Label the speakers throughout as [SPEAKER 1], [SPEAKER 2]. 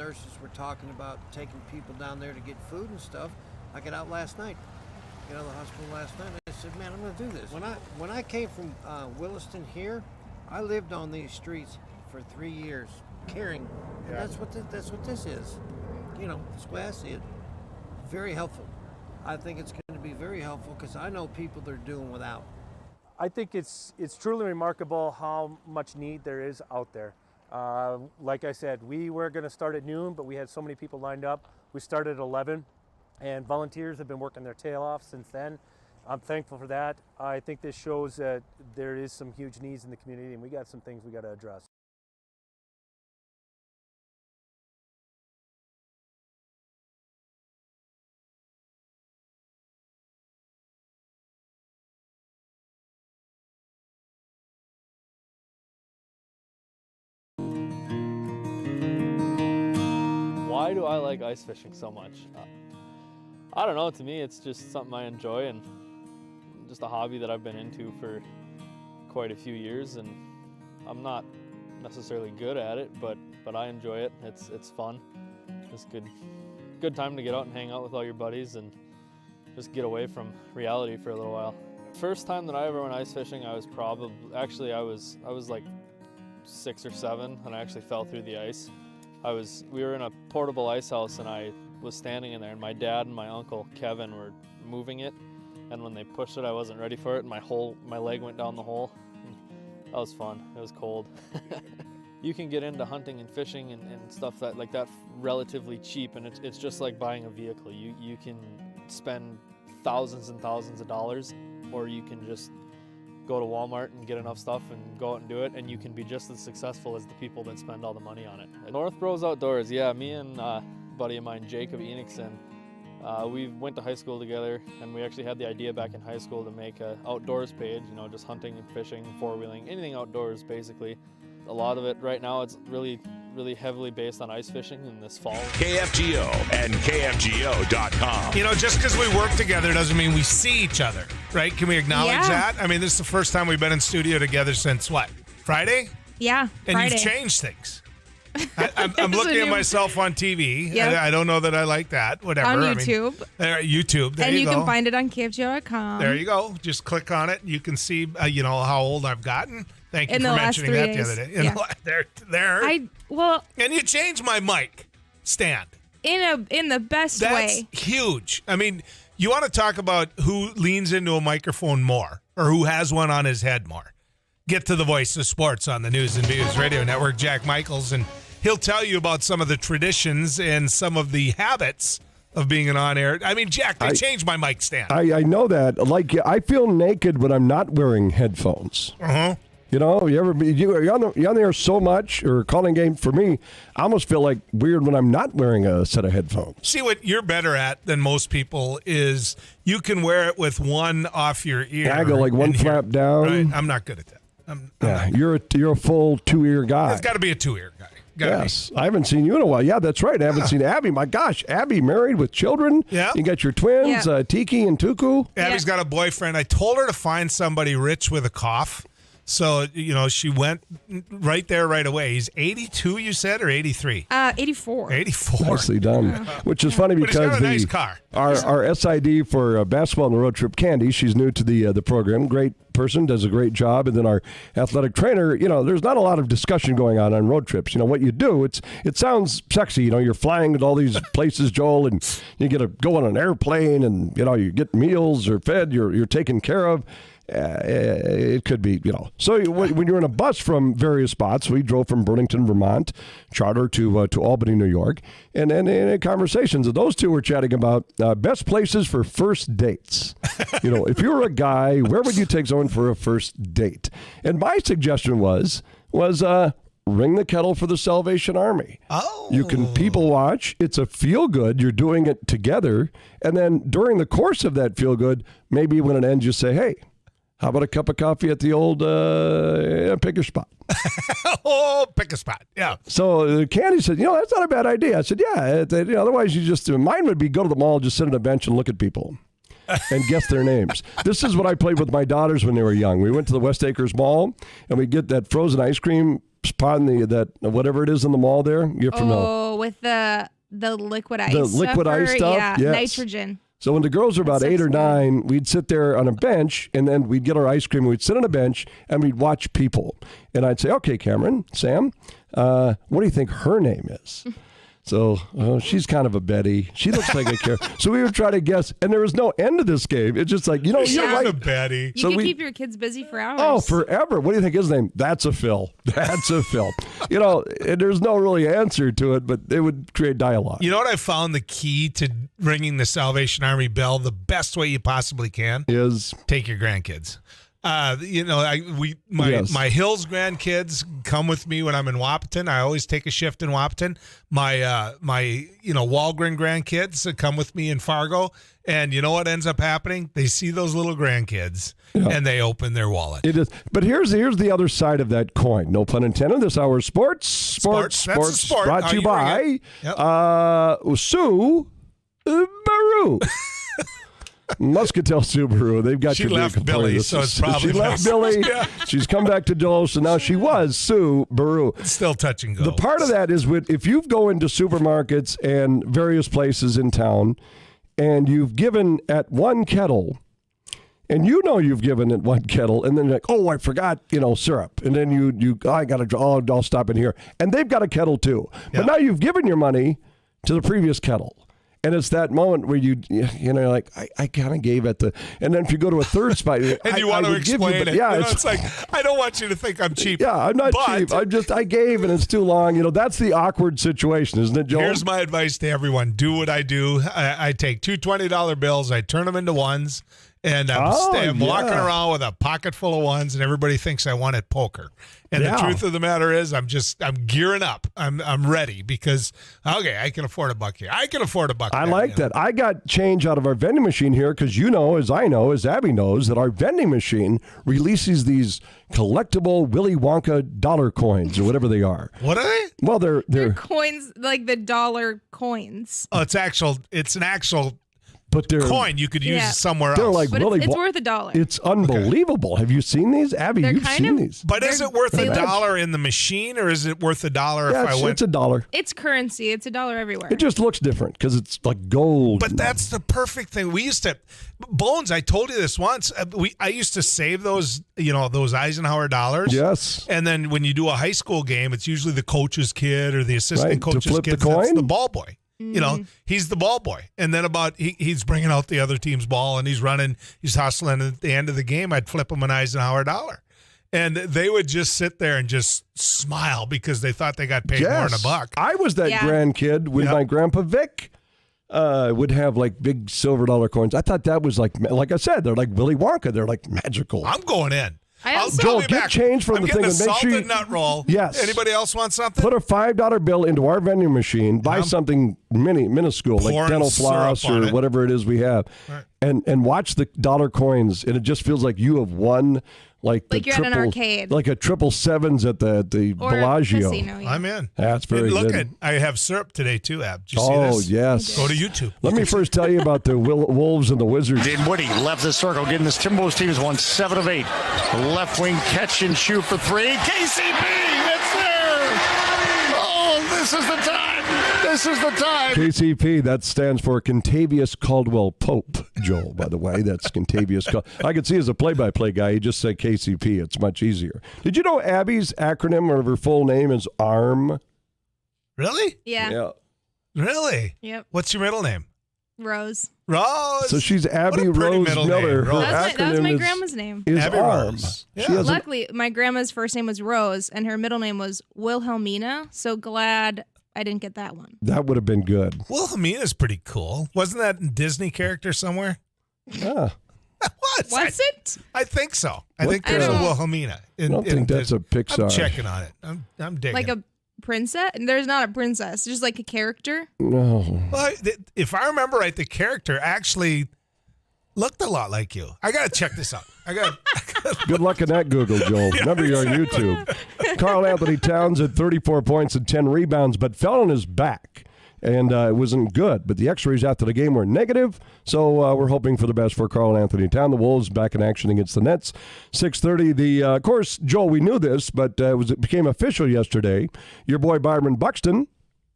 [SPEAKER 1] nurses were talking about taking people down there to get food and stuff. I got out last night. Got out of the hospital last night. And I said, man, I'm going to do this. When I came from Williston here, I lived on these streets for 3 years, caring. And that's what this is. You know, that's the way I see it. Very helpful. I think it's going to be very helpful because I know people that are doing without.
[SPEAKER 2] I think it's truly remarkable how much need there is out there. Like I said, we were going to start at noon, but we had so many people lined up. We started at 11, and volunteers have been working their tail off since then. I'm thankful for that. I think this shows that there is some huge needs in the community, and we got some things we got to address.
[SPEAKER 3] Why do I like ice fishing so much? I don't know, to me it's just something I enjoy and just a hobby that I've been into for quite a few years, and I'm not necessarily good at it, but I enjoy it. It's fun. It's good time to get out and hang out with all your buddies and just get away from reality for a little while. First time that I ever went ice fishing, I was like 6 or 7, and I actually fell through the ice. We were in a portable ice house, and I was standing in there, and my dad and my uncle Kevin were moving it, and when they pushed it, I wasn't ready for it, and my leg went down the hole. That was fun. It was cold. You can get into hunting and fishing and stuff like that relatively cheap, and it's just like buying a vehicle. You can spend thousands and thousands of dollars, or you can just go to Walmart and get enough stuff and go out and do it, and you can be just as successful as the people that spend all the money on it. North Bros Outdoors, yeah, me and a buddy of mine, Jacob Enixon, we went to high school together, and we actually had the idea back in high school to make an outdoors page, you know, just hunting and fishing, four-wheeling, anything outdoors basically. A lot of it right now, it's really heavily based on ice fishing in this fall.
[SPEAKER 4] KFGO and KFGO.com.
[SPEAKER 5] You know, just because we work together doesn't mean we see each other, right? Can we acknowledge that? I mean, this is the first time we've been in studio together since what? Friday?
[SPEAKER 6] Yeah,
[SPEAKER 5] and
[SPEAKER 6] Friday.
[SPEAKER 5] You've changed things. I'm looking at myself on TV. Yep. I don't know that I like that. Whatever.
[SPEAKER 6] On YouTube.
[SPEAKER 5] YouTube. There
[SPEAKER 6] and
[SPEAKER 5] you go.
[SPEAKER 6] Can find it on KFGO.com.
[SPEAKER 5] There you go. Just click on it. You can see, how old I've gotten. Thank you for mentioning that the other day. There. And you changed my mic stand.
[SPEAKER 6] In the best way.
[SPEAKER 5] That's huge. I mean, you want to talk about who leans into a microphone more or who has one on his head more. Get to the voice of sports on the News and Views Radio Network, Jack Michaels, and he'll tell you about some of the traditions and some of the habits of being an on-air. I mean, Jack, they changed my mic stand.
[SPEAKER 7] I know that. Like, I feel naked when I'm not wearing headphones.
[SPEAKER 5] Uh-huh.
[SPEAKER 7] You know, you're on the air so much, or calling game for me, I almost feel like weird when I'm not wearing a set of headphones.
[SPEAKER 5] See, what you're better at than most people is you can wear it with one off your ear.
[SPEAKER 7] I go like one flap down.
[SPEAKER 5] Right. I'm not good at that.
[SPEAKER 7] You're a full two-ear guy.
[SPEAKER 5] It's got to be a two-ear guy.
[SPEAKER 7] Yes. I haven't seen you in a while. Yeah, that's right. I haven't seen Abby. My gosh, Abby married with children.
[SPEAKER 5] Yeah.
[SPEAKER 7] You got your twins, Tiki and Tuku.
[SPEAKER 5] Abby's got a boyfriend. I told her to find somebody rich with a cough. So, she went right there right away. He's 82, you said, or 83?
[SPEAKER 6] 84.
[SPEAKER 5] 84.
[SPEAKER 7] Nicely done. Which is funny because
[SPEAKER 5] he's got a nice car.
[SPEAKER 7] Our SID for basketball on the road trip, Candy, she's new to the program. Great person, does a great job. And then our athletic trainer, there's not a lot of discussion going on road trips. What you do, it sounds sexy. You're flying to all these places, Joel, and you get to go on an airplane, and, you get meals or fed, you're taken care of. It could be, So when you're in a bus from various spots, we drove from Burlington, Vermont, charter to Albany, New York, and then in conversations, those two were chatting about best places for first dates. If you were a guy, where would you take someone for a first date? And my suggestion was ring the kettle for the Salvation Army.
[SPEAKER 5] Oh.
[SPEAKER 7] You can people watch. It's a feel good. You're doing it together. And then during the course of that feel good, maybe when it ends, you say, hey, how about a cup of coffee at the old pick a spot?
[SPEAKER 5] Pick a spot, yeah.
[SPEAKER 7] So Candy said, that's not a bad idea. I said, yeah. Otherwise, mine would be go to the mall, just sit on a bench and look at people and guess their names. This is what I played with my daughters when they were young. We went to the West Acres Mall, and we get that frozen ice cream spot in that whatever it is in the mall there. You're familiar.
[SPEAKER 6] Oh, with the liquid ice.
[SPEAKER 7] The liquid ice stuff?
[SPEAKER 6] Yeah,
[SPEAKER 7] Yes.
[SPEAKER 6] nitrogen.
[SPEAKER 7] So when the girls were about
[SPEAKER 6] That
[SPEAKER 7] 8 or
[SPEAKER 6] sounds good.
[SPEAKER 7] 9, we'd sit there on a bench, and then we'd get our ice cream. We'd sit on a bench, and we'd watch people. And I'd say, okay, Cameron, Sam, what do you think her name is? So she's kind of a Betty. She looks like a carrot. So we would try to guess, and there was no end to this game. It's just like, you're
[SPEAKER 5] She's
[SPEAKER 7] right.
[SPEAKER 5] a Betty.
[SPEAKER 6] You
[SPEAKER 7] So
[SPEAKER 6] can
[SPEAKER 7] we-
[SPEAKER 6] keep your kids busy for hours.
[SPEAKER 7] Oh, forever. What do you think his name? That's a Phil. That's a Phil. And there's no really answer to it, but it would create dialogue.
[SPEAKER 5] You know what I found the key to ringing the Salvation Army bell the best way you possibly can?
[SPEAKER 7] Is
[SPEAKER 5] Take your grandkids. My
[SPEAKER 7] Yes.
[SPEAKER 5] Hills grandkids come with me when I'm in Wapaton. I always take a shift in Wapaton. My Walgren grandkids come with me in Fargo, and you know what ends up happening? They see those little grandkids and they open their wallet.
[SPEAKER 7] It is, but here's the other side of that coin. No pun intended. This hour, sports.
[SPEAKER 5] That's a sport.
[SPEAKER 7] Brought to you by
[SPEAKER 5] You ring
[SPEAKER 7] Subaru. Muscatel Subaru. They've got
[SPEAKER 5] She
[SPEAKER 7] your
[SPEAKER 5] left
[SPEAKER 7] vehicle for
[SPEAKER 5] Billy,
[SPEAKER 7] you.
[SPEAKER 5] so it's probably
[SPEAKER 7] she left
[SPEAKER 5] nice.
[SPEAKER 7] Billy.
[SPEAKER 5] Yeah.
[SPEAKER 7] She's come back to Dole, so now she was Subaru.
[SPEAKER 5] It's still touch and go.
[SPEAKER 7] The part of that is if you go into supermarkets and various places in town, and you've given at one kettle, and you've given at one kettle, and then you're like, oh, I forgot, syrup, and then I'll stop in here, and they've got a kettle too, but now you've given your money to the previous kettle. And it's that moment where like, I kind of gave at and then if you go to a third spot,
[SPEAKER 5] and you want to explain it.
[SPEAKER 7] Yeah,
[SPEAKER 5] it's like, I don't want you to think I'm cheap.
[SPEAKER 7] Yeah, I'm not
[SPEAKER 5] but
[SPEAKER 7] cheap. I gave and it's too long. That's the awkward situation, isn't it, Joel?
[SPEAKER 5] Here's my advice to everyone. Do what I do. I take two $20 bills. I turn them into ones. And I'm walking around with a pocket full of ones, and everybody thinks I won at poker. And the truth of the matter is, I'm gearing up. I'm ready because I can afford $1 here. I can afford $1.
[SPEAKER 7] I like that. I got change out of our vending machine here because as Abby knows, that our vending machine releases these collectible Willy Wonka dollar coins or whatever they are.
[SPEAKER 5] What are they?
[SPEAKER 7] Well, they're
[SPEAKER 6] coins, like the dollar coins.
[SPEAKER 5] Oh, it's an actual
[SPEAKER 7] but they're
[SPEAKER 5] coin you could use somewhere
[SPEAKER 7] They're
[SPEAKER 5] else.
[SPEAKER 7] like
[SPEAKER 6] But
[SPEAKER 7] Willy
[SPEAKER 6] it's worth $1.
[SPEAKER 7] It's unbelievable. Have you seen these, Abby?
[SPEAKER 6] They're
[SPEAKER 7] You've
[SPEAKER 6] kind
[SPEAKER 7] seen
[SPEAKER 6] of-
[SPEAKER 7] these.
[SPEAKER 5] But is it worth
[SPEAKER 6] they look-
[SPEAKER 5] $1 in the machine, or is it worth $1
[SPEAKER 7] Yeah,
[SPEAKER 5] if I went?
[SPEAKER 7] it's $1.
[SPEAKER 6] It's currency. It's $1 everywhere.
[SPEAKER 7] It just looks different because it's like gold.
[SPEAKER 5] But that's the perfect thing. We used to, Bones, I told you this once. I used to save those Eisenhower dollars.
[SPEAKER 7] Yes.
[SPEAKER 5] And then when you do a high school game, it's usually the coach's kid or the assistant
[SPEAKER 7] Right, to
[SPEAKER 5] coach's
[SPEAKER 7] flip the
[SPEAKER 5] kid. That's
[SPEAKER 7] coin?
[SPEAKER 5] the ball boy. He's the ball boy. And then he's bringing out the other team's ball and he's running, he's hustling. And at the end of the game, I'd flip him an Eisenhower dollar. And they would just sit there and just smile because they thought they got paid more than $1.
[SPEAKER 7] I was that grandkid when my grandpa Vic would have like big silver dollar coins. I thought that was like I said, they're like Willy Wonka. They're like magical.
[SPEAKER 5] I'm going in.
[SPEAKER 6] I'll
[SPEAKER 7] Joel, get change from
[SPEAKER 5] I'm
[SPEAKER 7] the
[SPEAKER 5] getting
[SPEAKER 7] thing
[SPEAKER 5] the
[SPEAKER 7] and make sure
[SPEAKER 5] salted nut roll.
[SPEAKER 7] Yes.
[SPEAKER 5] Anybody else want something?
[SPEAKER 7] Put a $5 bill into our vending machine, buy something minuscule like
[SPEAKER 5] Pouring
[SPEAKER 7] dental
[SPEAKER 5] syrup
[SPEAKER 7] floss
[SPEAKER 5] on
[SPEAKER 7] or
[SPEAKER 5] it.
[SPEAKER 7] whatever it is we have, and watch the dollar coins, and it just feels like you have won like
[SPEAKER 6] Like you're at an arcade.
[SPEAKER 7] like a 777s at the
[SPEAKER 6] or
[SPEAKER 7] Bellagio.
[SPEAKER 6] casino. Yeah.
[SPEAKER 5] I'm in.
[SPEAKER 7] That's very
[SPEAKER 5] And look
[SPEAKER 7] good.
[SPEAKER 5] I have syrup today too, Ab. Did you see
[SPEAKER 7] Oh
[SPEAKER 5] this?
[SPEAKER 7] yes.
[SPEAKER 5] Go to YouTube.
[SPEAKER 7] Let me first tell you about the Wolves and the Wizards.
[SPEAKER 8] Dinwiddie left the circle, getting this Timberwolves team has won 7 of 8. Left wing catch and shoot for 3. KCP, it's there. Oh, this is the time. This is the time.
[SPEAKER 7] KCP, that stands for Contavious Caldwell Pope, Joel, by the way. That's Contavious. I could see as a play-by-play guy, he just said KCP. It's much easier. Did you know Abby's acronym or her full name is ARM?
[SPEAKER 5] Really?
[SPEAKER 6] Yeah.
[SPEAKER 5] Really?
[SPEAKER 6] Yep.
[SPEAKER 5] What's your middle name?
[SPEAKER 6] Rose.
[SPEAKER 5] Rose.
[SPEAKER 7] So she's Abby
[SPEAKER 5] What a pretty
[SPEAKER 7] Rose
[SPEAKER 5] middle
[SPEAKER 7] Miller.
[SPEAKER 5] name,
[SPEAKER 7] Her
[SPEAKER 5] Rose.
[SPEAKER 6] That was
[SPEAKER 7] acronym
[SPEAKER 6] my
[SPEAKER 7] is-
[SPEAKER 6] grandma's name.
[SPEAKER 7] is
[SPEAKER 5] Abby
[SPEAKER 7] ARM.
[SPEAKER 5] Rose.
[SPEAKER 7] She
[SPEAKER 5] Yeah.
[SPEAKER 7] has a-
[SPEAKER 6] Luckily, my grandma's first name was Rose, and her middle name was Wilhelmina. So glad I didn't get that one.
[SPEAKER 7] that would have been good.
[SPEAKER 5] Wilhelmina's pretty cool. Wasn't that a Disney character somewhere?
[SPEAKER 7] Yeah.
[SPEAKER 6] Was it?
[SPEAKER 5] I think so. I
[SPEAKER 7] What
[SPEAKER 5] think there's
[SPEAKER 6] the-
[SPEAKER 5] a Wilhelmina.
[SPEAKER 7] I don't think that's a Pixar.
[SPEAKER 5] I'm checking on it. I'm digging.
[SPEAKER 6] Like a princess? There's not a princess. Just like a character.
[SPEAKER 7] No.
[SPEAKER 5] Well, if I remember right, the character actually looked a lot like you. I got to check this out.
[SPEAKER 7] Good luck in that Google, Joel. Remember, you're on YouTube. Carl Anthony Towns had 34 points and 10 rebounds, but fell on his back and it wasn't good. But the X-rays after the game were negative, so we're hoping for the best for Carl Anthony Town. The Wolves back in action against the Nets. 6:30. Of course, Joel, we knew this, but it became official yesterday. Your boy Byron Buxton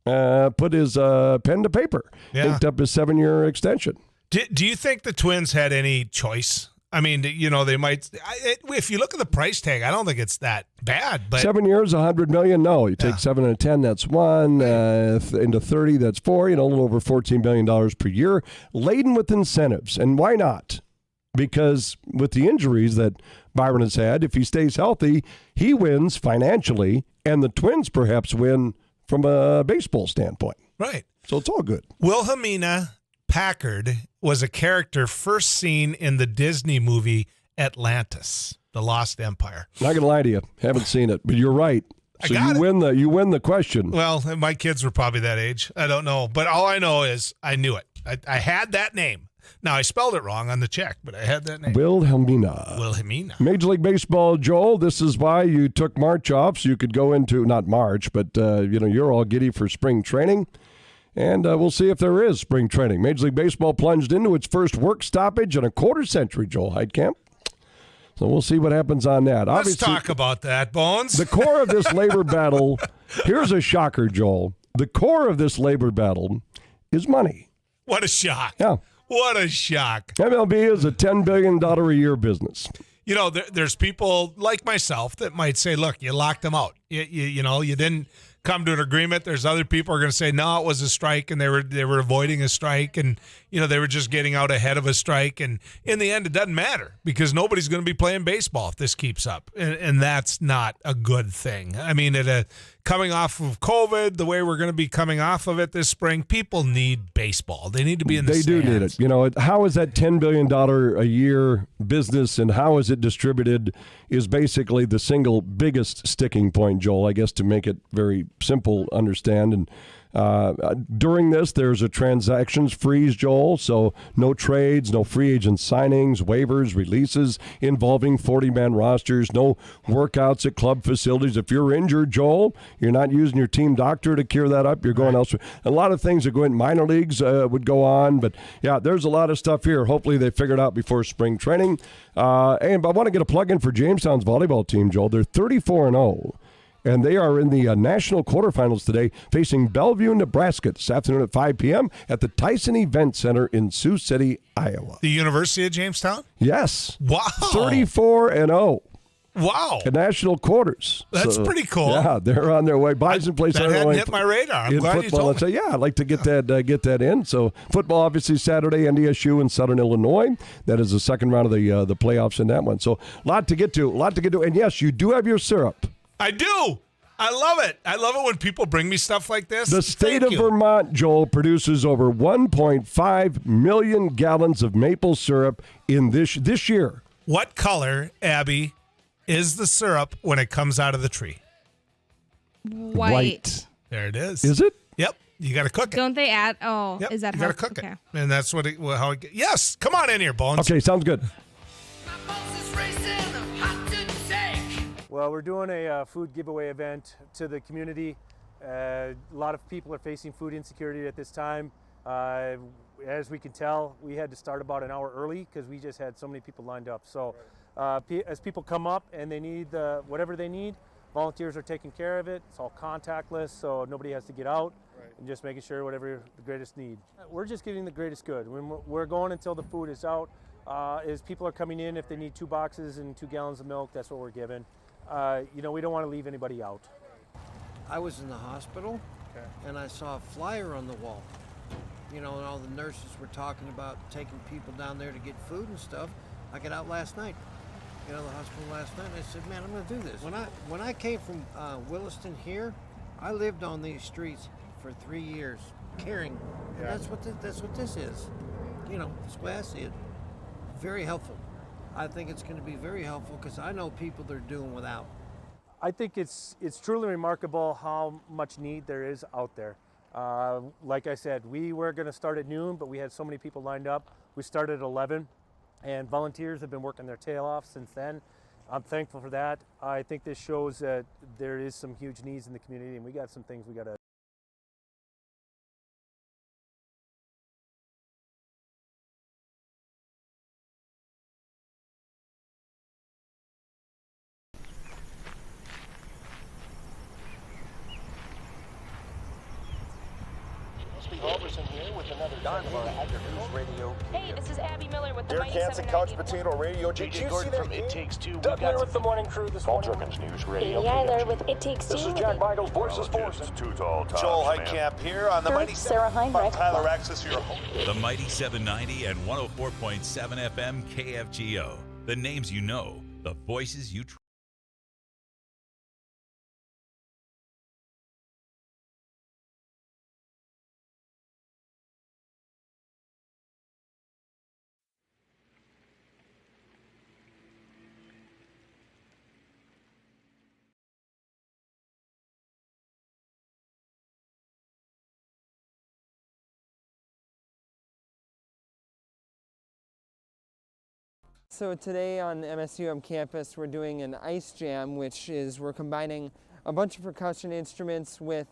[SPEAKER 7] put his pen to paper, inked up his 7-year extension.
[SPEAKER 5] Do you think the Twins had any choice? I mean, you know, they might. If you look at the price tag, I don't think it's that bad. But
[SPEAKER 7] 7 years, $100 million. No, you take 7 and 10, that's 1. Into 30, that's 4. You know, a little over $14 million per year, laden with incentives. And why not? Because with the injuries that Byron has had, if he stays healthy, he wins financially, and the Twins perhaps win from a baseball standpoint.
[SPEAKER 5] Right.
[SPEAKER 7] So it's all good.
[SPEAKER 5] Wilhelmina Packard was a character first seen in the Disney movie Atlantis, The Lost Empire.
[SPEAKER 7] Not going to lie to you. Haven't seen it, but you're right. So you win the question.
[SPEAKER 5] Well, my kids were probably that age. I don't know. But all I know is I knew it. I had that name. Now, I spelled it wrong on the check, but I had that name.
[SPEAKER 7] Wilhelmina. Major League Baseball, Joel, this is why you took March off, so you could go into, not March, but, you're all giddy for spring training. And we'll see if there is spring training. Major League Baseball plunged into its first work stoppage in a quarter century, Joel Heitkamp. So we'll see what happens on that.
[SPEAKER 5] Let's talk about that, Bones.
[SPEAKER 7] The core of this labor battle, here's a shocker, Joel. The core of this labor battle is money.
[SPEAKER 5] What a shock.
[SPEAKER 7] Yeah.
[SPEAKER 5] What a shock.
[SPEAKER 7] MLB is a $10 billion a year business.
[SPEAKER 5] You know, there's people like myself that might say, look, you locked them out. You didn't come to an agreement. There's other people who are going to say, no, it was a strike, and they were avoiding a strike, and they were just getting out ahead of a strike. And in the end, it doesn't matter because nobody's going to be playing baseball if this keeps up, and that's not a good thing. I mean, coming off of COVID, the way we're going to be coming off of it this spring, people need baseball. They need to be in the stands.
[SPEAKER 7] They do need it. How is that $10 billion a year business and how is it distributed is basically the single biggest sticking point, Joel, I guess, to make it very simple to understand. And during this, there's a transactions freeze, Joel, so no trades, no free agent signings, waivers, releases involving 40-man rosters, no workouts at club facilities. If you're injured, Joel, you're not using your team doctor to cure that up. You're going elsewhere. A lot of things are going. Minor leagues would go on, but yeah, there's a lot of stuff here. Hopefully they figure it out before spring training. And I want to get a plug in for Jamestown's volleyball team, Joel. They're 34-0. And they are in the national quarterfinals today, facing Bellevue, Nebraska, this afternoon at 5 p.m. at the Tyson Event Center in Sioux City, Iowa.
[SPEAKER 5] The University of Jamestown?
[SPEAKER 7] Yes.
[SPEAKER 5] Wow.
[SPEAKER 7] 34-0.
[SPEAKER 5] Wow.
[SPEAKER 7] The national quarters.
[SPEAKER 5] That's pretty cool.
[SPEAKER 7] Yeah, they're on their way. Bison plays
[SPEAKER 5] that hadn't hit my radar. I'm glad
[SPEAKER 7] football.
[SPEAKER 5] You told me.
[SPEAKER 7] I'd like to get that in. So football, obviously, Saturday, NDSU in Southern Illinois. That is the second round of the playoffs in that one. So a lot to get to. And, yes, you do have your syrup.
[SPEAKER 5] I do. I love it. I love it when people bring me stuff like this.
[SPEAKER 7] The state of Vermont, Joel, produces over 1.5 million gallons of maple syrup in this year.
[SPEAKER 5] What color, Abby, is the syrup when it comes out of the tree?
[SPEAKER 6] White.
[SPEAKER 5] There it is.
[SPEAKER 7] Is it?
[SPEAKER 5] Yep. You got to cook it.
[SPEAKER 6] Don't they add? Oh,
[SPEAKER 5] yep.
[SPEAKER 6] Is that
[SPEAKER 5] you
[SPEAKER 6] how?
[SPEAKER 5] You got to cook
[SPEAKER 6] okay.
[SPEAKER 5] it, and that's how it. Yes. Come on in here, Bones.
[SPEAKER 7] Okay, sounds good.
[SPEAKER 2] Well, we're doing a food giveaway event to the community. A lot of people are facing food insecurity at this time. As we can tell, we had to start about an hour early because we just had so many people lined up. So as people come up and they need whatever they need, volunteers are taking care of it. It's all contactless, so nobody has to get out. And just making sure whatever the greatest need. We're just getting the greatest good. We're going until the food is out. As people are coming in, if they need 2 boxes and 2 gallons of milk, that's what we're giving. We don't want to leave anybody out.
[SPEAKER 1] I was in the hospital, and I saw a flyer on the wall. And all the nurses were talking about taking people down there to get food and stuff. I got out last night, the hospital last night, and I said, man, I'm going to do this. When I came from Williston here, I lived on these streets for 3 years, caring. And that's what this is. That's the way I see it. Very helpful. I think it's going to be very helpful because I know people that are doing without.
[SPEAKER 2] I think it's truly remarkable how much need there is out there. Like I said, we were going to start at noon, but we had so many people lined up. We started at 11, and volunteers have been working their tail off since then. I'm thankful for that. I think this shows that there is some huge needs in the community, and we got some things we got to
[SPEAKER 9] Culberson here with another Don News Radio.
[SPEAKER 10] Hey, this is Abby Miller with the
[SPEAKER 9] Derek
[SPEAKER 10] Mighty
[SPEAKER 9] Hansen,
[SPEAKER 10] 790.
[SPEAKER 9] Couch Potato Radio. Did you see that?
[SPEAKER 8] It Takes Two.
[SPEAKER 9] Doug Miller with the morning crew this morning.
[SPEAKER 8] Jerkins News Radio.
[SPEAKER 10] Amy Eiler with It Takes Two.
[SPEAKER 9] This is Jack Michaels, Voices Force. Joel Heitkamp here on the Mighty
[SPEAKER 10] Sarah
[SPEAKER 9] 7.
[SPEAKER 10] Heinrich.
[SPEAKER 9] Tyler Axis, your host.
[SPEAKER 4] The Mighty 790 and 104.7 FM KFGO. The names you know, the voices you trust.
[SPEAKER 11] So today on MSUM campus we're doing an ice jam, which is we're combining a bunch of percussion instruments with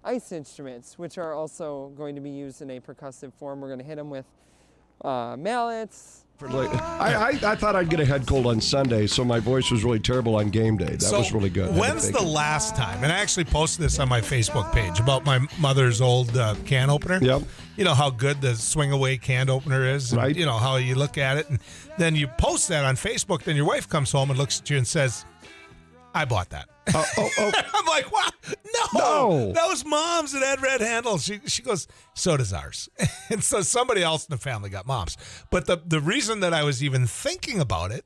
[SPEAKER 11] ice instruments, which are also going to be used in a percussive form. We're going to hit them with mallets.
[SPEAKER 7] I thought I'd get a head cold on Sunday, so my voice was really terrible on game day. That was really good.
[SPEAKER 5] When's the last time? And I actually posted this on my Facebook page about my mother's old can opener.
[SPEAKER 7] Yep.
[SPEAKER 5] You know how good the swing away can opener is, and
[SPEAKER 7] right?
[SPEAKER 5] You know how you look at it, and then you post that on Facebook. Then your wife comes home and looks at you and says, "I bought that." I'm like, what? No, that was Mom's that had red handles. She goes, so does ours. And so somebody else in the family got Mom's. But the reason that I was even thinking about it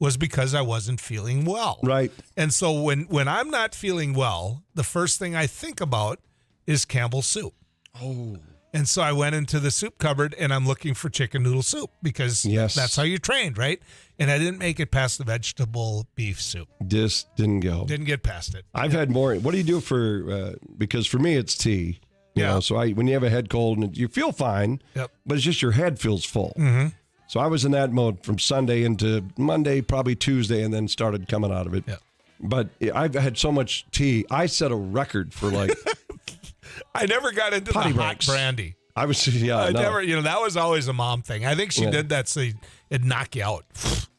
[SPEAKER 5] was because I wasn't feeling well.
[SPEAKER 7] Right.
[SPEAKER 5] And so when I'm not feeling well, the first thing I think about is Campbell's soup.
[SPEAKER 7] Oh.
[SPEAKER 5] And so I went into the soup cupboard and I'm looking for chicken noodle soup because that's how you trained, right? And I didn't make it past the vegetable beef soup.
[SPEAKER 7] Just didn't go.
[SPEAKER 5] Didn't get past it.
[SPEAKER 7] I've had more. What do you do for, because for me it's tea. You know, so when you have a head cold and you feel fine, but it's just your head feels full.
[SPEAKER 5] Mm-hmm.
[SPEAKER 7] So I was in that mode from Sunday into Monday, probably Tuesday, and then started coming out of it.
[SPEAKER 5] Yep.
[SPEAKER 7] But I've had so much tea. I set a record for like...
[SPEAKER 5] I never got into the hot brandy.
[SPEAKER 7] I was,
[SPEAKER 5] never, that was always a mom thing. I think she did that so it'd knock you out.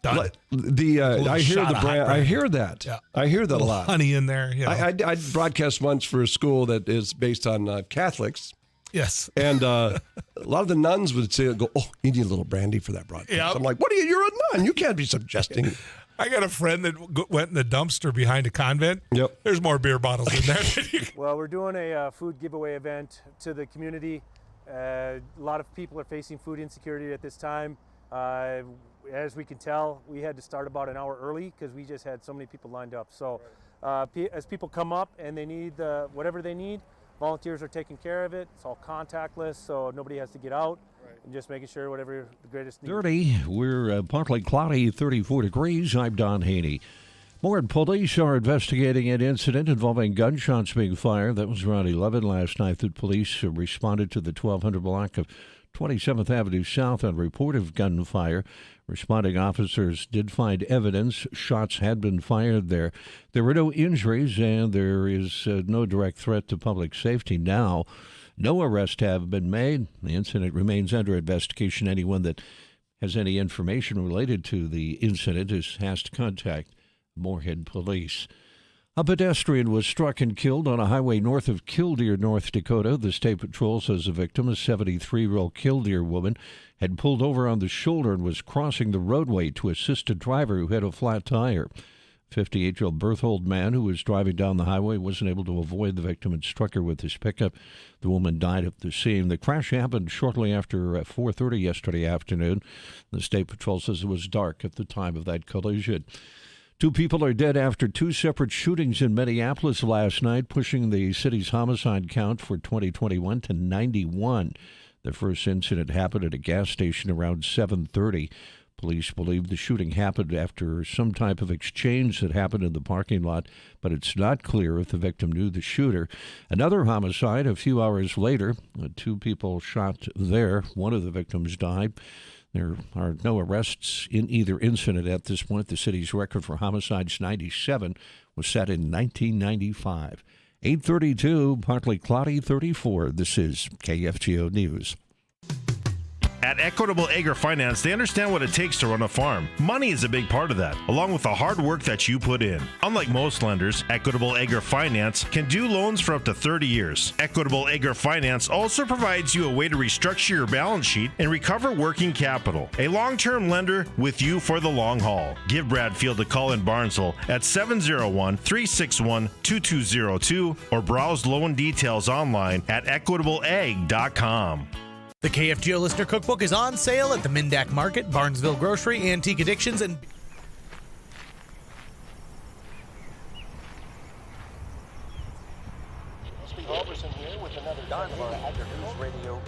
[SPEAKER 5] Done.
[SPEAKER 7] I hear the brand. I hear that.
[SPEAKER 5] Yeah.
[SPEAKER 7] I hear that a lot.
[SPEAKER 5] Honey in there.
[SPEAKER 7] I broadcast once for a school that is based on Catholics.
[SPEAKER 5] Yes.
[SPEAKER 7] And a lot of the nuns would say, "Oh, you need a little brandy for that broadcast."
[SPEAKER 5] Yep.
[SPEAKER 7] I'm like, "What are you? You're a nun. You can't be suggesting."
[SPEAKER 5] I got a friend that went in the dumpster behind a convent.
[SPEAKER 7] Yep.
[SPEAKER 5] There's more beer bottles in there.
[SPEAKER 2] Well, we're doing a food giveaway event to the community. A lot of people are facing food insecurity at this time. As we can tell, we had to start about an hour early because we just had so many people lined up. So as people come up and they need whatever they need, volunteers are taking care of it. It's all contactless, so nobody has to get out. And just making sure whatever the greatest need.
[SPEAKER 12] 30, we're partly cloudy, 34 degrees. I'm Don Haney. More police are investigating an incident involving gunshots being fired. That was around 11 last night that police responded to the 1200 block of 27th Avenue South on report of gunfire. Responding officers did find evidence. Shots had been fired there. There were no injuries, and there is no direct threat to public safety now. No arrests have been made. The incident remains under investigation. Anyone that has any information related to the incident has to contact Moorhead Police. A pedestrian was struck and killed on a highway north of Killdeer, North Dakota. The state patrol says the victim, a 73-year-old Killdeer woman, had pulled over on the shoulder and was crossing the roadway to assist a driver who had a flat tire. 58-year-old Berthold man who was driving down the highway wasn't able to avoid the victim and struck her with his pickup. The woman died at the scene. The crash happened shortly after 4:30 yesterday afternoon. The state patrol says it was dark at the time of that collision. 2 people are dead after 2 separate shootings in Minneapolis last night, pushing the city's homicide count for 2021 to 91. The first incident happened at a gas station around 7:30. Police believe the shooting happened after some type of exchange that happened in the parking lot, but it's not clear if the victim knew the shooter. Another homicide a few hours later, 2 people shot there. One of the victims died. There are no arrests in either incident at this point. The city's record for homicides, 97, was set in 1995. 8:32, partly cloudy, 34. This is KFGO News.
[SPEAKER 13] At Equitable Agri Finance, they understand what it takes to run a farm. Money is a big part of that, along with the hard work that you put in. Unlike most lenders, Equitable Agri Finance can do loans for up to 30 years. Equitable Agri Finance also provides you a way to restructure your balance sheet and recover working capital. A long-term lender with you for the long haul. Give Bradfield a call in Barnesville at 701-361-2202 or browse loan details online at equitableag.com.
[SPEAKER 14] The KFGO Listener Cookbook is on sale at the Mindak Market, Barnesville Grocery, Antique Addictions, and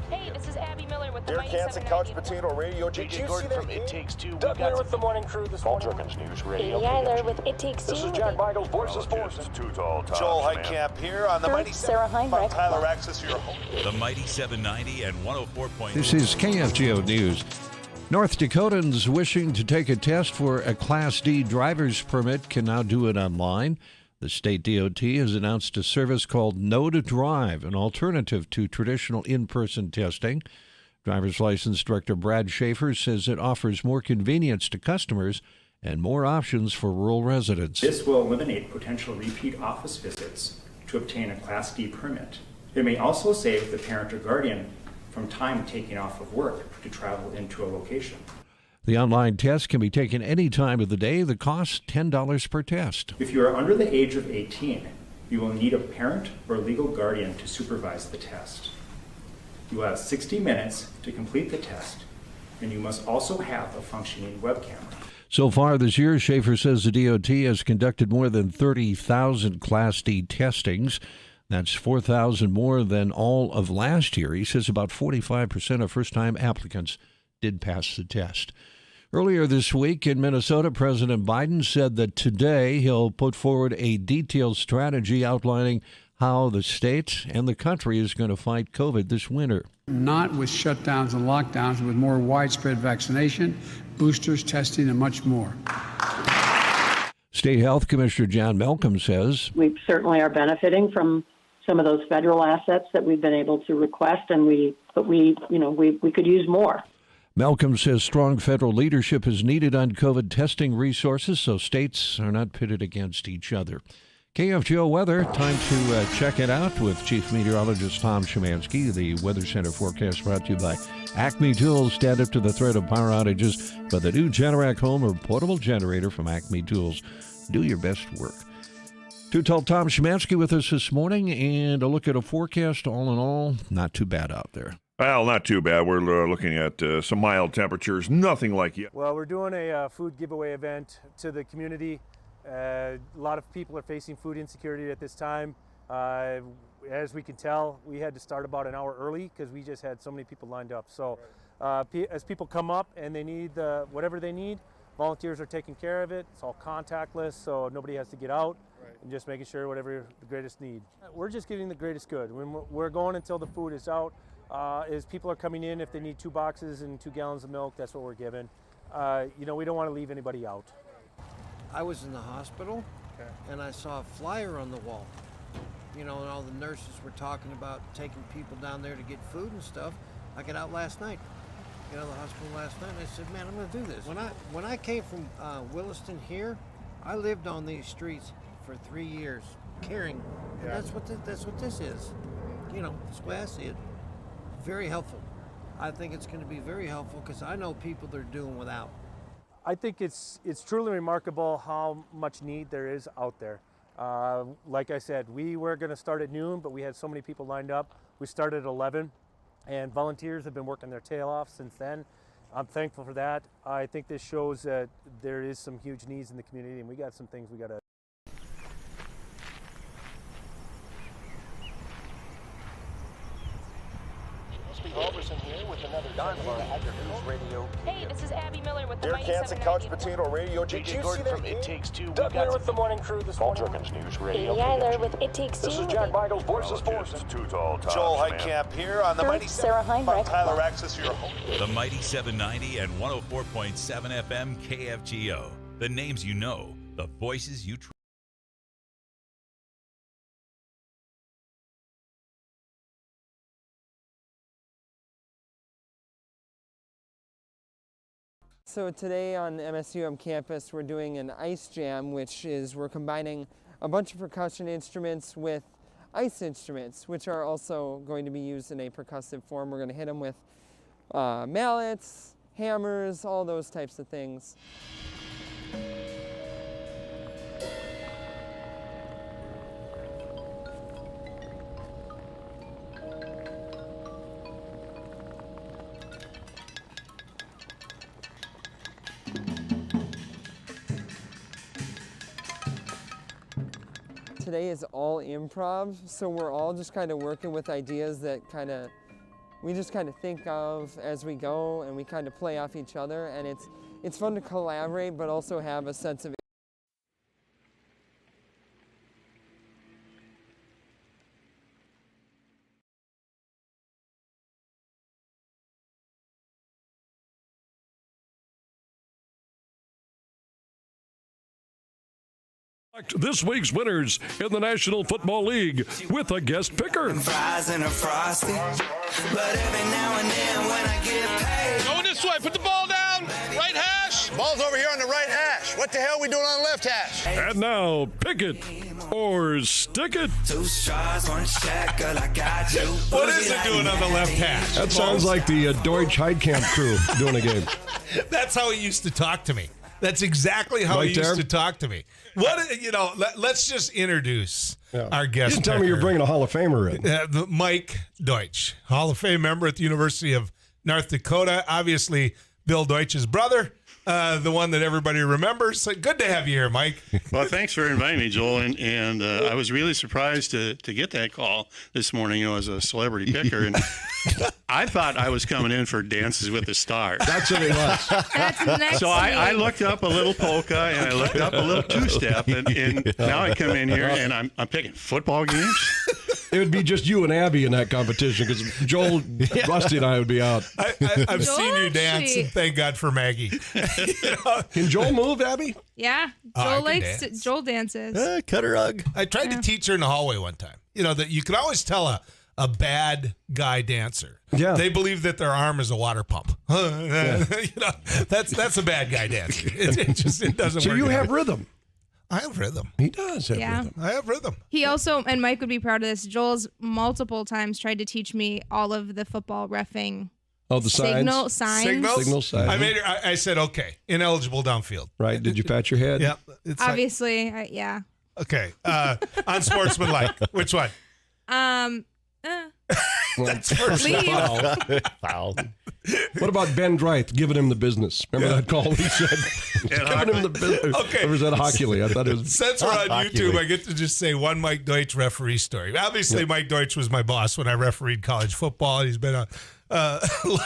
[SPEAKER 10] Hey, this is Abby Miller with the
[SPEAKER 9] Derek
[SPEAKER 10] Mighty
[SPEAKER 9] Hansen,
[SPEAKER 10] 790.
[SPEAKER 9] Couch Potato Radio. Did you see that?
[SPEAKER 8] From It Takes Two.
[SPEAKER 9] Doug here with the morning crew this morning.
[SPEAKER 8] News Radio.
[SPEAKER 10] Amy Eiler with It Takes Two.
[SPEAKER 9] This is Jack Michaels, Voices Forces. Joel Heitkamp here on the Mighty
[SPEAKER 10] Sarah Heinrich.
[SPEAKER 9] Tyler Access, your home.
[SPEAKER 4] The Mighty 790 and 104.9.
[SPEAKER 12] This is KFGO News. North Dakotans wishing to take a test for a Class D driver's permit can now do it online. The state DOT has announced a service called Know to Drive, an alternative to traditional in-person testing. Driver's License Director Brad Schaefer says it offers more convenience to customers and more options for rural residents.
[SPEAKER 15] This will eliminate potential repeat office visits to obtain a Class D permit. It may also save the parent or guardian from time taking off of work to travel into a location.
[SPEAKER 12] The online test can be taken any time of the day. The cost $10 per test.
[SPEAKER 15] If you are under the age of 18, you will need a parent or legal guardian to supervise the test. You will have 60 minutes to complete the test, and you must also have a functioning web camera.
[SPEAKER 12] So far this year, Schaefer says the DOT has conducted more than 30,000 Class D testings. That's 4,000 more than all of last year. He says about 45% of first-time applicants did pass the test. Earlier this week in Minnesota, President Biden said that today he'll put forward a detailed strategy outlining how the state and the country is going to fight COVID this winter.
[SPEAKER 16] Not with shutdowns and lockdowns, with more widespread vaccination, boosters, testing, and much more.
[SPEAKER 12] State Health Commissioner John Malcolm says,
[SPEAKER 17] We certainly are benefiting from some of those federal assets that we've been able to request, and we could use more.
[SPEAKER 12] Malcolm says strong federal leadership is needed on COVID testing resources so states are not pitted against each other. KFGO weather, time to check it out with Chief Meteorologist Tom Szymanski. The Weather Center forecast brought to you by Acme Tools. Stand up to the threat of power outages by the new Generac home or portable generator from Acme Tools. Do your best work. Too Tall Tom Szymanski with us this morning, and a look at a forecast. All in all, not too bad out there.
[SPEAKER 18] Well, not too bad. We're looking at some mild temperatures, nothing like yet.
[SPEAKER 2] Well, we're doing a food giveaway event to the community. A lot of people are facing food insecurity at this time. As we can tell, we had to start about an hour early because we just had so many people lined up. So as people come up and they need whatever they need, volunteers are taking care of it. It's all contactless, so nobody has to get out. And just making sure whatever the greatest need. We're just getting the greatest good. We're going until the food is out. As people are coming in, if they need 2 boxes and 2 gallons of milk, that's what we're giving. We don't want to leave anybody out.
[SPEAKER 1] I was in the hospital, and I saw a flyer on the wall. And all the nurses were talking about taking people down there to get food and stuff. I got out last night. The hospital last night, and I said, man, I'm going to do this. When I came from Williston here, I lived on these streets for 3 years, caring. And that's what this is. That's the way I see it. Very helpful. I think it's going to be very helpful because I know people that are doing without.
[SPEAKER 2] I think it's truly remarkable how much need there is out there. Like I said, we were going to start at noon, but we had so many people lined up. We started at 11, and volunteers have been working their tail off since then. I'm thankful for that. I think this shows that there is some huge needs in the community, and we got some things we got to.
[SPEAKER 10] Hey, this is Abby Miller with the
[SPEAKER 9] Derek
[SPEAKER 10] Mighty
[SPEAKER 9] Hansen,
[SPEAKER 10] 790.
[SPEAKER 9] Couch Potato Radio. Did you see that?
[SPEAKER 8] From It Takes Two.
[SPEAKER 9] Doug here with the morning crew this morning.
[SPEAKER 8] News
[SPEAKER 10] Amy Eiler with It Takes Two.
[SPEAKER 9] This is Jack Michaels, Voices Forces. Joel Heitkamp here on the Mighty
[SPEAKER 10] Sarah Heinrich.
[SPEAKER 9] Tyler Access, your home.
[SPEAKER 4] The Mighty 790 and 104.7 FM KFGO. The names you know, the voices you trust.
[SPEAKER 11] So today on MSUM campus, we're doing an ice jam, which is we're combining a bunch of percussion instruments with ice instruments, which are also going to be used in a percussive form. We're going to hit them with mallets, hammers, all those types of things. Today is all improv, so we're all just kind of working with ideas that we just kind of think of as we go, and we kind of play off each other, and it's fun to collaborate, but also have a sense of
[SPEAKER 7] This week's winners in the National Football League with a guest picker.
[SPEAKER 19] Fries and a frosty, but every now and then when I get paid.
[SPEAKER 8] Going this way, put the ball down, right hash. Ball's over here on the right hash. What the hell are we doing on the left hash?
[SPEAKER 7] And now, pick it or stick it.
[SPEAKER 19] Two straws, one shackle, I got you.
[SPEAKER 5] What is it doing on the left hash?
[SPEAKER 7] That sounds like the Deutsch Heitkamp crew doing a game.
[SPEAKER 5] That's how he used to talk to me. That's exactly how
[SPEAKER 7] Right
[SPEAKER 5] he used
[SPEAKER 7] there?
[SPEAKER 5] to talk to me. Let's just introduce our guest.
[SPEAKER 7] You didn't tell me you're bringing a Hall of Famer in.
[SPEAKER 5] Mike Deutsch, Hall of Fame member at the University of North Dakota. Obviously, Bill Deutsch's brother, the one that everybody remembers. So good to have you here, Mike.
[SPEAKER 20] Well, thanks for inviting me, Joel. And I was really surprised to get that call this morning, as a celebrity picker. And I thought I was coming in for Dances with the Stars.
[SPEAKER 7] That's what it was.
[SPEAKER 6] That's next
[SPEAKER 20] So I looked up a little polka and I looked up a little two-step. And now I come in here and I'm picking football games.
[SPEAKER 7] It would be just you and Abby in that competition because Joel, Rusty, and I would be out.
[SPEAKER 5] I've seen you dance, and thank God for Maggie.
[SPEAKER 7] Can Joel move, Abby?
[SPEAKER 6] Yeah, Joel dances.
[SPEAKER 5] Cut a rug. I tried to teach her in the hallway one time. That you could always tell a bad guy dancer.
[SPEAKER 7] Yeah.
[SPEAKER 5] They believe that their arm is a water pump. That's a bad guy dancer. It doesn't
[SPEAKER 7] So
[SPEAKER 5] work.
[SPEAKER 7] you have rhythm.
[SPEAKER 5] I have rhythm.
[SPEAKER 7] He does have rhythm.
[SPEAKER 5] I have rhythm.
[SPEAKER 6] He also, and Mike would be proud of this, Joel's multiple times tried to teach me all of the football reffing.
[SPEAKER 7] Oh, the signs?
[SPEAKER 6] Signs.
[SPEAKER 7] Signal signs.
[SPEAKER 5] I made her. I said, okay, ineligible downfield.
[SPEAKER 7] Right. Did you pat your head?
[SPEAKER 5] Yep. It's
[SPEAKER 6] Obviously, yeah.
[SPEAKER 5] okay. Unsportsmanlike. Which one?
[SPEAKER 7] That's
[SPEAKER 6] Leave.
[SPEAKER 7] Foul. What about Ben Dreith giving him the business? Remember that call he said? Giving him the business.
[SPEAKER 5] Okay.
[SPEAKER 7] Or was that Hockley? I thought it was.
[SPEAKER 5] Since we're on YouTube, I get to just say one Mike Deutsch referee story. Obviously, Mike Deutsch was my boss when I refereed college football. He's been a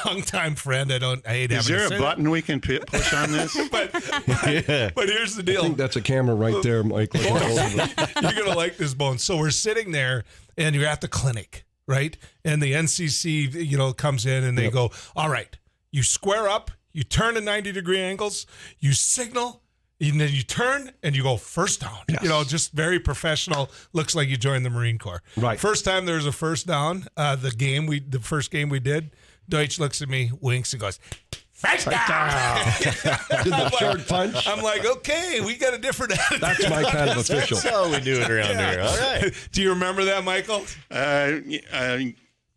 [SPEAKER 5] longtime friend. I hate having
[SPEAKER 20] Is there
[SPEAKER 5] to
[SPEAKER 20] a
[SPEAKER 5] say
[SPEAKER 20] button we can push on this?
[SPEAKER 5] but here's the deal.
[SPEAKER 7] I think that's a camera right there, Mike.
[SPEAKER 5] You're going to like this, Bones. So we're sitting there, and you're at the clinic, right? And the NCC, comes in, and they go, all right, you square up, you turn at 90-degree angles, you signal, and then you turn, and you go first down.
[SPEAKER 7] Yes.
[SPEAKER 5] Just very professional. Looks like you joined the Marine Corps.
[SPEAKER 7] Right.
[SPEAKER 5] First time there was a first down, the first game we did, Deutsch looks at me, winks, and goes, first down.
[SPEAKER 7] Did the short punch?
[SPEAKER 5] I'm like, okay, we got a different attitude.
[SPEAKER 7] That's my kind of official.
[SPEAKER 21] That's how we do it around here. All right.
[SPEAKER 5] Do you remember that, Michael?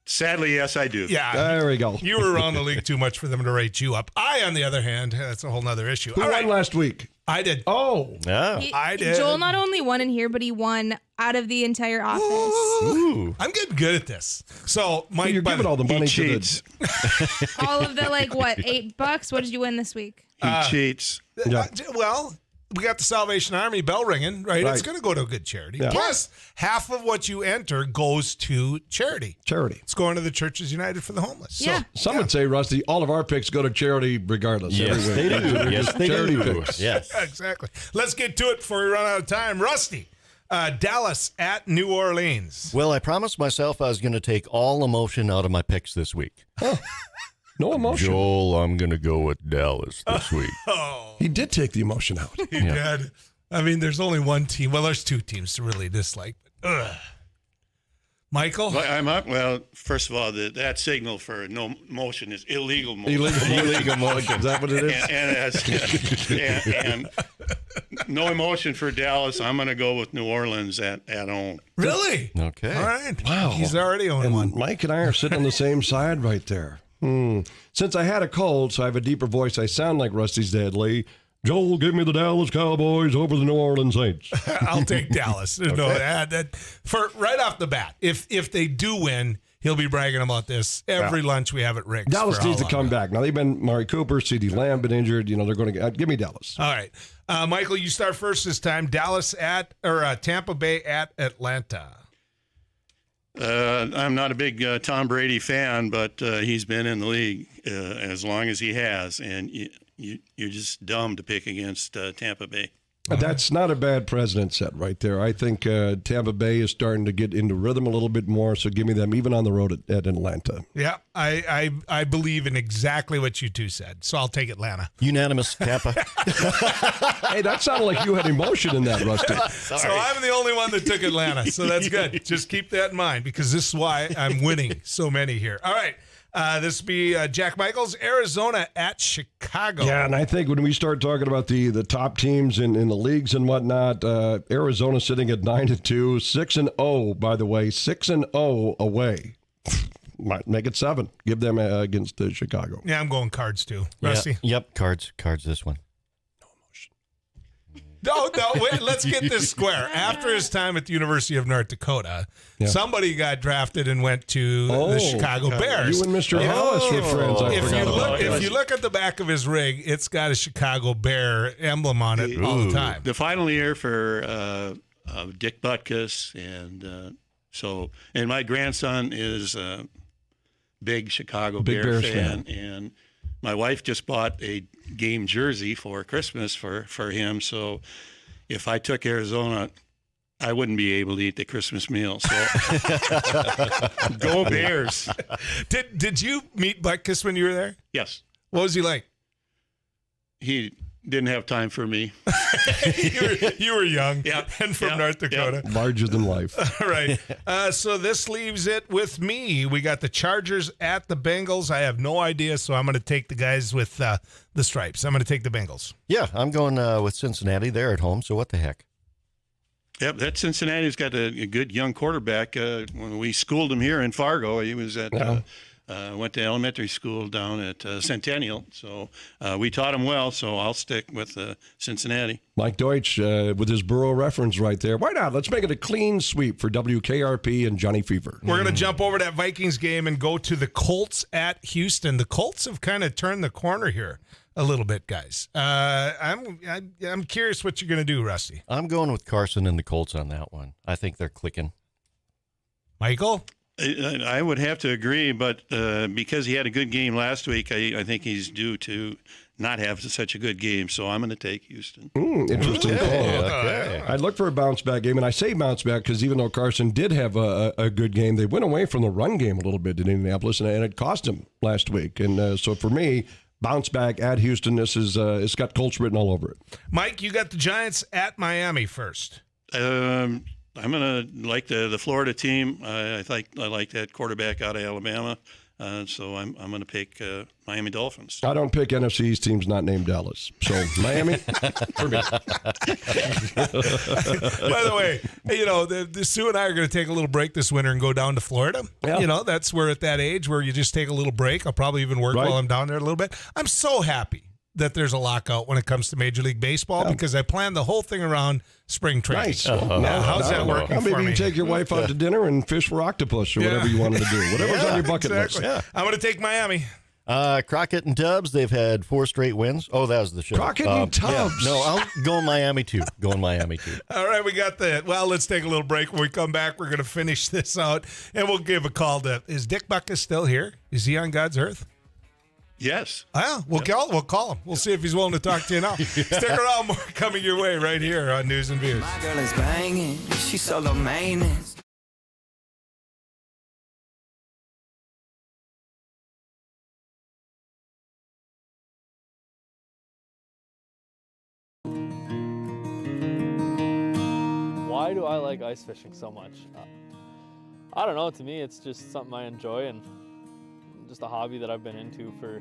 [SPEAKER 20] Sadly, yes, I do.
[SPEAKER 5] Yeah.
[SPEAKER 7] There we go.
[SPEAKER 5] You were around the league too much for them to rate you up. I, on the other hand, that's a whole nother issue.
[SPEAKER 7] Who won last week?
[SPEAKER 5] I did.
[SPEAKER 7] Oh.
[SPEAKER 5] I did.
[SPEAKER 6] Joel not only won in here, but he won out of the entire office.
[SPEAKER 5] Ooh. I'm getting good at this. So, Mike,
[SPEAKER 7] You're giving all the money to the.
[SPEAKER 6] All of the $8? What did you win this week?
[SPEAKER 20] He cheats.
[SPEAKER 5] Well, we got the Salvation Army bell ringing, right? It's going to go to a good charity.
[SPEAKER 7] Yeah.
[SPEAKER 5] Plus, half of what you enter goes to charity. It's going to the Churches United for the Homeless.
[SPEAKER 6] Yeah.
[SPEAKER 5] So,
[SPEAKER 7] Some would say, Rusty, all of our picks go to charity regardless.
[SPEAKER 21] Yes,
[SPEAKER 7] every
[SPEAKER 21] they
[SPEAKER 7] week.
[SPEAKER 21] do.
[SPEAKER 7] They're
[SPEAKER 21] Yes,
[SPEAKER 7] just
[SPEAKER 21] they
[SPEAKER 7] charity
[SPEAKER 21] do.
[SPEAKER 7] picks.
[SPEAKER 21] Yes.
[SPEAKER 5] Exactly. Let's get to it before we run out of time. Rusty, Dallas at New Orleans.
[SPEAKER 21] Well, I promised myself I was going to take all emotion out of my picks this week.
[SPEAKER 7] No emotion.
[SPEAKER 21] Joel, I'm going to go with Dallas this week.
[SPEAKER 7] He did take the emotion out.
[SPEAKER 5] He did. I mean, there's only one team. Well, there's two teams to really dislike. Michael?
[SPEAKER 20] Well, I'm up. Well, first of all, that signal for no motion is illegal motion.
[SPEAKER 7] Illegal motion. Is that what it is?
[SPEAKER 20] And no emotion for Dallas. I'm going to go with New Orleans at home.
[SPEAKER 5] Really?
[SPEAKER 7] Okay.
[SPEAKER 5] All right.
[SPEAKER 7] Wow.
[SPEAKER 5] He's already on
[SPEAKER 7] And
[SPEAKER 5] one.
[SPEAKER 7] Mike and I are sitting on the same side right there. Since I had a cold, so I have a deeper voice, I sound like Rusty's dad, Lee. Joel, give me the Dallas Cowboys over the New Orleans Saints.
[SPEAKER 5] I'll take Dallas.
[SPEAKER 7] Okay.
[SPEAKER 5] No, for right off the bat, if they do win, he'll be bragging about this every lunch we have at Rick's.
[SPEAKER 7] Dallas needs to come back. Now, they've been Mari Cooper, C.D. Lamb been injured. You know, they're going to give me Dallas.
[SPEAKER 5] All right. Michael, you start first this time. Dallas Tampa Bay at Atlanta.
[SPEAKER 20] I'm not a big Tom Brady fan, but he's been in the league as long as he has, and you're just dumb to pick against Tampa Bay.
[SPEAKER 7] That's not a bad precedent set right there. I think Tampa Bay is starting to get into rhythm a little bit more, so give me them even on the road at Atlanta.
[SPEAKER 5] Yeah, I believe in exactly what you two said, so I'll take Atlanta.
[SPEAKER 21] Unanimous, Tampa.
[SPEAKER 7] Hey, that sounded like you had emotion in that, Rusty.
[SPEAKER 5] So I'm the only one that took Atlanta, so that's good. Just keep that in mind, because this is why I'm winning so many here. All right. This will be Jack Michaels, Arizona at Chicago.
[SPEAKER 7] Yeah, and I think when we start talking about the top teams in the leagues and whatnot, Arizona sitting at 9-2, 6-0, by the way, 6-0 away. Might make it 7. Give them against Chicago.
[SPEAKER 5] Yeah, I'm going Cards too. Rusty?
[SPEAKER 21] Yep, Cards this one.
[SPEAKER 5] No, wait, let's get this square. After his time at the University of North Dakota, somebody got drafted and went to the Chicago Bears.
[SPEAKER 7] You and Mr. Hollis were friends.
[SPEAKER 5] If you look at the back of his rig, it's got a Chicago Bear emblem on it all the time.
[SPEAKER 20] The final year for Dick Butkus, and my grandson is a big Chicago Bear fan, and my wife just bought a game jersey for Christmas for him. So if I took Arizona, I wouldn't be able to eat the Christmas meal. So go Bears.
[SPEAKER 5] Did you meet Butkus when you were there?
[SPEAKER 20] Yes.
[SPEAKER 5] What was he like?
[SPEAKER 20] He didn't have time for me.
[SPEAKER 5] you were young and from North Dakota.
[SPEAKER 7] Larger than life.
[SPEAKER 5] All right. So this leaves it with me. We got the Chargers at the Bengals. I have no idea, so I'm going to take the guys with the stripes. I'm going to take the Bengals.
[SPEAKER 21] Yeah, I'm going with Cincinnati. They're at home, so what the heck?
[SPEAKER 20] Yep, that Cincinnati's got a good young quarterback. When we schooled him here in Fargo, he was at went to elementary school down at Centennial. So we taught him well, so I'll stick with Cincinnati.
[SPEAKER 7] Mike Deutsch with his Burrow reference right there. Why not? Let's make it a clean sweep for WKRP and Johnny Fever.
[SPEAKER 5] We're going to jump over that Vikings game and go to the Colts at Houston. The Colts have kind of turned the corner here a little bit, guys. I'm curious what you're going to do, Rusty.
[SPEAKER 21] I'm going with Carson and the Colts on that one. I think they're clicking.
[SPEAKER 5] Michael?
[SPEAKER 20] I would have to agree, but because he had a good game last week, I think he's due to not have such a good game, so I'm going to take Houston.
[SPEAKER 7] Interesting call. Okay. I'd look for a bounce-back game, and I say bounce-back because even though Carson did have a good game, they went away from the run game a little bit in Indianapolis, and it cost him last week. And so for me, bounce back at Houston. This is it's got Colts written all over it.
[SPEAKER 5] Mike, you got the Giants at Miami first.
[SPEAKER 20] I'm going to like the Florida team. I like that quarterback out of Alabama. So I'm going to pick Miami Dolphins.
[SPEAKER 7] I don't pick NFC East teams not named Dallas. So Miami for me.
[SPEAKER 5] By the way, the Sue and I are going to take a little break this winter and go down to Florida. Yeah. That's we're at that age where you just take a little break. I'll probably even work while I'm down there a little bit. I'm so happy that there's a lockout when it comes to Major League Baseball because I planned the whole thing around spring training.
[SPEAKER 7] Nice.
[SPEAKER 5] How's that working for me?
[SPEAKER 7] Maybe you take your wife out to dinner and fish for octopus or whatever you wanted to do. Whatever's on your bucket list.
[SPEAKER 5] Yeah. I'm going to take Miami.
[SPEAKER 21] Crockett and Tubbs, they've had 4 straight wins. Oh, that was the show.
[SPEAKER 7] Crockett and Tubbs.
[SPEAKER 21] Yeah. No, I'll go Miami too.
[SPEAKER 5] All right, we got that. Well, let's take a little break. When we come back, we're going to finish this out, and we'll give a call to, is Dick Butkus still here? Is he on God's earth?
[SPEAKER 20] Yes.
[SPEAKER 5] We'll call him. We'll see if he's willing to talk to you now. Stick around, more coming your way right here on News and Views.
[SPEAKER 19] My girl is banging. She's so low maintenance.
[SPEAKER 3] Why do I like ice fishing so much? I don't know. To me, it's just something I enjoy and just a hobby that I've been into for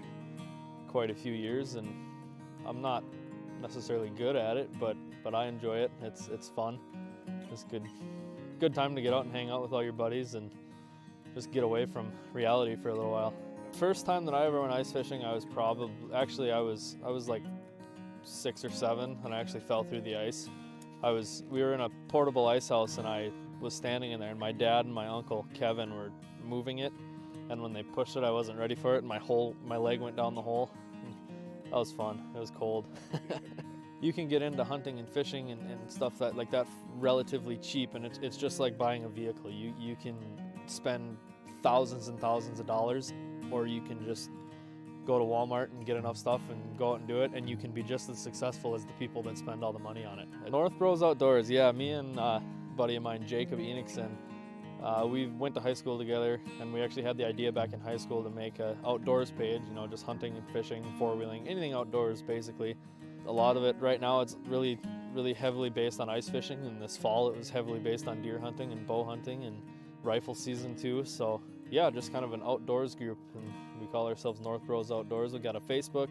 [SPEAKER 3] quite a few years. And I'm not necessarily good at it, but I enjoy it. It's fun. It's good time to get out and hang out with all your buddies and just get away from reality for a little while. First time that I ever went ice fishing, I was like 6 or 7, and I actually fell through the ice. We were in a portable ice house, and I was standing in there, and my dad and my uncle Kevin were moving it, and when they pushed it, I wasn't ready for it, and my leg went down the hole. That was fun. It was cold. You can get into hunting and fishing and stuff like that relatively cheap, and it's just like buying a vehicle. You can spend thousands and thousands of dollars, or you can just go to Walmart and get enough stuff and go out and do it, and you can be just as successful as the people that spend all the money on it. North Bros Outdoors, yeah, me and a buddy of mine, Jacob Enixon, we went to high school together, and we actually had the idea back in high school to make an outdoors page, just hunting and fishing, four-wheeling, anything outdoors basically. A lot of it right now, it's really, really heavily based on ice fishing, and this fall it was heavily based on deer hunting and bow hunting and rifle season too. So yeah, just kind of an outdoors group, and we call ourselves North Bros Outdoors. We've got a Facebook,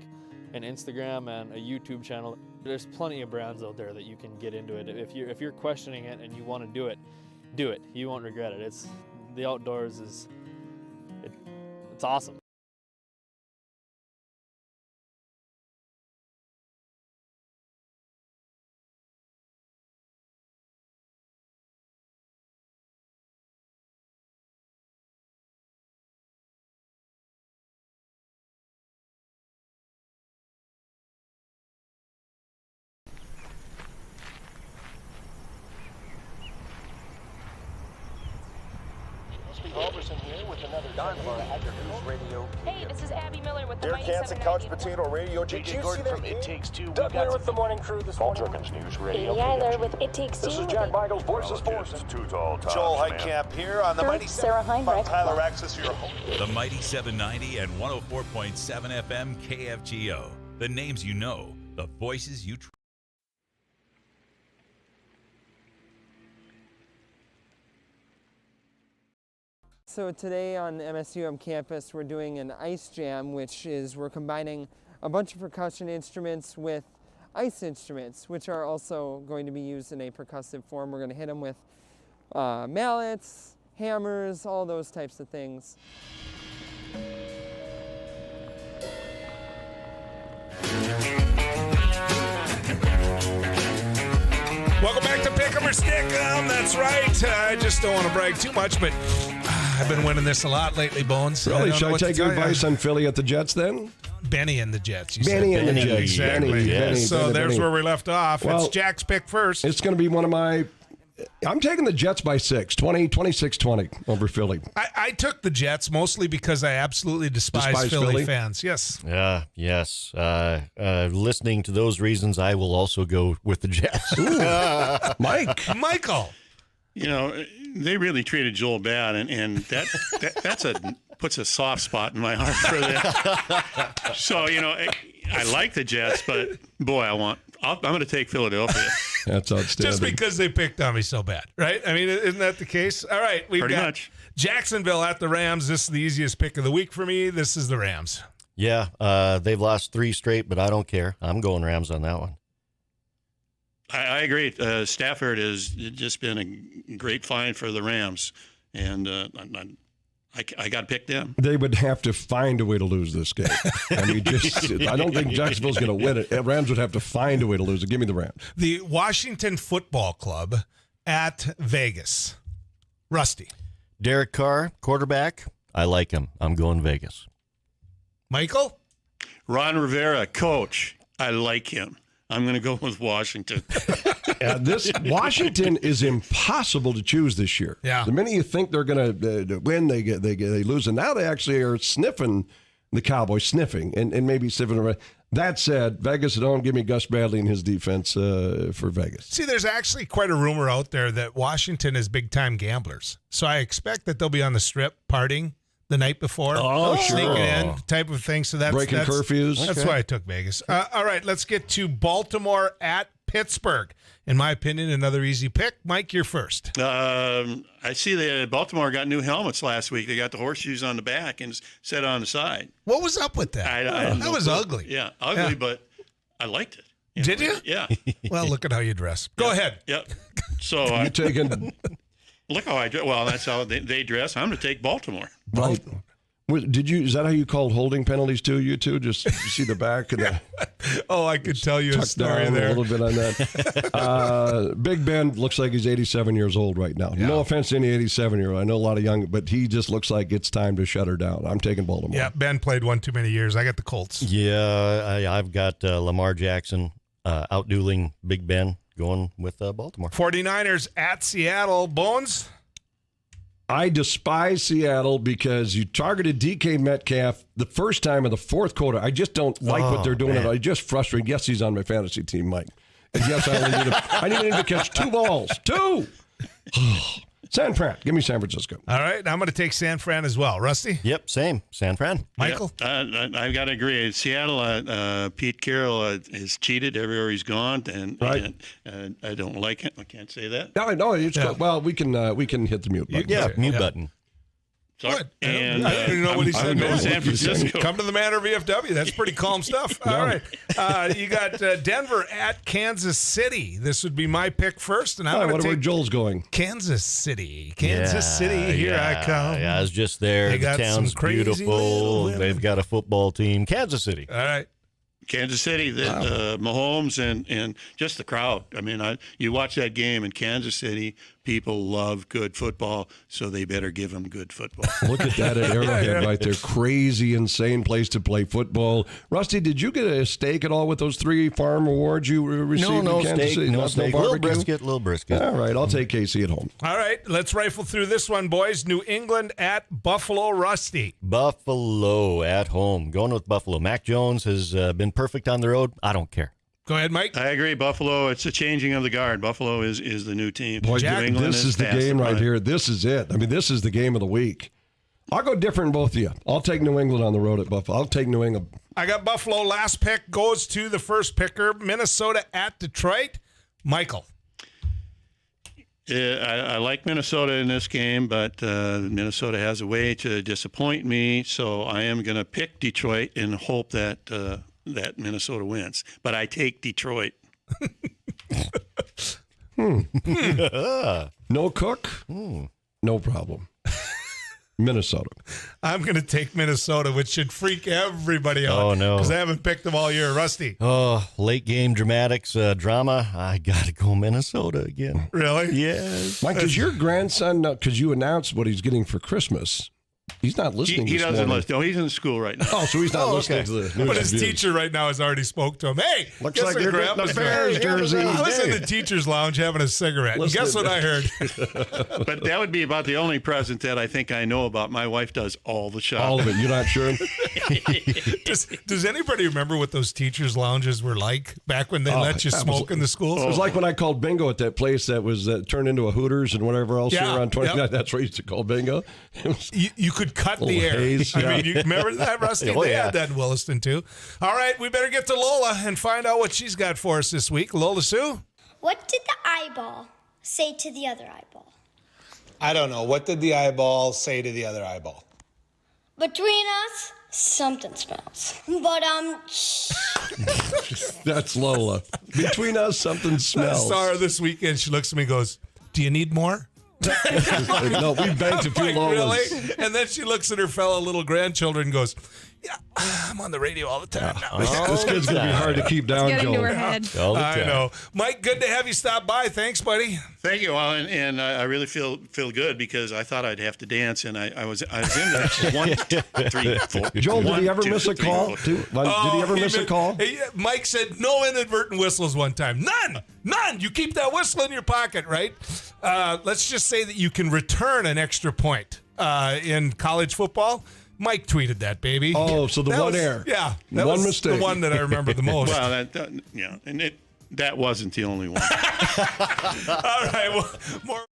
[SPEAKER 3] an Instagram, and a YouTube channel. There's plenty of brands out there that you can get into it. If you're questioning it and you want to do it, do it. You won't regret it. The outdoors it's awesome.
[SPEAKER 9] Here with another News Radio.
[SPEAKER 10] Hey, this is Abby Miller with the
[SPEAKER 9] Derek Hansen, Couch Potato Radio. Did you see that? It Takes Two. Doug here with the morning crew this morning. News Radio.
[SPEAKER 10] Amy Eiler with It Takes Two.
[SPEAKER 9] This is Jack Michaels, Voices Forces. Joel Heitkamp here on the Mighty
[SPEAKER 10] Sarah Heinrich.
[SPEAKER 9] Tyler Axis, your home.
[SPEAKER 4] The Mighty 790 and 104.7 FM KFGO. The names you know, the voices you trust.
[SPEAKER 11] So today on MSUM campus, we're doing an ice jam, which is we're combining a bunch of percussion instruments with ice instruments, which are also going to be used in a percussive form. We're going to hit them with mallets, hammers, all those types of things.
[SPEAKER 5] Welcome back to Pick 'em or Stick 'em. That's right. I just don't want to brag too much, but I've been winning this a lot lately, Bones.
[SPEAKER 7] Really? Should I take your advice on Philly at the Jets then?
[SPEAKER 5] Benny and the Jets.
[SPEAKER 7] Benny and the Jets.
[SPEAKER 5] Exactly.
[SPEAKER 7] Benny,
[SPEAKER 5] so there's where we left off.
[SPEAKER 7] Well,
[SPEAKER 5] it's Jack's pick first.
[SPEAKER 7] It's going to be one of my... I'm taking the Jets by 6, 26-20 over Philly.
[SPEAKER 5] I took the Jets mostly because I absolutely despise Philly fans. Yes.
[SPEAKER 21] Yes. Listening to those reasons, I will also go with the Jets.
[SPEAKER 5] Michael.
[SPEAKER 20] They really treated Joel bad, and that's puts a soft spot in my heart for them. So I like the Jets, but boy, I'm going to take Philadelphia.
[SPEAKER 7] That's outstanding.
[SPEAKER 5] Just because they picked on me so bad, right? I mean, isn't that the case? All right, we've
[SPEAKER 20] Pretty
[SPEAKER 5] got
[SPEAKER 20] much.
[SPEAKER 5] Jacksonville at the Rams. This is the easiest pick of the week for me. This is the Rams.
[SPEAKER 21] Yeah, they've lost 3 straight, but I don't care. I'm going Rams on that one.
[SPEAKER 20] I agree. Stafford has just been a great find for the Rams, and I got to pick them.
[SPEAKER 7] They would have to find a way to lose this game. I don't think Jacksonville's going to win it. Rams would have to find a way to lose it. Give me the Rams.
[SPEAKER 5] The Washington Football Club at Vegas. Rusty.
[SPEAKER 21] Derek Carr, quarterback. I like him. I'm going Vegas.
[SPEAKER 5] Michael?
[SPEAKER 20] Ron Rivera, coach. I like him. I'm going to go with Washington.
[SPEAKER 7] This Washington is impossible to choose this year.
[SPEAKER 5] Yeah.
[SPEAKER 7] The minute you think they're going to win, they lose, and now they actually are sniffing the Cowboys, and maybe sniffing around. That said, Vegas, don't give me Gus Bradley and his defense for Vegas.
[SPEAKER 5] See, there's actually quite a rumor out there that Washington is big-time gamblers. So I expect that they'll be on the Strip partying the night before.
[SPEAKER 7] Oh, sure.
[SPEAKER 5] Sneaking in type of thing. So that's
[SPEAKER 7] breaking curfews.
[SPEAKER 5] That's why I took Vegas. All right, let's get to Baltimore at Pittsburgh. In my opinion, another easy pick. Mike, you're first.
[SPEAKER 20] I see that Baltimore got new helmets last week. They got the horseshoes on the back and set on the side.
[SPEAKER 5] What was up with that? That was ugly.
[SPEAKER 20] Yeah, ugly, but I liked it.
[SPEAKER 5] Did you?
[SPEAKER 20] Yeah.
[SPEAKER 5] Well, look at how you dress. Go ahead.
[SPEAKER 20] Yep. So
[SPEAKER 7] you taking?
[SPEAKER 20] Look how I dress. Well, that's how they dress. I'm going to take Baltimore.
[SPEAKER 7] Right. Did you? Is that how you called holding penalties too? You two just see the back and the.
[SPEAKER 5] Oh, I could tell you a story there.
[SPEAKER 7] A little bit on that. Big Ben looks like he's 87 years old right now.
[SPEAKER 5] Yeah.
[SPEAKER 7] No offense to any 87-year-old. I know a lot of young, but he just looks like it's time to shut her down. I'm taking Baltimore.
[SPEAKER 5] Yeah, Ben played one too many years. I got the Colts.
[SPEAKER 21] Yeah, I've got Lamar Jackson outdueling Big Ben, going with Baltimore.
[SPEAKER 5] 49ers at Seattle. Bones?
[SPEAKER 7] I despise Seattle because you targeted DK Metcalf the first time in the fourth quarter. I just don't like what they're doing. I just frustrated. Yes, he's on my fantasy team, Mike. And yes, I needed him to catch 2 balls. 2! San Fran. Give me San Francisco.
[SPEAKER 5] All right. I'm going to take San Fran as well. Rusty?
[SPEAKER 21] Yep, same. San Fran.
[SPEAKER 5] Michael?
[SPEAKER 20] I've got to agree. Seattle, Pete Carroll has cheated everywhere he's gone, and I don't like it. I can't say that.
[SPEAKER 7] No. It's well, we can hit the mute button.
[SPEAKER 21] Mute button.
[SPEAKER 20] Sorry.
[SPEAKER 5] And, I don't even know what he said.
[SPEAKER 20] San Francisco.
[SPEAKER 5] Come to the Manor VFW. That's pretty calm stuff. All right. You got Denver at Kansas City. This would be my pick first. And I'm going to take
[SPEAKER 7] where Joel's going.
[SPEAKER 5] Kansas City. Kansas City, here I come.
[SPEAKER 21] Yeah, I was just there.
[SPEAKER 5] They got
[SPEAKER 21] the town's
[SPEAKER 5] some crazy
[SPEAKER 21] beautiful. They've got a football team. Kansas City.
[SPEAKER 5] All right.
[SPEAKER 20] Kansas City, Mahomes and just the crowd. I mean, you watch that game in Kansas City, people love good football, so they better give them good football.
[SPEAKER 7] Look at that at Arrowhead right there. Crazy, insane place to play football. Rusty, did you get a steak at all with those 3 farm awards you received in Kansas City?
[SPEAKER 21] No steak. Little brisket.
[SPEAKER 7] All right, I'll take KC at home.
[SPEAKER 5] All right, let's rifle through this one, boys. New England at Buffalo. Rusty.
[SPEAKER 21] Buffalo at home. Going with Buffalo. Mac Jones has been perfect on the road. I don't care.
[SPEAKER 5] Go ahead, Mike.
[SPEAKER 20] I agree. Buffalo, it's a changing of the guard. Buffalo is the new team.
[SPEAKER 7] Boy, Jack, this is the game right here. This is it. I mean, this is the game of the week. I'll go different in both of you. I'll take New England on the road at Buffalo. I'll take New England.
[SPEAKER 5] I got Buffalo. Last pick goes to the first picker. Minnesota at Detroit. Michael.
[SPEAKER 20] I like Minnesota in this game, but Minnesota has a way to disappoint me, so I am going to pick Detroit and hope that that Minnesota wins. But I take Detroit.
[SPEAKER 7] No Cook? No problem. Minnesota.
[SPEAKER 5] I'm going to take Minnesota, which should freak everybody out.
[SPEAKER 21] Oh, no.
[SPEAKER 5] Because I haven't picked them all year. Rusty.
[SPEAKER 21] Oh, late game dramatics, drama. I got to go Minnesota again.
[SPEAKER 5] Really?
[SPEAKER 21] Yes.
[SPEAKER 7] Mike, does your grandson, because you announced what he's getting for Christmas, he's not listening
[SPEAKER 20] He
[SPEAKER 7] this
[SPEAKER 20] doesn't
[SPEAKER 7] morning.
[SPEAKER 20] listen. No, he's in school right now.
[SPEAKER 7] Oh, so he's not listening to the news.
[SPEAKER 5] But his
[SPEAKER 7] reviews.
[SPEAKER 5] teacher right now has already spoke to him. Hey,
[SPEAKER 7] Looks
[SPEAKER 5] guess
[SPEAKER 7] like
[SPEAKER 5] what,
[SPEAKER 7] you're
[SPEAKER 5] Grandpa?
[SPEAKER 7] getting the Bears jersey.
[SPEAKER 5] I was in
[SPEAKER 7] Hey.
[SPEAKER 5] the teacher's lounge having a cigarette. And guess what I heard?
[SPEAKER 20] But that would be about the only present that I think I know about. My wife does all the shopping.
[SPEAKER 7] All of it. You're not sure?
[SPEAKER 5] Does anybody remember what those teachers' lounges were like back when they let you smoke in the schools?
[SPEAKER 7] It was like when I called bingo at that place that was turned into a Hooters and whatever else here on 29.
[SPEAKER 5] Yep.
[SPEAKER 7] That's what I used to call bingo.
[SPEAKER 5] You could cut the air.
[SPEAKER 7] Haze,
[SPEAKER 5] I mean, you remember that, Rusty?
[SPEAKER 21] Oh,
[SPEAKER 5] They
[SPEAKER 21] yeah.
[SPEAKER 5] had that in Williston, too. All right, we better get to Lola and find out what she's got for us this week. Lola Sue?
[SPEAKER 13] What did the eyeball say to the other eyeball?
[SPEAKER 22] I don't know. What did the eyeball say to the other eyeball?
[SPEAKER 13] Between us, something smells. But
[SPEAKER 7] That's Lola. Between us, something
[SPEAKER 5] I
[SPEAKER 7] smells.
[SPEAKER 5] saw her this weekend. She looks at me and goes, "Do you need more?"
[SPEAKER 7] No, we banked a few
[SPEAKER 5] Like,
[SPEAKER 7] Lolas.
[SPEAKER 5] really? And then she looks at her fellow little grandchildren and goes, "Yeah, I'm on the radio all the time now."
[SPEAKER 7] This kid's going to be hard to keep down,
[SPEAKER 6] getting
[SPEAKER 7] Joel.
[SPEAKER 6] to her head.
[SPEAKER 21] All the
[SPEAKER 5] I
[SPEAKER 21] time.
[SPEAKER 5] know. Mike, good to have you stop by. Thanks, buddy.
[SPEAKER 20] Thank you, Alan, and I really feel good because I thought I'd have to dance, and I was in there. 1, 2, 3, 4.
[SPEAKER 7] Joel, did he ever
[SPEAKER 20] 1, 2,
[SPEAKER 7] miss a
[SPEAKER 20] 3,
[SPEAKER 7] call?
[SPEAKER 20] 4.
[SPEAKER 7] Did he ever miss a call?
[SPEAKER 5] Mike said no inadvertent whistles one time. None. You keep that whistle in your pocket, right? Let's just say that you can return an extra point in college football. Mike tweeted that, baby.
[SPEAKER 7] Oh, so
[SPEAKER 5] That
[SPEAKER 7] one
[SPEAKER 5] was-
[SPEAKER 7] error.
[SPEAKER 5] Yeah. That
[SPEAKER 7] One
[SPEAKER 5] was
[SPEAKER 7] mistake.
[SPEAKER 5] the one that I remember the most.
[SPEAKER 20] Well, and that wasn't the only one.
[SPEAKER 5] All right. Well, more.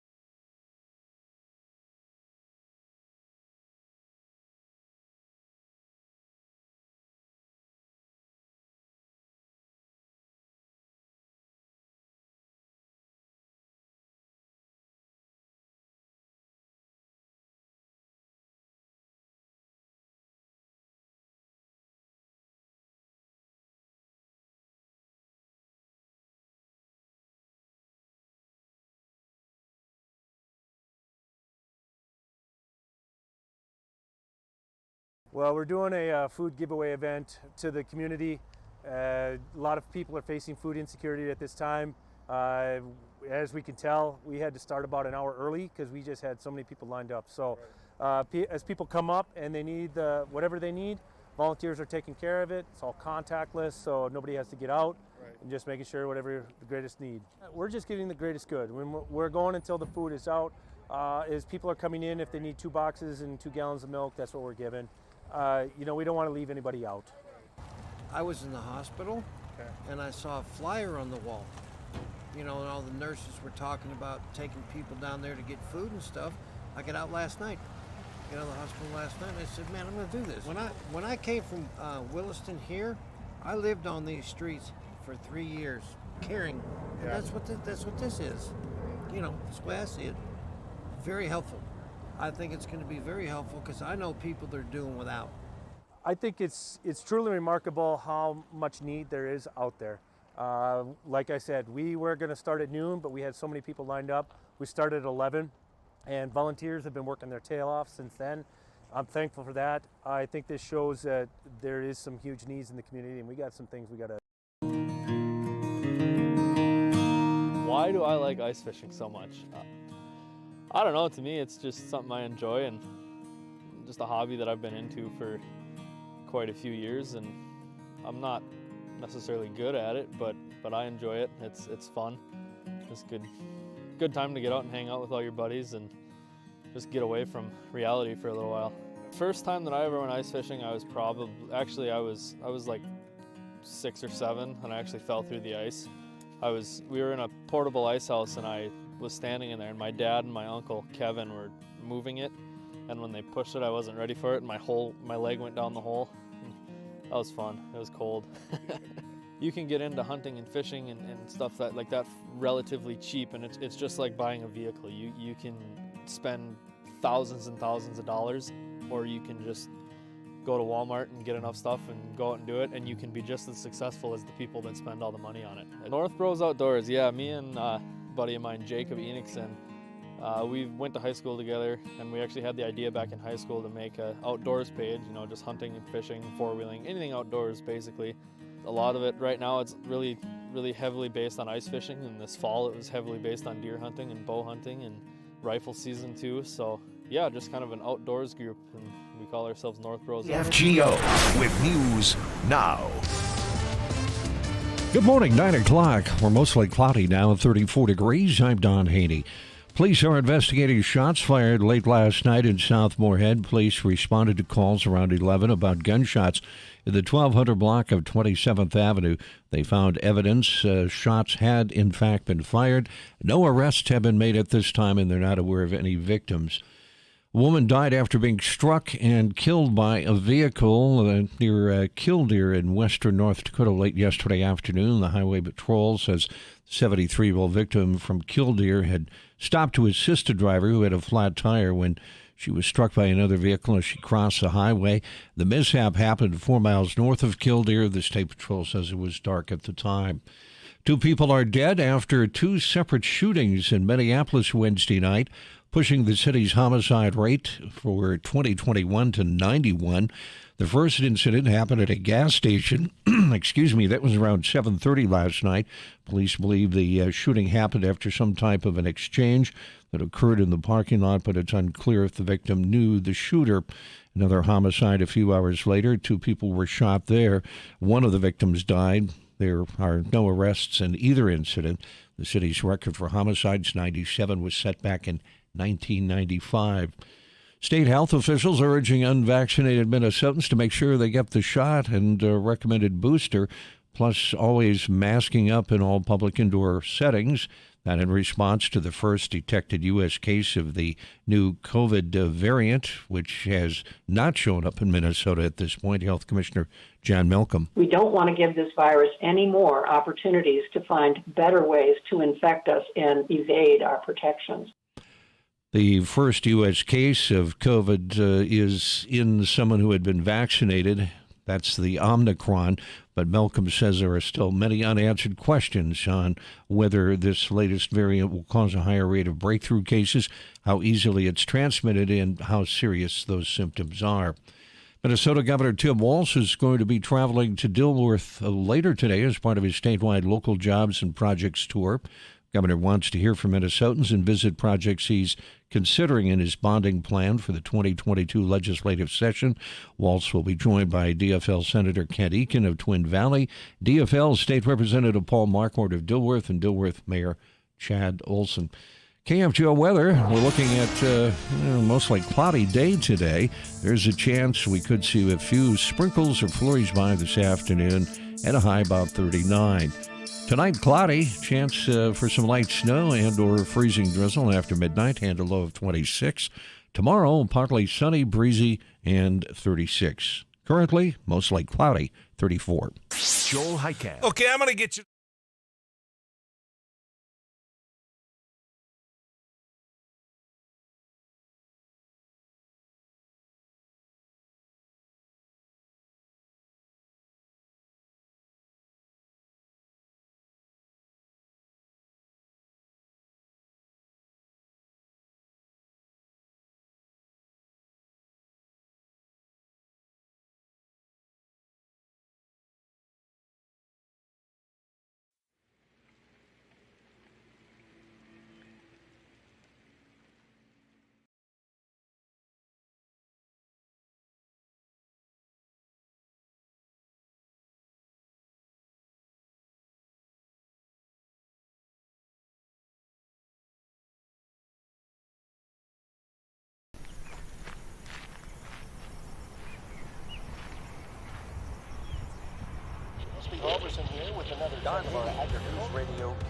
[SPEAKER 2] Well, we're doing a food giveaway event to the community. A lot of people are facing food insecurity at this time. As we can tell, we had to start about an hour early because we just had so many people lined up. So as people come up and they need whatever they need, volunteers are taking care of it. It's all contactless, so nobody has to get out. And just making sure whatever the greatest need. We're just getting the greatest good. When we're going until the food is out. As people are coming in, if they need 2 boxes and 2 gallons of milk, that's what we're giving. We don't want to leave anybody out.
[SPEAKER 1] I was in the hospital, and I saw a flyer on the wall. And all the nurses were talking about taking people down there to get food and stuff. I got out last night. The hospital last night, and I said, man, I'm going to do this. When I came from Williston here, I lived on these streets for 3 years, caring. And that's what this is. That's the way I see it. Very helpful. I think it's going to be very helpful because I know people that are doing without.
[SPEAKER 2] I think it's truly remarkable how much need there is out there. Like I said, we were going to start at noon, but we had so many people lined up. We started at 11, and volunteers have been working their tail off since then. I'm thankful for that. I think this shows that there is some huge needs in the community, and we got some things we got to.
[SPEAKER 3] Why do I like ice fishing so much? I don't know, to me it's just something I enjoy and just a hobby that I've been into for quite a few years, and I'm not necessarily good at it, but I enjoy it. It's fun. It's good time to get out and hang out with all your buddies and just get away from reality for a little while. First time that I ever went ice fishing, I was like 6 or 7, and I actually fell through the ice. We were in a portable ice house, and I was standing in there, and my dad and my uncle Kevin were moving it, and when they pushed it, I wasn't ready for it, and my leg went down the hole. That was fun. It was cold. You can get into hunting and fishing and stuff like that relatively cheap, and it's just like buying a vehicle. You can spend thousands and thousands of dollars, or you can just go to Walmart and get enough stuff and go out and do it, and you can be just as successful as the people that spend all the money on it. North Bros Outdoors, yeah, me and a buddy of mine, Jacob Enixon, we went to high school together, and we actually had the idea back in high school to make an outdoors page, just hunting and fishing, four-wheeling, anything outdoors basically. A lot of it right now, it's really, really heavily based on ice fishing, and this fall it was heavily based on deer hunting and bow hunting and rifle season too. So yeah, just kind of an outdoors group, and we call ourselves North Bros.
[SPEAKER 14] KFGO with news now.
[SPEAKER 12] Good morning, 9 o'clock. We're mostly cloudy now, 34 degrees. I'm Don Haney. Police are investigating shots fired late last night in South Moorhead. Police responded to calls around 11 about gunshots in the 1200 block of 27th Avenue. They found evidence shots had in fact been fired. No arrests have been made at this time, and they're not aware of any victims. A woman died after being struck and killed by a vehicle near Killdeer in western North Dakota late yesterday afternoon. The Highway Patrol says the 73-year-old victim from Killdeer had stopped to assist a driver who had a flat tire when she was struck by another vehicle as she crossed the highway. The mishap happened 4 miles north of Killdeer. The State Patrol says it was dark at the time. 2 people are dead after 2 separate shootings in Minneapolis Wednesday night, pushing the city's homicide rate for 2021 to 91. The first incident happened at a gas station. That was around 7:30 last night. Police believe the shooting happened after some type of an exchange that occurred in the parking lot, but it's unclear if the victim knew the shooter. Another homicide a few hours later. 2 people were shot there. One of the victims died. There are no arrests in either incident. The city's record for homicides, 97, was set back in 1995. State health officials are urging unvaccinated Minnesotans to make sure they get the shot and recommended booster, plus always masking up in all public indoor settings. That in response to the first detected U.S. case of the new COVID variant, which has not shown up in Minnesota at this point. Health Commissioner John Malcolm.
[SPEAKER 17] We don't want to give this virus any more opportunities to find better ways to infect us and evade our protections.
[SPEAKER 12] The first U.S. case of COVID is in someone who had been vaccinated. That's the Omicron. But Malcolm says there are still many unanswered questions on whether this latest variant will cause a higher rate of breakthrough cases, how easily it's transmitted, and how serious those symptoms are. Minnesota Governor Tim Walz is going to be traveling to Dilworth later today as part of his statewide local jobs and projects tour. Governor wants to hear from Minnesotans and visit projects he's considering in his bonding plan for the 2022 legislative session. Walz will be joined by DFL Senator Kent Eakin of Twin Valley, DFL State Representative Paul Marquardt of Dilworth, and Dilworth Mayor Chad Olson. KFGO weather, we're looking at mostly cloudy day today. There's a chance we could see a few sprinkles or flurries by this afternoon and a high about 39. Tonight, cloudy, chance for some light snow and or freezing drizzle after midnight, and a low of 26. Tomorrow, partly sunny, breezy, and 36. Currently, mostly cloudy, 34.
[SPEAKER 14] Joel Heitkamp.
[SPEAKER 5] Okay, I'm going to get you.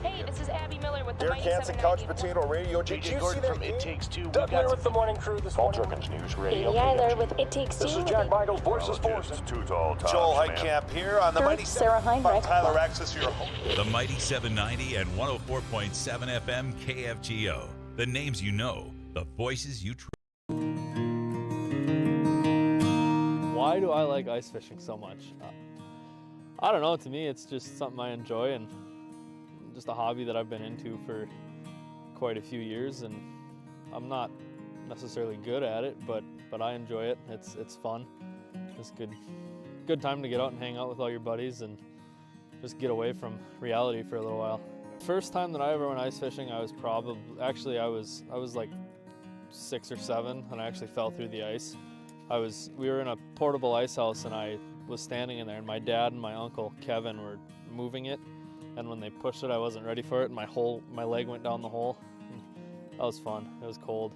[SPEAKER 10] Hey, this is Abby Miller with the
[SPEAKER 9] Derek Hansen, Couch Potato Radio. Did you see that? It Takes Two. Doug here with the morning crew this morning. News Radio.
[SPEAKER 13] Amy Eiler with It Takes Two.
[SPEAKER 9] This is Jack Michaels, Voices Forces.
[SPEAKER 18] Joel
[SPEAKER 9] Heitkamp here on the Mighty
[SPEAKER 13] Sarah Heinrich.
[SPEAKER 9] Tyler Access, your home.
[SPEAKER 4] The Mighty 790 and 104.7 FM KFGO. The names you know, the voices you trust.
[SPEAKER 3] Why do I like ice fishing so much? I don't know. To me, it's just something I enjoy and just a hobby that I've been into for quite a few years. And I'm not necessarily good at it, but I enjoy it. It's fun. It's good time to get out and hang out with all your buddies and just get away from reality for a little while. First time that I ever went ice fishing, I was like 6 or 7, and I actually fell through the ice. We were in a portable ice house, and I was standing in there, and my dad and my uncle Kevin were moving it, and when they pushed it, I wasn't ready for it, and my leg went down the hole. That was fun. It was cold.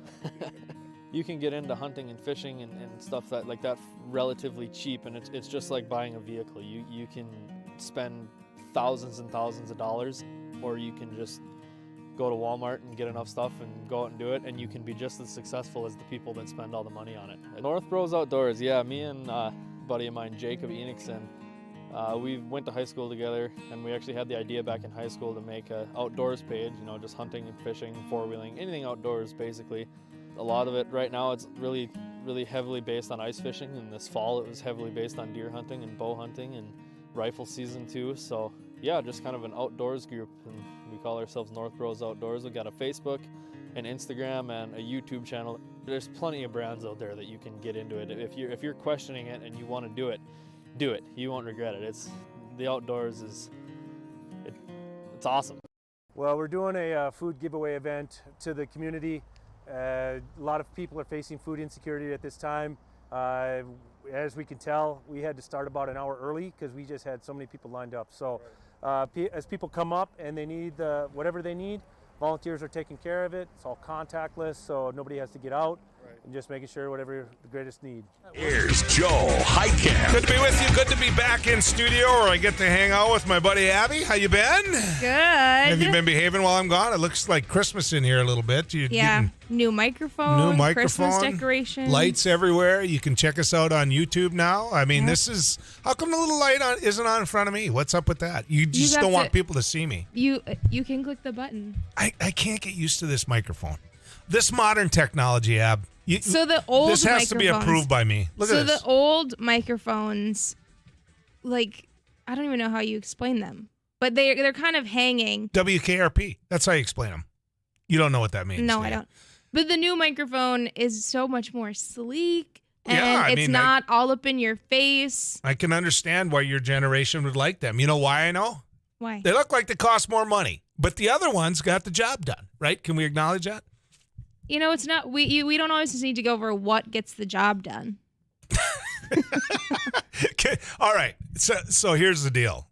[SPEAKER 3] You can get into hunting and fishing and stuff like that relatively cheap, and it's just like buying a vehicle. You can spend thousands and thousands of dollars, or you can just go to Walmart and get enough stuff and go out and do it, and you can be just as successful as the people that spend all the money on it. North Bros Outdoors, yeah, me and a buddy of mine, Jacob Enixon, we went to high school together, and we actually had the idea back in high school to make an outdoors page, just hunting and fishing, four-wheeling, anything outdoors basically. A lot of it right now, it's really, really heavily based on ice fishing, and this fall it was heavily based on deer hunting and bow hunting and rifle season too. So yeah, just kind of an outdoors group, and we call ourselves North Bros Outdoors. We got a Facebook, an Instagram, and a YouTube channel. There's plenty of brands out there that you can get into it. If you're questioning it and you want to do it, do it. You won't regret it. The outdoors it's awesome.
[SPEAKER 2] Well, we're doing a food giveaway event to the community. A lot of people are facing food insecurity at this time. As we can tell, we had to start about an hour early because we just had so many people lined up. So as people come up and they need whatever they need, volunteers are taking care of it. It's all contactless, so nobody has to get out. And just making sure whatever the greatest need.
[SPEAKER 14] Here's Joel Heitkamp.
[SPEAKER 5] Good to be with you. Good to be back in studio where I get to hang out with my buddy Abby. How you been?
[SPEAKER 6] Good.
[SPEAKER 5] Have you been behaving while I'm gone? It looks like Christmas in here a little bit.
[SPEAKER 6] New microphone, Christmas decorations.
[SPEAKER 5] Lights everywhere. You can check us out on YouTube now. I mean, This is... How come the little light isn't on in front of me? What's up with that? You just don't want people to see me.
[SPEAKER 6] You can click the button.
[SPEAKER 5] I can't get used to this microphone. This modern technology, Ab.
[SPEAKER 6] This
[SPEAKER 5] has to be approved by me. Look at this.
[SPEAKER 6] So the old microphones, like, I don't even know how you explain them, but they're kind of hanging.
[SPEAKER 5] WKRP. That's how you explain them. You don't know what that means.
[SPEAKER 6] No, I don't. But the new microphone is so much more sleek. And it's not all up in your face.
[SPEAKER 5] I can understand why your generation would like them. You know why I know?
[SPEAKER 6] Why?
[SPEAKER 5] They look like they cost more money, but the other ones got the job done, right? Can we acknowledge that?
[SPEAKER 6] You know, it's not. We don't always need to go over what gets the job done.
[SPEAKER 5] Okay. All right. So here's the deal.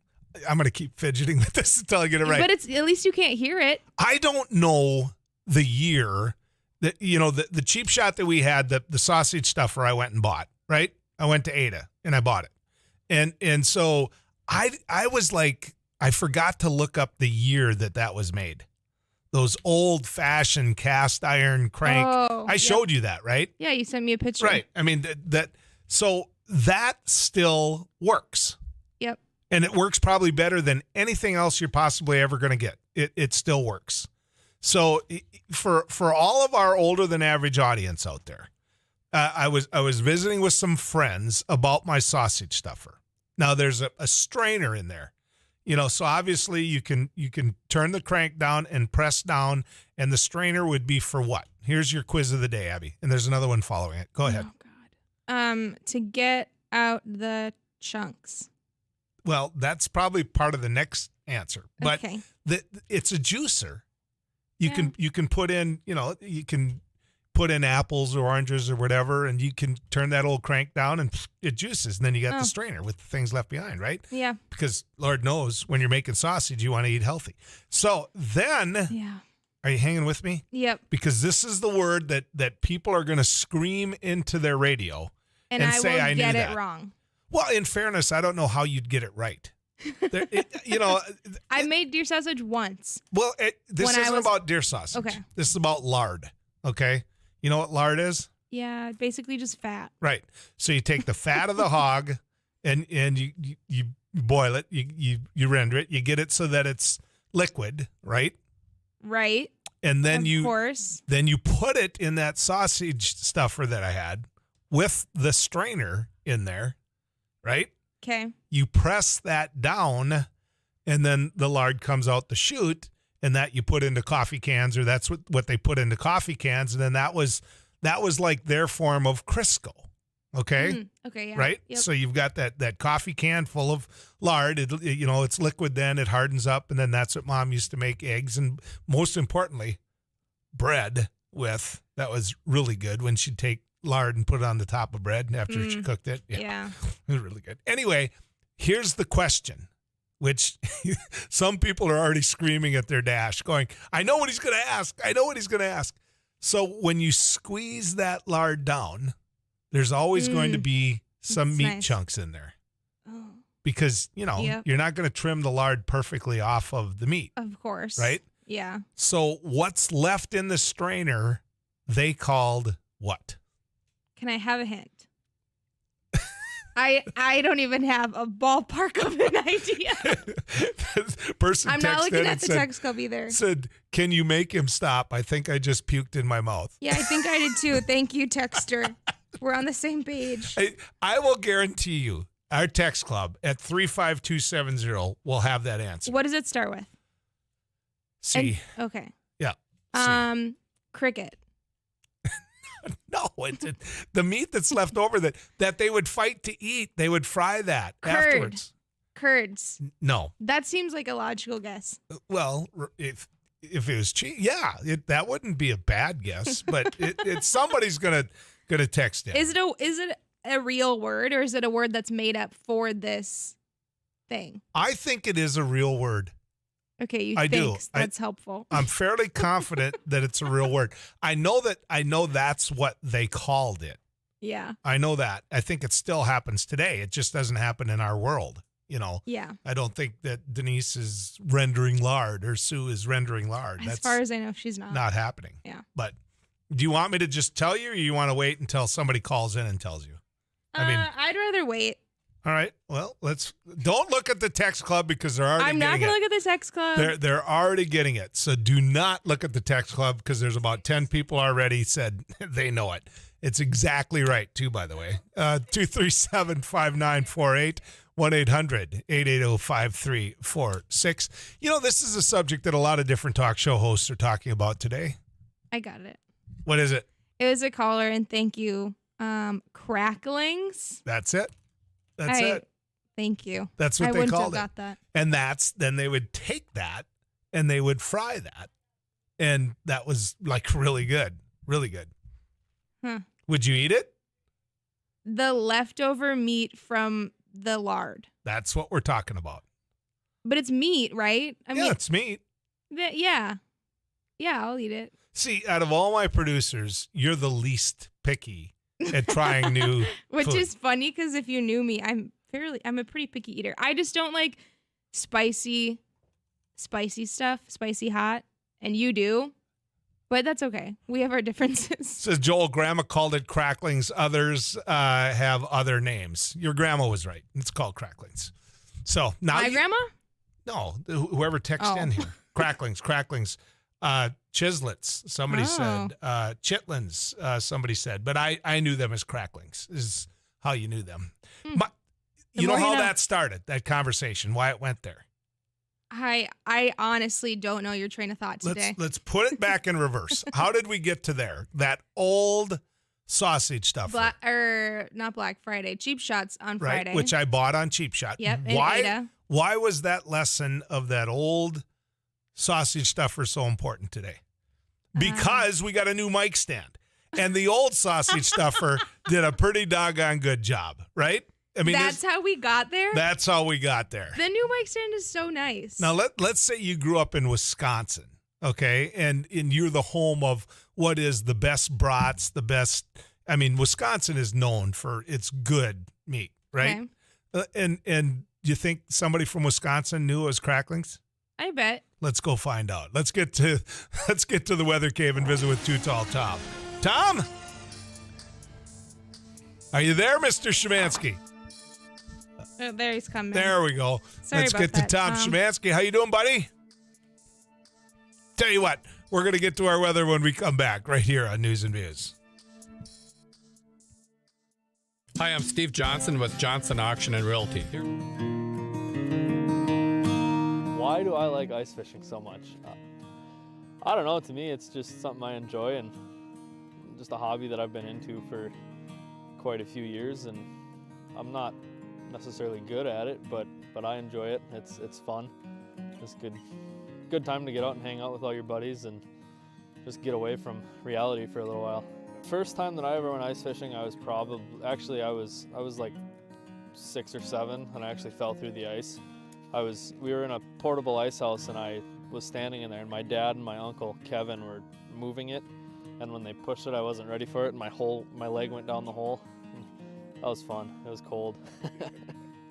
[SPEAKER 5] I'm going to keep fidgeting with this until I get it right.
[SPEAKER 6] But it's at least you can't hear it.
[SPEAKER 5] I don't know the year that, the cheap shot that we had, the sausage stuffer I went and bought, right? I went to Ada and I bought it. And so I was like, I forgot to look up the year that was made. Those old fashioned cast iron crank.
[SPEAKER 6] Oh,
[SPEAKER 5] I showed you that, right?
[SPEAKER 6] Yeah, you sent me a picture.
[SPEAKER 5] Right. I mean, so that still works.
[SPEAKER 6] Yep.
[SPEAKER 5] And it works probably better than anything else you're possibly ever going to get. It still works. So for all of our older than average audience out there, I was visiting with some friends about my sausage stuffer. Now there's a strainer in there, so obviously you can turn the crank down and press down, and the strainer would be for what? Here's your quiz of the day, Abby, and there's another one following it. Go ahead.
[SPEAKER 6] Oh God. To get out the chunks.
[SPEAKER 5] Well, that's probably part of the next answer, but
[SPEAKER 6] okay.
[SPEAKER 5] It's a juicer. You can put in, you can put in apples or oranges or whatever, and you can turn that old crank down and it juices. And then you got the strainer with the things left behind, right?
[SPEAKER 6] Yeah.
[SPEAKER 5] Because Lord knows when you're making sausage, you want to eat healthy. So then, are you hanging with me?
[SPEAKER 6] Yep.
[SPEAKER 5] Because this is the word that people are going to scream into their radio and say, I knew that.
[SPEAKER 6] will get it wrong.
[SPEAKER 5] Well, in fairness, I don't know how you'd get it right.
[SPEAKER 6] I made deer sausage once.
[SPEAKER 5] Well, this isn't about deer sausage.
[SPEAKER 6] Okay.
[SPEAKER 5] This is about lard. Okay. You know what lard is?
[SPEAKER 6] Yeah, basically just fat.
[SPEAKER 5] Right. So you take the fat of the hog and you boil it. You render it. You get it so that it's liquid, right?
[SPEAKER 6] Right.
[SPEAKER 5] And then
[SPEAKER 6] of course.
[SPEAKER 5] Then you put it in that sausage stuffer that I had with the strainer in there, right?
[SPEAKER 6] Okay.
[SPEAKER 5] You press that down, and then the lard comes out the chute, and that you put into coffee cans, or that's what they put into coffee cans, and then that was like their form of Crisco. Okay.
[SPEAKER 6] Okay. Yeah.
[SPEAKER 5] Right.
[SPEAKER 6] Yep.
[SPEAKER 5] So you've got that coffee can full of lard. It's liquid. Then it hardens up, and then that's what Mom used to make eggs, and most importantly, bread with. That was really good when she'd take lard and put it on the top of bread after she cooked it.
[SPEAKER 6] Yeah.
[SPEAKER 5] It was really good. Anyway, here's the question, which some people are already screaming at their dash going, I know what he's going to ask. I know what he's going to ask. So when you squeeze that lard down, there's always going to be some meat chunks in there.
[SPEAKER 6] Oh.
[SPEAKER 5] Because, you're not going to trim the lard perfectly off of the meat.
[SPEAKER 6] Of course.
[SPEAKER 5] Right?
[SPEAKER 6] Yeah.
[SPEAKER 5] So what's left in the strainer, they called what?
[SPEAKER 6] Can I have a hint? I don't even have a ballpark of an idea.
[SPEAKER 5] Person
[SPEAKER 6] I'm not looking at the text club either.
[SPEAKER 5] Said, can you make him stop? I think I just puked in my mouth.
[SPEAKER 6] Yeah, I think I did too. Thank you, texter. We're on the same page.
[SPEAKER 5] I will guarantee you, our text club at 35270 will have that answer.
[SPEAKER 6] What does it start with?
[SPEAKER 5] C.
[SPEAKER 6] Okay.
[SPEAKER 5] Yeah.
[SPEAKER 6] C. Cricket.
[SPEAKER 5] No, the meat that's left over that they would fight to eat. They would fry that afterwards.
[SPEAKER 6] Curds.
[SPEAKER 5] No.
[SPEAKER 6] That seems like a logical guess.
[SPEAKER 5] Well, if it was cheese, yeah, that wouldn't be a bad guess. But it's somebody's gonna text in.
[SPEAKER 6] Is it a real word, or is it a word that's made up for this thing?
[SPEAKER 5] I think it is a real word.
[SPEAKER 6] Okay,
[SPEAKER 5] I
[SPEAKER 6] think
[SPEAKER 5] do.
[SPEAKER 6] That's helpful.
[SPEAKER 5] I'm fairly confident that it's a real word. I know that's what they called it.
[SPEAKER 6] Yeah.
[SPEAKER 5] I know that. I think it still happens today. It just doesn't happen in our world,
[SPEAKER 6] Yeah.
[SPEAKER 5] I don't think that Denise is rendering lard or Sue is rendering lard.
[SPEAKER 6] As far as I know, she's not.
[SPEAKER 5] Not happening.
[SPEAKER 6] Yeah.
[SPEAKER 5] But do you want me to just tell you, or you want to wait until somebody calls in and tells you?
[SPEAKER 6] I'd rather wait.
[SPEAKER 5] All right. Well, don't look at the text club because they're already
[SPEAKER 6] I'm not going to look at the text club.
[SPEAKER 5] They're already getting it. So do not look at the text club because there's about 10 people already said they know it. It's exactly right, too, by the way. 237-5948, 1-800-880-5346. This is a subject that a lot of different talk show hosts are talking about today.
[SPEAKER 6] I got it.
[SPEAKER 5] What is it?
[SPEAKER 6] It was a caller, and thank you Cracklings.
[SPEAKER 5] That's it. That's it.
[SPEAKER 6] Thank you.
[SPEAKER 5] That's what
[SPEAKER 6] I
[SPEAKER 5] they
[SPEAKER 6] wouldn't
[SPEAKER 5] called
[SPEAKER 6] have
[SPEAKER 5] it.
[SPEAKER 6] got that.
[SPEAKER 5] And then they would take that and they would fry that. And that was like really good. Really good.
[SPEAKER 6] Huh.
[SPEAKER 5] Would you eat it?
[SPEAKER 6] The leftover meat from the lard.
[SPEAKER 5] That's what we're talking about.
[SPEAKER 6] But it's meat, right? I mean,
[SPEAKER 5] it's meat.
[SPEAKER 6] Yeah. Yeah, I'll eat it.
[SPEAKER 5] See, out of all my producers, you're the least picky at trying new
[SPEAKER 6] Which
[SPEAKER 5] food.
[SPEAKER 6] is funny because if you knew me, I'm a pretty picky eater. I just don't like spicy stuff, spicy hot, and you do. But that's okay. We have our differences.
[SPEAKER 5] Says Joel, grandma called it cracklings. Others have other names. Your grandma was right. It's called cracklings. So now
[SPEAKER 6] My grandma?
[SPEAKER 5] No, whoever texted in here. Cracklings. Chislets, somebody said. Chitlins, somebody said. But I knew them as cracklings, is how you knew them. You know how that started, that conversation, why it went there?
[SPEAKER 6] I honestly don't know your train of thought today.
[SPEAKER 5] Let's put it back in reverse. How did we get to there? That old sausage stuff.
[SPEAKER 6] Not Black Friday. Cheap Shots on Friday.
[SPEAKER 5] Which I bought on Cheap Shot.
[SPEAKER 6] Yep. Ada.
[SPEAKER 5] Why was that lesson of that old sausage stuffer so important today? Because we got a new mic stand. And the old sausage stuffer did a pretty doggone good job, right? I mean,
[SPEAKER 6] that's how we got there?
[SPEAKER 5] That's how we got there.
[SPEAKER 6] The new mic stand is so nice.
[SPEAKER 5] Now, let's say you grew up in Wisconsin, okay? And you're the home of what is the best brats, the best. I mean, Wisconsin is known for its good meat, right?
[SPEAKER 6] Okay.
[SPEAKER 5] And you think somebody from Wisconsin knew it was cracklings?
[SPEAKER 6] I bet.
[SPEAKER 5] Let's go find out. Let's get to the weather cave and visit with Too Tall Tom. Tom? Are you there, Mr. Szymanski?
[SPEAKER 6] Oh, there he's coming.
[SPEAKER 5] There we go.
[SPEAKER 6] Sorry
[SPEAKER 5] Let's
[SPEAKER 6] about
[SPEAKER 5] get to
[SPEAKER 6] that,
[SPEAKER 5] Tom
[SPEAKER 6] Tom.
[SPEAKER 5] Szymanski. How you doing, buddy? Tell you what, we're going to get to our weather when we come back right here on News and Views.
[SPEAKER 15] Hi, I'm Steve Johnson with Johnson Auction and Realty.
[SPEAKER 3] Why do I like ice fishing so much? I don't know. To me, it's just something I enjoy and just a hobby that I've been into for quite a few years. And I'm not necessarily good at it, but I enjoy it. It's fun. It's good time to get out and hang out with all your buddies and just get away from reality for a little while. First time that I ever went ice fishing, I was like 6 or 7, and I actually fell through the ice. We were in a portable ice house, and I was standing in there, and my dad and my uncle Kevin were moving it, and when they pushed it, I wasn't ready for it, and my leg went down the hole. That was fun. It was cold.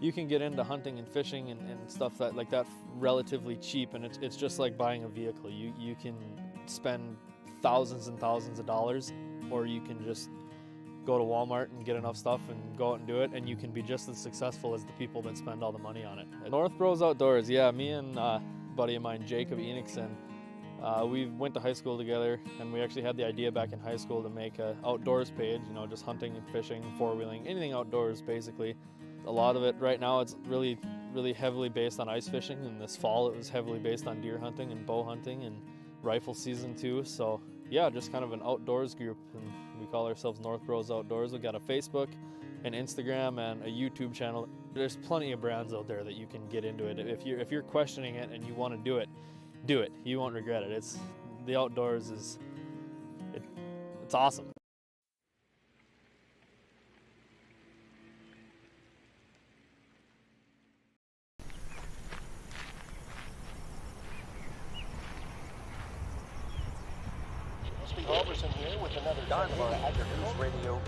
[SPEAKER 3] You can get into hunting and fishing and stuff like that relatively cheap, and it's just like buying a vehicle. You can spend thousands and thousands of dollars, or you can just go to Walmart and get enough stuff and go out and do it, and you can be just as successful as the people that spend all the money on it. North Bros Outdoors, yeah, me and a buddy of mine, Jacob Enixon, we went to high school together, and we actually had the idea back in high school to make an outdoors page, just hunting and fishing, four-wheeling, anything outdoors basically. A lot of it right now, it's really, really heavily based on ice fishing, and this fall it was heavily based on deer hunting and bow hunting and rifle season too. So yeah, just kind of an outdoors group, and we call ourselves North Bros Outdoors. We've got a Facebook, an Instagram, and a YouTube channel. There's plenty of brands out there that you can get into it. If you're questioning it and you want to do it. You won't regret it. The outdoors it's awesome.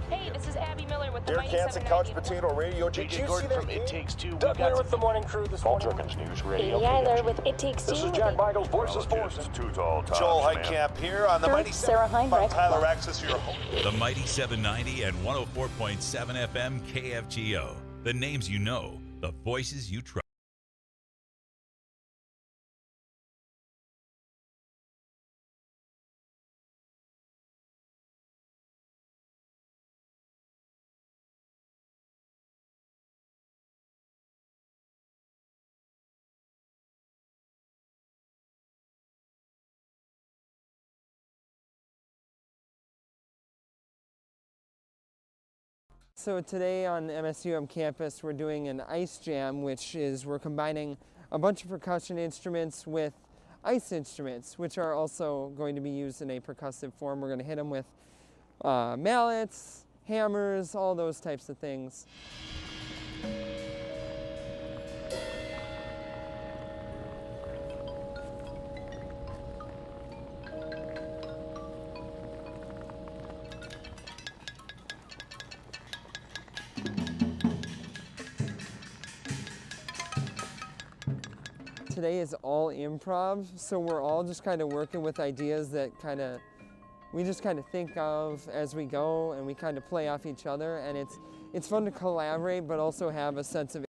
[SPEAKER 10] Hey, this is Abby Miller with the
[SPEAKER 9] Derek Hansen, Couch Potato Radio. Did you see that? It Takes Two. Doug Miller with the morning crew this morning. News Radio.
[SPEAKER 13] Eiler with It Takes Two.
[SPEAKER 9] This is Jack Michaels, Voices Forces.
[SPEAKER 14] Too Tall Tom.
[SPEAKER 9] Joel Heitkamp here on the Mighty
[SPEAKER 13] Sarah Heinrich.
[SPEAKER 9] Tyler Axis, your host.
[SPEAKER 4] The Mighty 790 and 104.7 FM KFGO. The names you know, the voices you trust.
[SPEAKER 11] So today on MSUM campus, we're doing an ice jam, which is we're combining a bunch of percussion instruments with ice instruments, which are also going to be used in a percussive form. We're going to hit them with mallets, hammers, all those types of things. Today is all improv, so we're all just kind of working with ideas that we just kind of think of as we go, and we kind of play off each other, and it's fun to collaborate, but also have a sense of.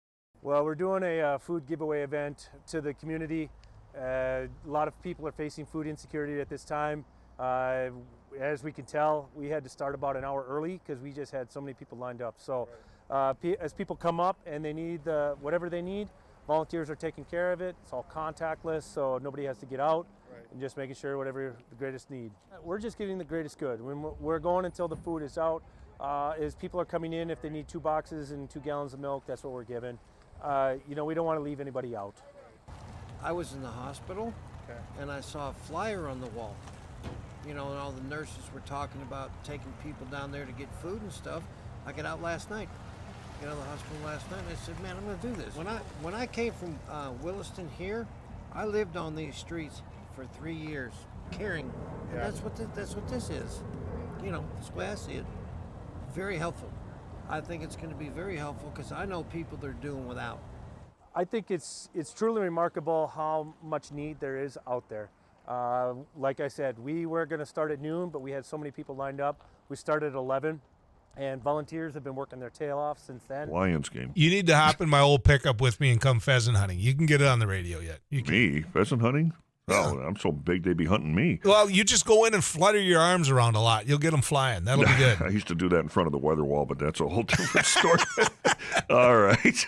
[SPEAKER 2] Well, we're doing a food giveaway event to the community. A lot of people are facing food insecurity at this time. As we can tell, we had to start about an hour early because we just had so many people lined up. So as people come up and they need whatever they need, volunteers are taking care of it. It's all contactless, so nobody has to get out. Right. And just making sure whatever the greatest need. We're just giving the greatest good. When we're going until the food is out. As people are coming in, if they need 2 boxes and 2 gallons of milk, that's what we're giving. We don't want to leave anybody out.
[SPEAKER 1] I was in the hospital, and I saw a flyer on the wall. And all the nurses were talking about taking people down there to get food and stuff. I got out last night. The hospital last night, and I said, man, I'm going to do this. When I came from Williston here, I lived on these streets for 3 years, caring. And that's what this is. That's the way I see it. Very helpful. I think it's going to be very helpful because I know people that are doing without.
[SPEAKER 2] I think it's truly remarkable how much need there is out there. Like I said, we were going to start at noon, but we had so many people lined up. We started at 11. And volunteers have been working their tail off since then.
[SPEAKER 18] Lions game.
[SPEAKER 5] You need to hop in my old pickup with me and come pheasant hunting. You can get it on the radio yet.
[SPEAKER 18] Me? Pheasant hunting? Oh, I'm so big they'd be hunting me.
[SPEAKER 5] Well, you just go in and flutter your arms around a lot. You'll get them flying. That'll be good.
[SPEAKER 18] I used to do that in front of the weather wall, but that's a whole different story. All right.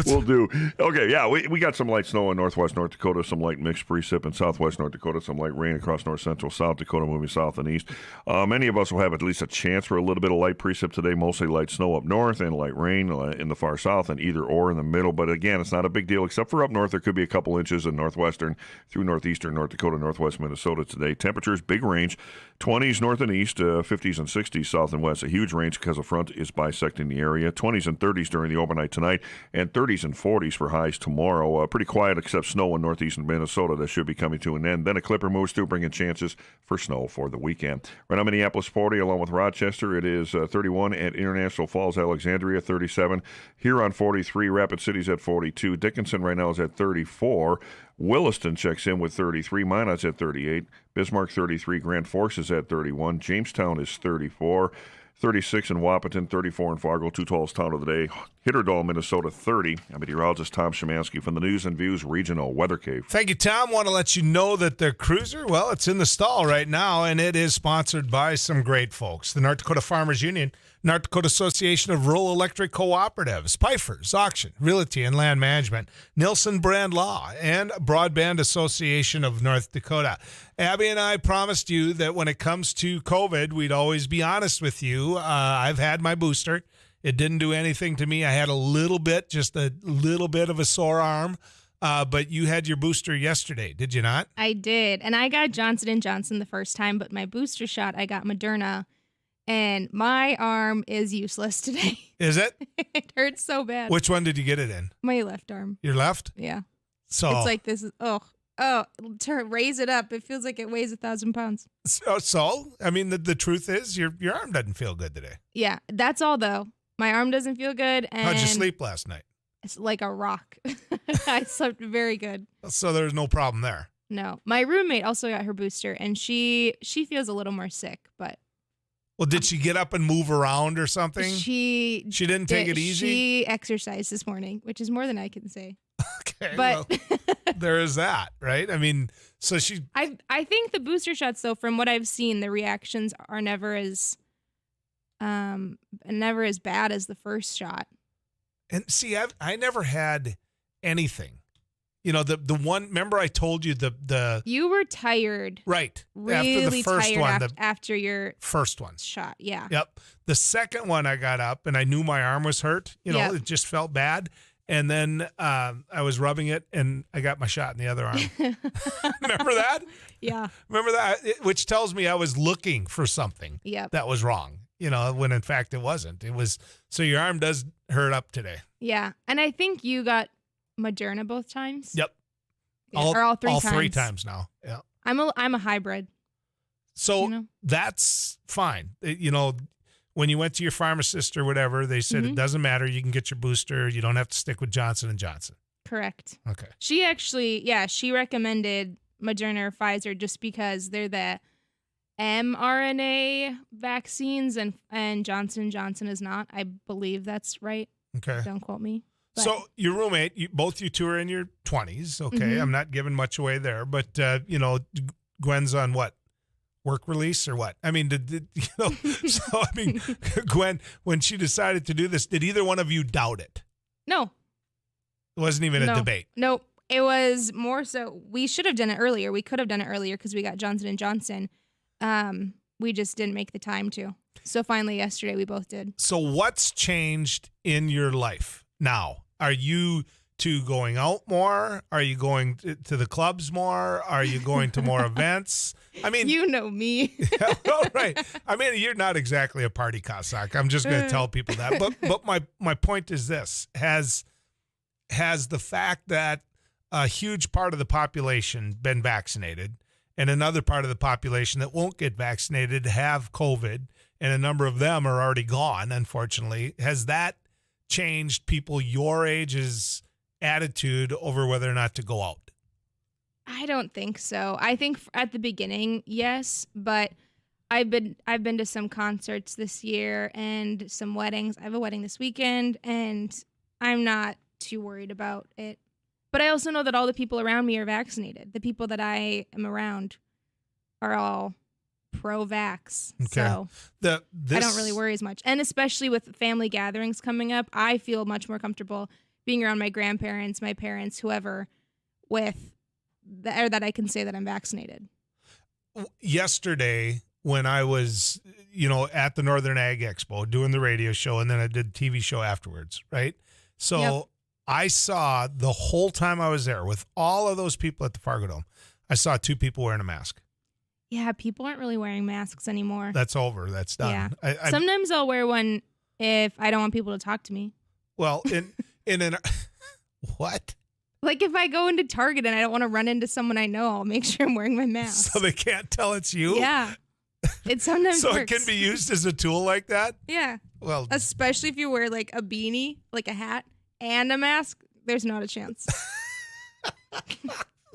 [SPEAKER 18] We'll do. Okay, yeah, we got some light snow in northwest North Dakota, some light mixed precip in southwest North Dakota, some light rain across north central South Dakota, moving south and east. Many of us will have at least a chance for a little bit of light precip today, mostly light snow up north and light rain in the far south and either or in the middle. But again, it's not a big deal, except for up north. There could be a couple inches in northwestern through northeastern North Dakota, northwest Minnesota today. Temperatures, big range, 20s north and east, 50s and 60s south and west. A huge range because a front is bisecting the area. 20s and 30s during the overnight tonight, and 30s and 40s for highs tomorrow. Pretty quiet except snow in northeastern Minnesota. That should be coming to an end. Then a clipper moves through, bringing chances for snow for the weekend. Right now, Minneapolis 40, along with Rochester. It is 31 at International Falls, Alexandria, 37. Huron 43, Rapid City's at 42. Dickinson right now is at 34. Williston checks in with 33. Minot's at 38. Bismarck 33. Grand Forks is at 31. Jamestown is 34. 36 in Wahpeton, 34 in Fargo, two tallest town of the day. Hitterdall, Minnesota, 30. I'm meteorologist Tom Szymanski from the News and Views Regional Weather Cave.
[SPEAKER 5] Thank you, Tom. Want to let you know that the cruiser, well, it's in the stall right now, and it is sponsored by some great folks. The North Dakota Farmers Union, North Dakota Association of Rural Electric Cooperatives, Pfeiffer's Auction, Realty and Land Management, Nielsen Brand Law, and Broadband Association of North Dakota. Abby and I promised you that when it comes to COVID, we'd always be honest with you. I've had my booster. It didn't do anything to me. I had just a little bit of a sore arm. But you had your booster yesterday, did you not?
[SPEAKER 6] I did. And I got Johnson & Johnson the first time, but my booster shot, I got Moderna. And my arm is useless today.
[SPEAKER 5] Is it?
[SPEAKER 6] It hurts so bad.
[SPEAKER 5] Which one did you get it in?
[SPEAKER 6] My left arm.
[SPEAKER 5] Your left?
[SPEAKER 6] Yeah.
[SPEAKER 5] So
[SPEAKER 6] it's like this is, to raise it up, it feels like it weighs 1,000 pounds.
[SPEAKER 5] So I mean, the truth is your arm doesn't feel good today.
[SPEAKER 6] Yeah, that's all though. My arm doesn't feel good. And
[SPEAKER 5] how'd you sleep last night?
[SPEAKER 6] It's like a rock. I slept very good.
[SPEAKER 5] So there's no problem there.
[SPEAKER 6] No. My roommate also got her booster, and she feels a little more sick, but.
[SPEAKER 5] Well, did she get up and move around or something?
[SPEAKER 6] She
[SPEAKER 5] didn't take it easy?
[SPEAKER 6] She exercised this morning, which is more than I can say.
[SPEAKER 5] Okay,
[SPEAKER 6] but
[SPEAKER 5] well, there is that, right? I mean, so she...
[SPEAKER 6] I think the booster shots, though, from what I've seen, the reactions are never as bad as the first shot.
[SPEAKER 5] And see, I never had anything. You know, the one, remember I told you the
[SPEAKER 6] You were tired.
[SPEAKER 5] Right.
[SPEAKER 6] Really
[SPEAKER 5] after the first
[SPEAKER 6] tired
[SPEAKER 5] one.
[SPEAKER 6] after your
[SPEAKER 5] first one.
[SPEAKER 6] shot. Yeah.
[SPEAKER 5] Yep. The second one I got up and I knew my arm was hurt. You know,
[SPEAKER 6] Yep.
[SPEAKER 5] it just felt bad. And then I was rubbing it and I got my shot in the other arm. Remember that?
[SPEAKER 6] Yeah.
[SPEAKER 5] Remember that? Which tells me I was looking for something
[SPEAKER 6] Yep.
[SPEAKER 5] that was wrong, you know, when in fact it wasn't. It was, so your arm does hurt up today.
[SPEAKER 6] Yeah. And I think you got Moderna both times.
[SPEAKER 5] Yep.
[SPEAKER 6] Yeah, or all three times.
[SPEAKER 5] All 3 times now. Yeah.
[SPEAKER 6] I'm a hybrid.
[SPEAKER 5] So
[SPEAKER 6] You know?
[SPEAKER 5] that's fine. You know, when you went to your pharmacist or whatever, they said it doesn't matter. You can get your booster. You don't have to stick with Johnson & Johnson.
[SPEAKER 6] Correct.
[SPEAKER 5] Okay.
[SPEAKER 6] She actually, she recommended Moderna or Pfizer just because they're the mRNA vaccines and Johnson & Johnson is not. I believe that's right.
[SPEAKER 5] Okay.
[SPEAKER 6] Don't quote me. But
[SPEAKER 5] So your roommate, both you two are in your 20s. Okay.
[SPEAKER 6] Mhm.
[SPEAKER 5] I'm not giving much away there, but, you know, Gwen's on what? Work release or what? I mean, did you know, so I mean, Gwen, when she decided to do this, did either one of you doubt it?
[SPEAKER 6] no.
[SPEAKER 5] It wasn't even a debate.
[SPEAKER 6] Nope. It was more so we should have done it earlier. We could have done it earlier because we got Johnson & Johnson. We just didn't make the time to. So finally yesterday we both did.
[SPEAKER 5] So what's changed in your life now? Are you two going out more? Are you going to the clubs more? Are you going to more events? I mean,
[SPEAKER 6] you know me.
[SPEAKER 5] Yeah, well, right. I mean, you're not exactly a party Cossack. I'm just going to tell people that. But my point is this: has the fact that a huge part of the population been vaccinated, and another part of the population that won't get vaccinated have COVID, and a number of them are already gone, unfortunately, has that changed people your age's attitude over whether or not to go out?
[SPEAKER 6] I don't think so. I think at the beginning, yes, but I've been to some concerts this year and some weddings. I have a wedding this weekend, and I'm not too worried about it. But I also know that all the people around me are vaccinated. The people that I am around are all pro-vax.
[SPEAKER 5] Okay.
[SPEAKER 6] So I don't really worry as much. And especially with family gatherings coming up, I feel much more comfortable being around my grandparents, my parents, whoever, or that I can say that I'm vaccinated.
[SPEAKER 5] Yesterday, when I was, you know, at the Northern Ag Expo doing the radio show, and then I did a TV show afterwards, right? So
[SPEAKER 6] Yep.
[SPEAKER 5] I saw the whole time I was there with all of those people at the Fargo Dome, I saw 2 people wearing a mask.
[SPEAKER 6] Yeah, people aren't really wearing masks anymore.
[SPEAKER 5] That's over. That's done.
[SPEAKER 6] Yeah. Sometimes I'll wear one if I don't want people to talk to me.
[SPEAKER 5] Well, in an what?
[SPEAKER 6] Like if I go into Target and I don't want to run into someone I know, I'll make sure I'm wearing my mask.
[SPEAKER 5] So they can't tell it's you?
[SPEAKER 6] Yeah. It sometimes
[SPEAKER 5] So
[SPEAKER 6] works.
[SPEAKER 5] it can be used as a tool like that?
[SPEAKER 6] Yeah.
[SPEAKER 5] Well,
[SPEAKER 6] especially if you wear like a beanie, like a hat, and a mask, there's not a chance.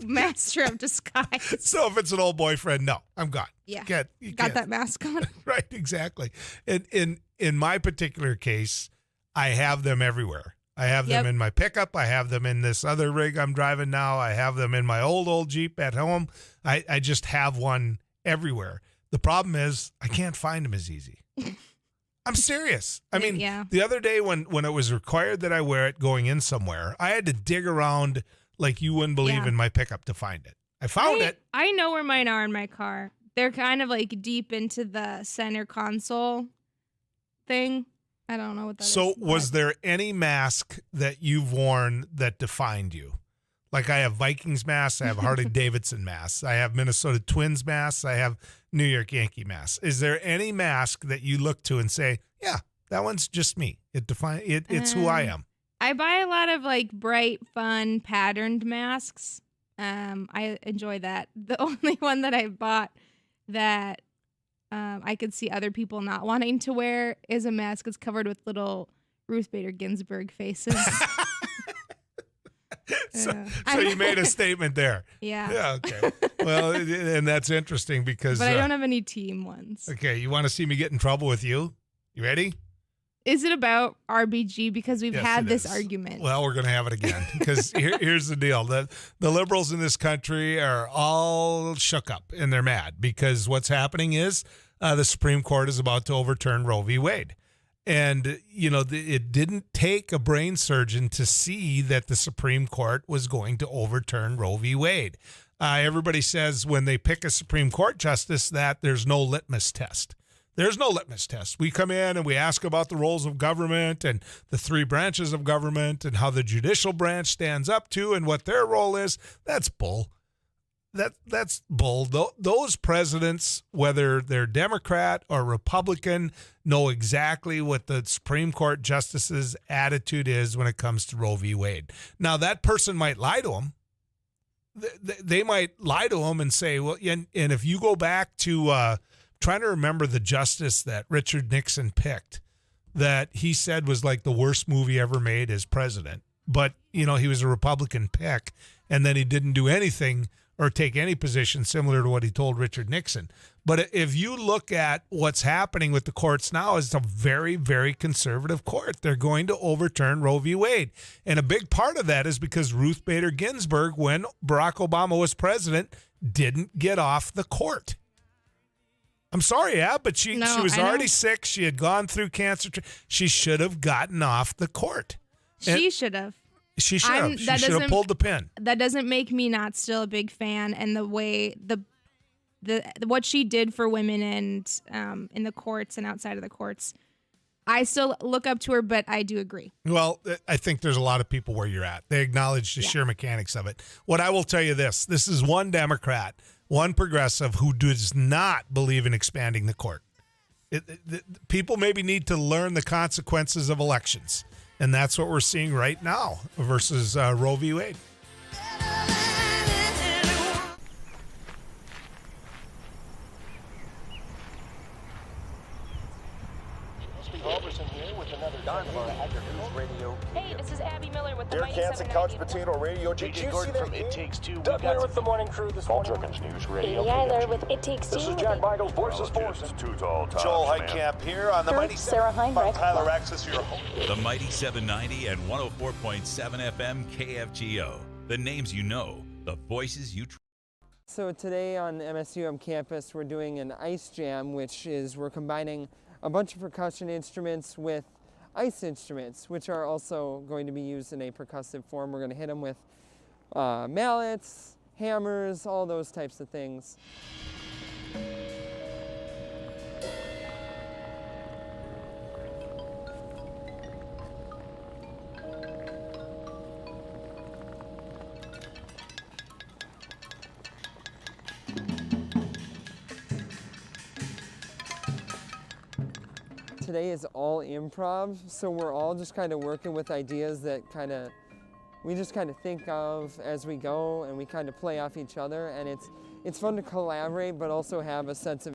[SPEAKER 6] Master of disguise.
[SPEAKER 5] So if it's an old boyfriend, no, I'm gone.
[SPEAKER 6] Yeah.
[SPEAKER 5] You
[SPEAKER 6] Got
[SPEAKER 5] can't.
[SPEAKER 6] that mask on.
[SPEAKER 5] Right, exactly. In my particular case, I have them everywhere. I have them
[SPEAKER 6] Yep.
[SPEAKER 5] in my pickup. I have them in this other rig I'm driving now. I have them in my old Jeep at home. I just have one everywhere. The problem is I can't find them as easy. I'm serious. I mean,
[SPEAKER 6] Yeah.
[SPEAKER 5] the other day when it was required that I wear it going in somewhere, I had to dig around like you wouldn't believe
[SPEAKER 6] Yeah.
[SPEAKER 5] in my pickup to find it. I found it.
[SPEAKER 6] I know where mine are in my car. They're kind of like deep into the center console thing. I don't know what that is.
[SPEAKER 5] So was there any mask that you've worn that defined you? Like I have Vikings masks, I have Harley Davidson masks, I have Minnesota Twins masks, I have New York Yankee masks. Is there any mask that you look to and say, yeah, that one's just me. It's who I am.
[SPEAKER 6] I buy a lot of like bright, fun, patterned masks. I enjoy that. The only one that I bought that I could see other people not wanting to wear is a mask that's covered with little Ruth Bader Ginsburg faces.
[SPEAKER 5] So you made a statement there.
[SPEAKER 6] Yeah.
[SPEAKER 5] Yeah, okay. Well, and that's interesting because...
[SPEAKER 6] But I don't have any team ones.
[SPEAKER 5] Okay, you want to see me get in trouble with you? You ready?
[SPEAKER 6] Is it about RBG? Because we've
[SPEAKER 5] Yes,
[SPEAKER 6] had
[SPEAKER 5] it
[SPEAKER 6] this
[SPEAKER 5] is.
[SPEAKER 6] argument.
[SPEAKER 5] Well, we're going to have it again because here's the deal. The liberals in this country are all shook up and they're mad because what's happening is the Supreme Court is about to overturn Roe v. Wade. And, it didn't take a brain surgeon to see that the Supreme Court was going to overturn Roe v. Wade. Everybody says when they pick a Supreme Court justice that there's no litmus test. There's no litmus test. We come in and we ask about the roles of government and the three branches of government and how the judicial branch stands up to and what their role is. That's bull. That's bull. Those presidents, whether they're Democrat or Republican, know exactly what the Supreme Court justice's attitude is when it comes to Roe v. Wade. Now, that person might lie to them. They might lie to them and say, well, and if you go back to trying to remember the justice that Richard Nixon picked, that he said was like the worst movie ever made as president. But, he was a Republican pick, and then he didn't do anything or take any position similar to what he told Richard Nixon. But if you look at what's happening with the courts now, it's a very, very conservative court. They're going to overturn Roe v. Wade. And a big part of that is because Ruth Bader Ginsburg, when Barack Obama was president, didn't get off the court. I'm sorry, but she was already sick. She had gone through cancer. She should have gotten off the court.
[SPEAKER 6] She should have.
[SPEAKER 5] She should have. She should have pulled the pin.
[SPEAKER 6] That doesn't make me not still a big fan, and the way what she did for women and in the courts and outside of the courts, I still look up to her, but I do agree.
[SPEAKER 5] Well, I think there's a lot of people where you're at. They acknowledge the sheer mechanics of it. What I will tell you this is one Democrat, one progressive who does not believe in expanding the court. People maybe need to learn the consequences of elections. And that's what we're seeing right now versus Roe v. Wade.
[SPEAKER 10] Hey, this is Abby Miller with the
[SPEAKER 9] Derek Hansen, Couch Potato Radio.
[SPEAKER 10] JJ
[SPEAKER 9] Gordon from It Takes Two. Doug Miller with the morning crew this morning. News Radio.
[SPEAKER 10] Katie Eiler with It Takes Two.
[SPEAKER 9] This is Jack Michaels, Voices Forces. Joel Heitkamp here on the Mighty
[SPEAKER 10] Sarah Heinrich.
[SPEAKER 9] Tyler Axis, your host.
[SPEAKER 4] The Mighty 790 and 104.7 FM KFGO. The names you know, the voices you trust.
[SPEAKER 11] So today on MSUM campus, we're doing an ice jam, which is we're combining a bunch of percussion instruments with ice instruments, which are also going to be used in a percussive form. We're going to hit them with mallets, hammers, all those types of things. Today is all improv, so we're all just kind of working with ideas that we just kind of think of as we go, and we kind of play off each other, and it's fun to collaborate, but also have a sense of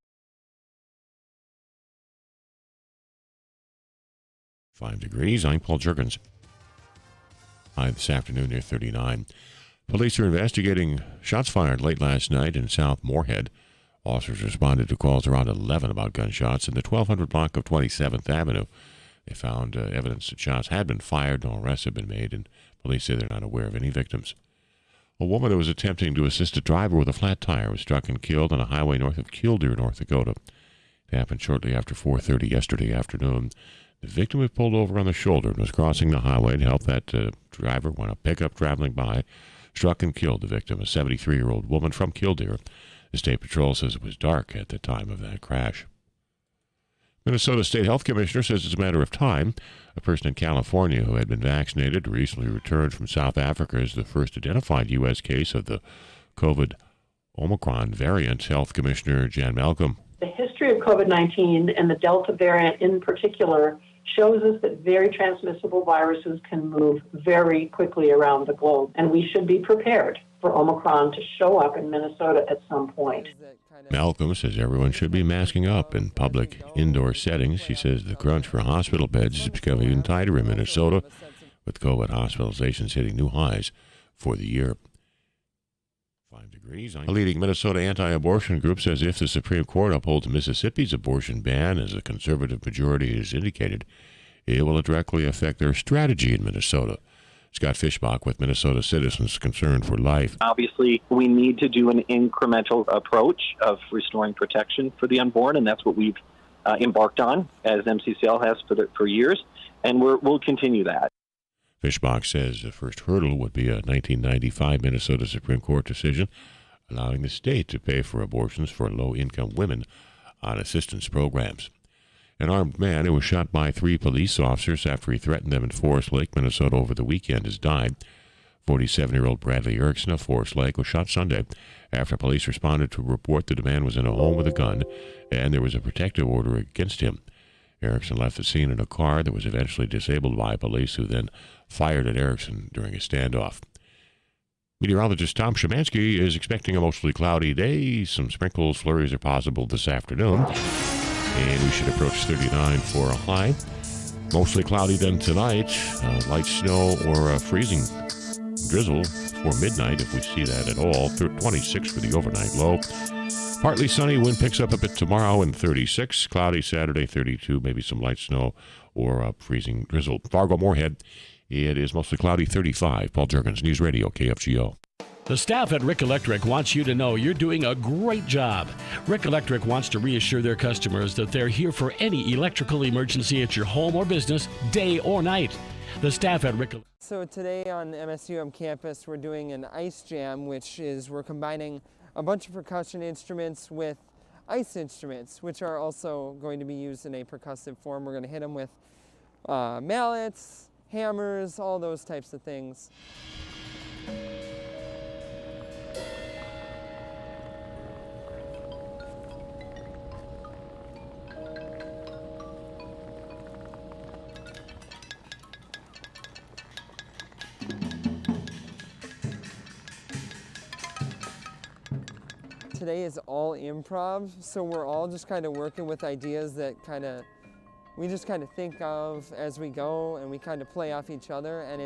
[SPEAKER 12] 5 degrees. I'm Paul Jurgens. High this afternoon near 39. Police are investigating shots fired late last night in South Moorhead. Officers responded to calls around 11 about gunshots in the 1200 block of 27th Avenue. They found evidence that shots had been fired. No arrests have been made, and police say they're not aware of any victims. A woman who was attempting to assist a driver with a flat tire was struck and killed on a highway north of Killdeer, North Dakota. It happened shortly after 4:30 yesterday afternoon. The victim was pulled over on the shoulder and was crossing the highway to help that driver when a pickup traveling by struck and killed the victim, a 73-year-old woman from Killdeer. The State Patrol says it was dark at the time of that crash. Minnesota State Health Commissioner says it's a matter of time. A person in California who had been vaccinated recently returned from South Africa as the first identified U.S. case of the COVID Omicron variant. Health Commissioner Jan Malcolm.
[SPEAKER 17] The history of COVID-19 and the Delta variant in particular shows us that very transmissible viruses can move very quickly around the globe, and we should be prepared for Omicron to show up in Minnesota at some point.
[SPEAKER 12] Malcolm says everyone should be masking up in public indoor settings. She says the crunch for hospital beds is becoming even tighter in Minnesota, with COVID hospitalizations hitting new highs for the year. 5 degrees. A leading Minnesota anti-abortion group says if the Supreme Court upholds Mississippi's abortion ban, as a conservative majority has indicated, it will directly affect their strategy in Minnesota. Scott Fischbach with Minnesota Citizens Concerned for Life.
[SPEAKER 8] Obviously, we need to do an incremental approach of restoring protection for the unborn, and that's what we've embarked on, as MCCL has for years, and we'll continue that.
[SPEAKER 16] Fishbach says the first hurdle would be a 1995 Minnesota Supreme Court decision allowing the state to pay for abortions for low-income women on assistance programs. An armed man who was shot by 3 police officers after he threatened them in Forest Lake, Minnesota over the weekend has died. 47-year-old Bradley Erickson of Forest Lake was shot Sunday after police responded to a report that a man was in a home with a gun and there was a protective order against him. Erickson left the scene in a car that was eventually disabled by police, who then fired at Erickson during a standoff. Meteorologist Tom Szymanski is expecting a mostly cloudy day. Some sprinkles, flurries are possible this afternoon, and we should approach 39 for a high. Mostly cloudy then tonight. Light snow or freezing drizzle for midnight, if we see that at all. 26 for the overnight low. Partly sunny, wind picks up a bit tomorrow, and 36. Cloudy Saturday, 32. Maybe some light snow or freezing drizzle. Fargo-Moorhead, it is mostly cloudy, 35. Paul Jurgens, News Radio, KFGO.
[SPEAKER 23] The staff at Rick Electric wants you to know you're doing a great job. Rick Electric wants to reassure their customers that they're here for any electrical emergency at your home or business, day or night. The staff at Rick Electric.
[SPEAKER 11] So today on MSUM campus, we're doing an ice jam, which is we're combining a bunch of percussion instruments with ice instruments, which are also going to be used in a percussive form. We're going to hit them with mallets, hammers, all those types of things. Today is all improv, so we're all just kind of working with ideas that we just kind of think of as we go, and we kind of play off each other, and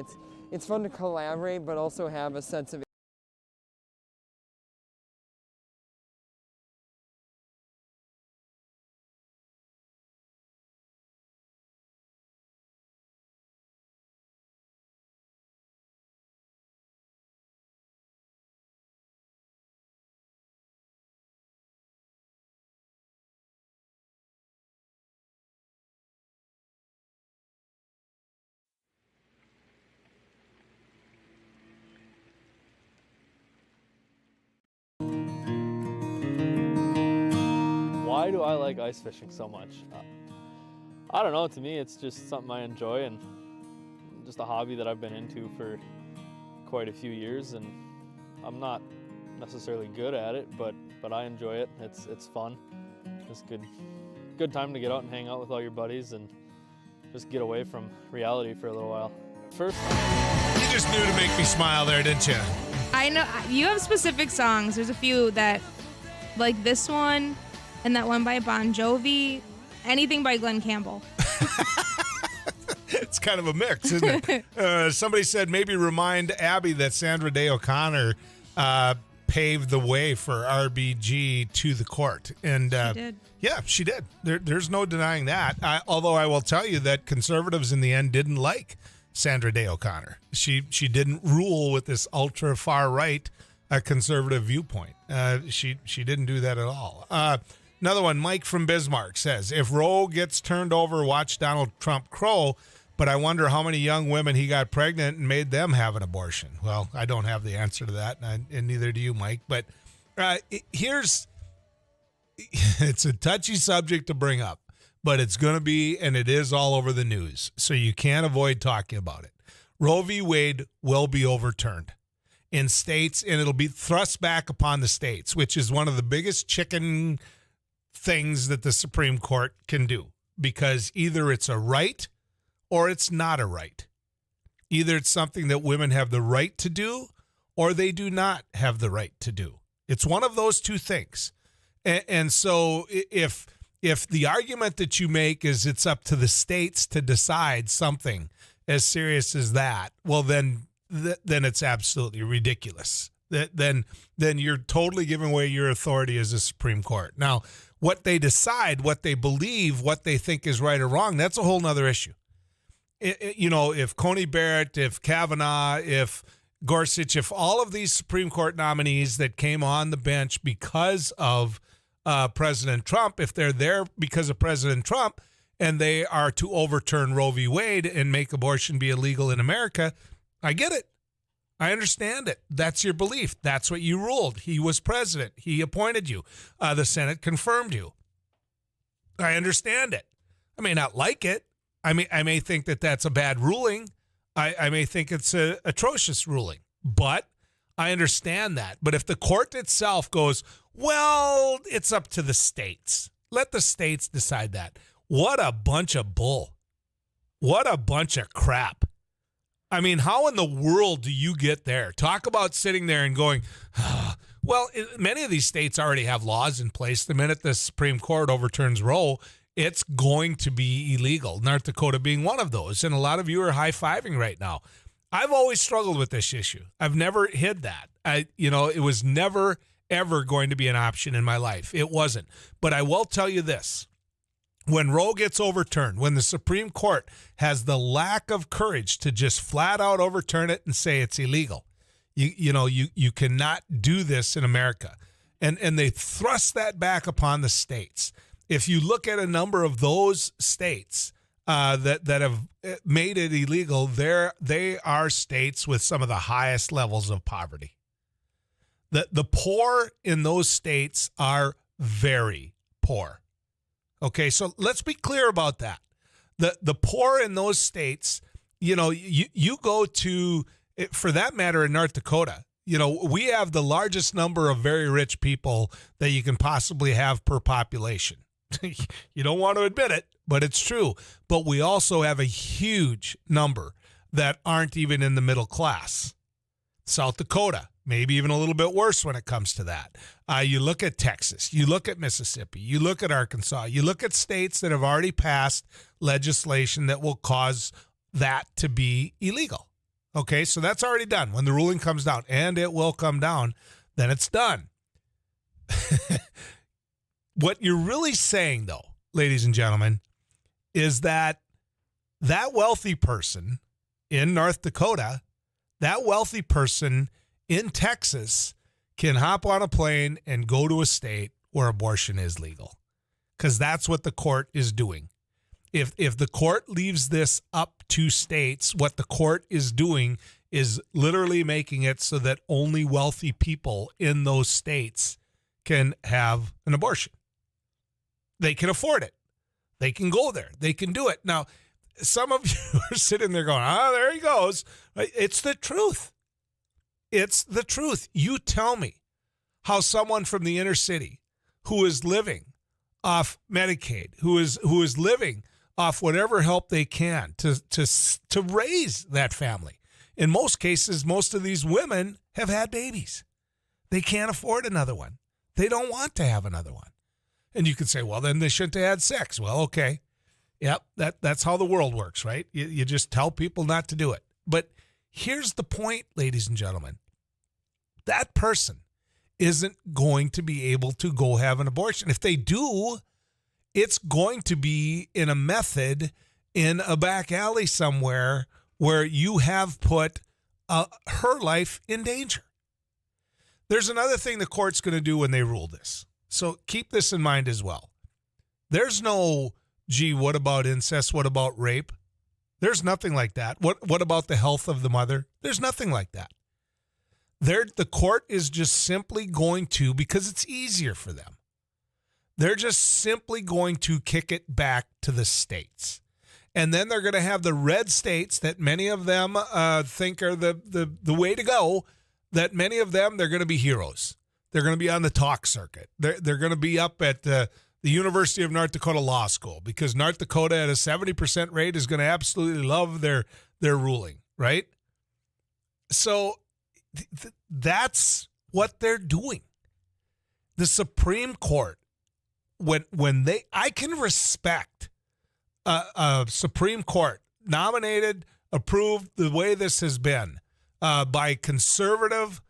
[SPEAKER 11] it's fun to collaborate but also have a sense of
[SPEAKER 3] Why do I like ice fishing so much? I don't know, to me it's just something I enjoy and just a hobby that I've been into for quite a few years, and I'm not necessarily good at it, but I enjoy it. It's fun. It's good time to get out and hang out with all your buddies and just get away from reality for a little while. First,
[SPEAKER 5] you just knew to make me smile there, didn't you?
[SPEAKER 6] I know you have specific songs. There's a few that, like this one, and that one by Bon Jovi, anything by Glenn Campbell.
[SPEAKER 5] It's kind of a mix, isn't it? Somebody said maybe remind Abby that Sandra Day O'Connor paved the way for RBG to the court. And
[SPEAKER 6] she did.
[SPEAKER 5] Yeah, she did. There's no denying that. Although I will tell you that conservatives in the end didn't like Sandra Day O'Connor. She didn't rule with this ultra far right conservative viewpoint. She didn't do that at all. Another one, Mike from Bismarck says, if Roe gets turned over, watch Donald Trump crow, but I wonder how many young women he got pregnant and made them have an abortion. Well, I don't have the answer to that, and neither do you, Mike. But it's a touchy subject to bring up, but it's going to be, and it is all over the news, so you can't avoid talking about it. Roe v. Wade will be overturned in states, and it'll be thrust back upon the states, which is one of the biggest chicken things that the Supreme Court can do, because either it's a right or it's not a right. Either it's something that women have the right to do or they do not have the right to do. It's one of those two things. And so if the argument that you make is it's up to the states to decide something as serious as that, well, then it's absolutely ridiculous. Then you're totally giving away your authority as a Supreme Court. Now, what they decide, what they believe, what they think is right or wrong, that's a whole nother issue. If Coney Barrett, if Kavanaugh, if Gorsuch, if all of these Supreme Court nominees that came on the bench because of President Trump, if they're there because of President Trump and they are to overturn Roe v. Wade and make abortion be illegal in America, I get it. I understand it. That's your belief. That's what you ruled. He was president. He appointed you. The Senate confirmed you. I understand it. I may not like it. I may think that that's a bad ruling. I may think it's an atrocious ruling. But I understand that. But if the court itself goes, well, it's up to the states. Let the states decide that. What a bunch of bull. What a bunch of crap. I mean, how in the world do you get there? Talk about sitting there and going, well, many of these states already have laws in place. The minute the Supreme Court overturns Roe, it's going to be illegal. North Dakota being one of those. And a lot of you are high-fiving right now. I've always struggled with this issue. I've never hid that. It was never, ever going to be an option in my life. It wasn't. But I will tell you this. When Roe gets overturned, when the Supreme Court has the lack of courage to just flat out overturn it and say it's illegal, you cannot do this in America. And they thrust that back upon the states. If you look at a number of those states that have made it illegal, they are states with some of the highest levels of poverty. The poor in those states are very poor. Okay, so let's be clear about that. The poor in those states, you go to, for that matter, in North Dakota, we have the largest number of very rich people that you can possibly have per population. You don't want to admit it, but it's true. But we also have a huge number that aren't even in the middle class. South Dakota, maybe even a little bit worse when it comes to that. You look at Texas, you look at Mississippi, you look at Arkansas, you look at states that have already passed legislation that will cause that to be illegal. Okay, so that's already done. When the ruling comes down, and it will come down, then it's done. What you're really saying, though, ladies and gentlemen, is that wealthy person in North Dakota, that wealthy person in Texas can hop on a plane and go to a state where abortion is legal, because that's what the court is doing. If the court leaves this up to states, what the court is doing is literally making it so that only wealthy people in those states can have an abortion. They can afford it. They can go there. They can do it. Now, some of you are sitting there going, there he goes. It's the truth. It's the truth. You tell me how someone from the inner city who is living off Medicaid, who is living off whatever help they can to raise that family. In most cases, most of these women have had babies. They can't afford another one. They don't want to have another one. And you could say, well, then they shouldn't have had sex. Well, okay. Yep, that's how the world works, right? You just tell people not to do it. But here's the point, ladies and gentlemen. That person isn't going to be able to go have an abortion. If they do, it's going to be in a method in a back alley somewhere where you have put her life in danger. There's another thing the court's going to do when they rule this. So keep this in mind as well. There's no, gee, what about incest? What about rape? There's nothing like that. What about the health of the mother? There's nothing like that. The court is just simply going to, because it's easier for them, they're just simply going to kick it back to the states. And then they're going to have the red states that many of them think are the way to go, that many of them, they're going to be heroes. They're going to be on the talk circuit. They're going to be up at the University of North Dakota Law School, because North Dakota at a 70% rate is going to absolutely love their ruling, right? So that's what they're doing. The Supreme Court, I can respect a Supreme Court nominated, approved the way this has been by conservative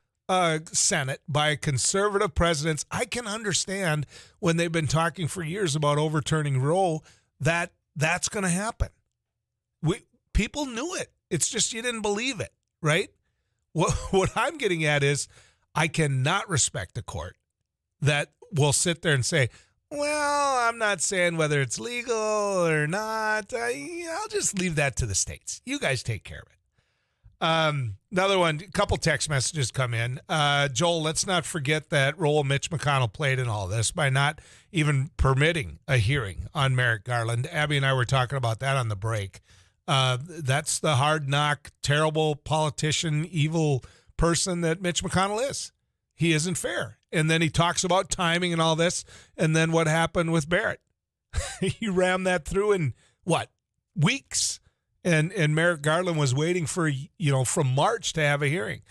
[SPEAKER 5] Senate, by conservative presidents. I can understand when they've been talking for years about overturning Roe that's going to happen. People knew it. It's just you didn't believe it, right? What I'm getting at is I cannot respect the court that will sit there and say, well, I'm not saying whether it's legal or not. I'll just leave that to the states. You guys take care of it. Another one, a couple text messages come in. Joel, let's not forget that role Mitch McConnell played in all this by not even permitting a hearing on Merrick Garland. Abby and I were talking about that on the break. That's the hard knock, terrible politician, evil person that Mitch McConnell is. He isn't fair. And then he talks about timing and all this. And then what happened with Barrett? He rammed that through in, weeks? And Merrick Garland was waiting for, from March to have a hearing.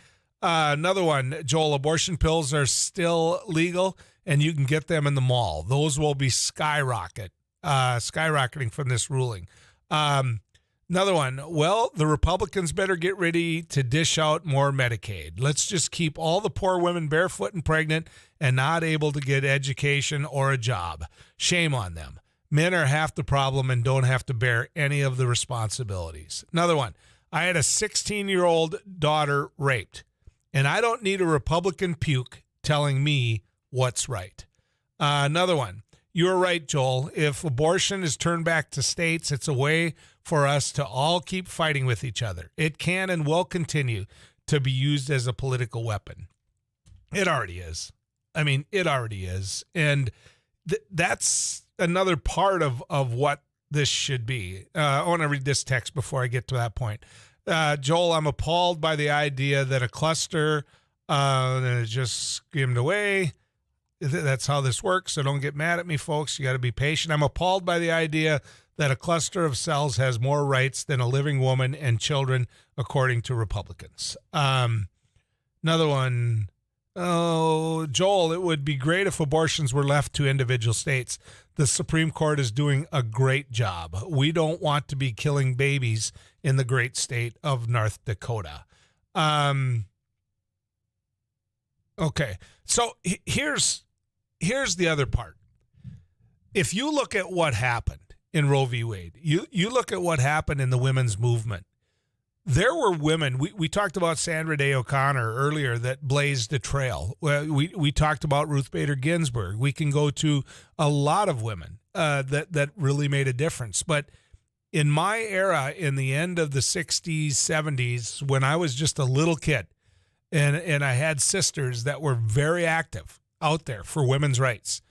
[SPEAKER 5] Another one, Joel, abortion pills are still legal, and you can get them in the mall. Those will be skyrocketing from this ruling. Another one, well, the Republicans better get ready to dish out more Medicaid. Let's just keep all the poor women barefoot and pregnant and not able to get education or a job. Shame on them. Men are half the problem and don't have to bear any of the responsibilities. Another one, I had a 16-year-old daughter raped, and I don't need a Republican puke telling me what's right. Another one, you're right, Joel. If abortion is turned back to states, it's a way for us to all keep fighting with each other. It can and will continue to be used as a political weapon. It already is. It already is. And that's another part of what this should be. I want to read this text before I get to that point. Joel, I'm appalled by the idea that a cluster just skimmed away. That's how this works, so don't get mad at me, folks. You got to be patient. I'm appalled by the idea that a cluster of cells has more rights than a living woman and children, according to Republicans. Another one. Oh, Joel, it would be great if abortions were left to individual states. The Supreme Court is doing a great job. We don't want to be killing babies in the great state of North Dakota. Okay, so here's the other part. If you look at what happened in Roe v. Wade, you look at what happened in the women's movement. There were women, we talked about Sandra Day O'Connor earlier that blazed the trail. We talked about Ruth Bader Ginsburg. We can go to a lot of women that really made a difference. But in my era, in the end of the 60s, 70s, when I was just a little kid, and I had sisters that were very active out there for women's rights,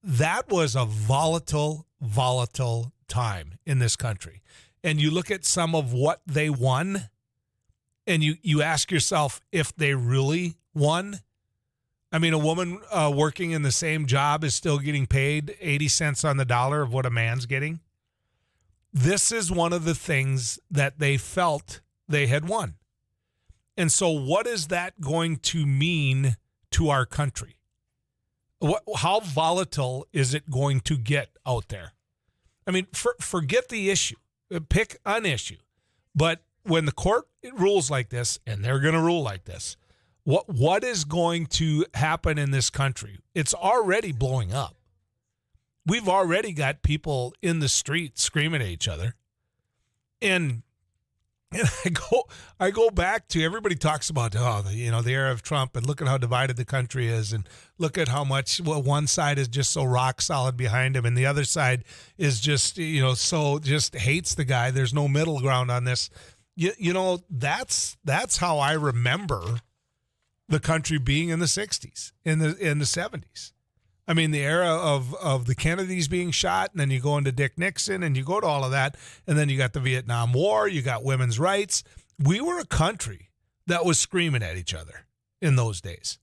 [SPEAKER 5] that was a volatile time in this country. And you look at some of what they won, and you ask yourself if they really won. A woman working in the same job is still getting paid 80 cents on the dollar of what a man's getting. This is one of the things that they felt they had won. And so what is that going to mean to our country? How volatile is it going to get out there? Forget the issue. Pick an issue. But when the court rules like this, and they're going to rule like this, what is going to happen in this country? It's already blowing up. We've already got people in the street screaming at each other. And I go back to, everybody talks about, the era of Trump, and look at how divided the country is, and look at how much one side is just so rock solid behind him, and the other side is just, so just hates the guy. There's no middle ground on this. That's how I remember the country being in the 60s, in the 70s. The era of the Kennedys being shot, and then you go into Dick Nixon, and you go to all of that, and then you got the Vietnam War, you got women's rights. We were a country that was screaming at each other in those days.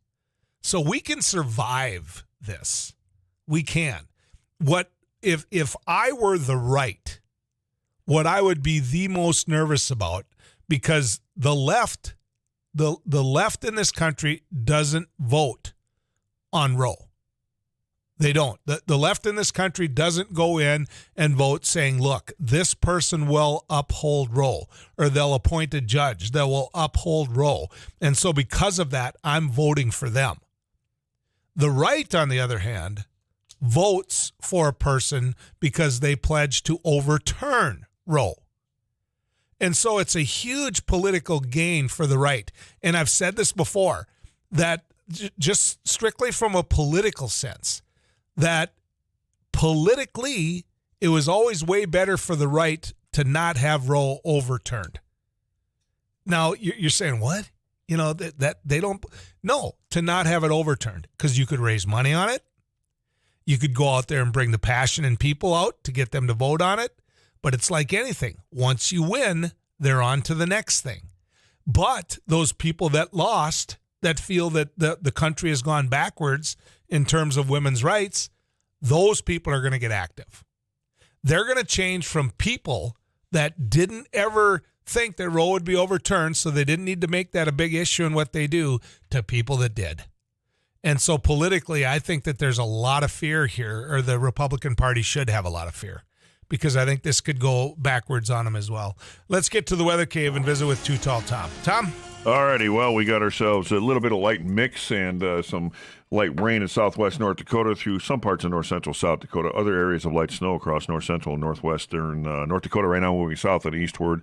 [SPEAKER 5] So we can survive this. We can. What if I were the right, what I would be the most nervous about, because the left in this country doesn't vote on Roe. They don't. The left in this country doesn't go in and vote saying, look, this person will uphold Roe, or they'll appoint a judge that will uphold Roe. And so because of that, I'm voting for them. The right, on the other hand, votes for a person because they pledge to overturn Roe. And so it's a huge political gain for the right. And I've said this before, that just strictly from a political sense, that politically it was always way better for the right to not have Roe overturned. Now, you're saying, what? You know, that they don't, no, to not have it overturned, because you could raise money on it. You could go out there and bring the passion in people out to get them to vote on it. But it's like anything. Once you win, they're on to the next thing. But those people that lost, that feel that the country has gone backwards in terms of women's rights, those people are going to get active. They're going to change from people that didn't ever think that Roe would be overturned, so they didn't need to make that a big issue in what they do, to people that did. And so politically, I think that there's a lot of fear here, or the Republican Party should have a lot of fear, because I think this could go backwards on them as well. Let's get to the weather cave and visit with Too Tall Tom. Tom?
[SPEAKER 18] All righty, well, we got ourselves a little bit of light mix and some light rain in southwest North Dakota through some parts of north central South Dakota. Other areas of light snow across north central and northwestern North Dakota right now, moving south and eastward.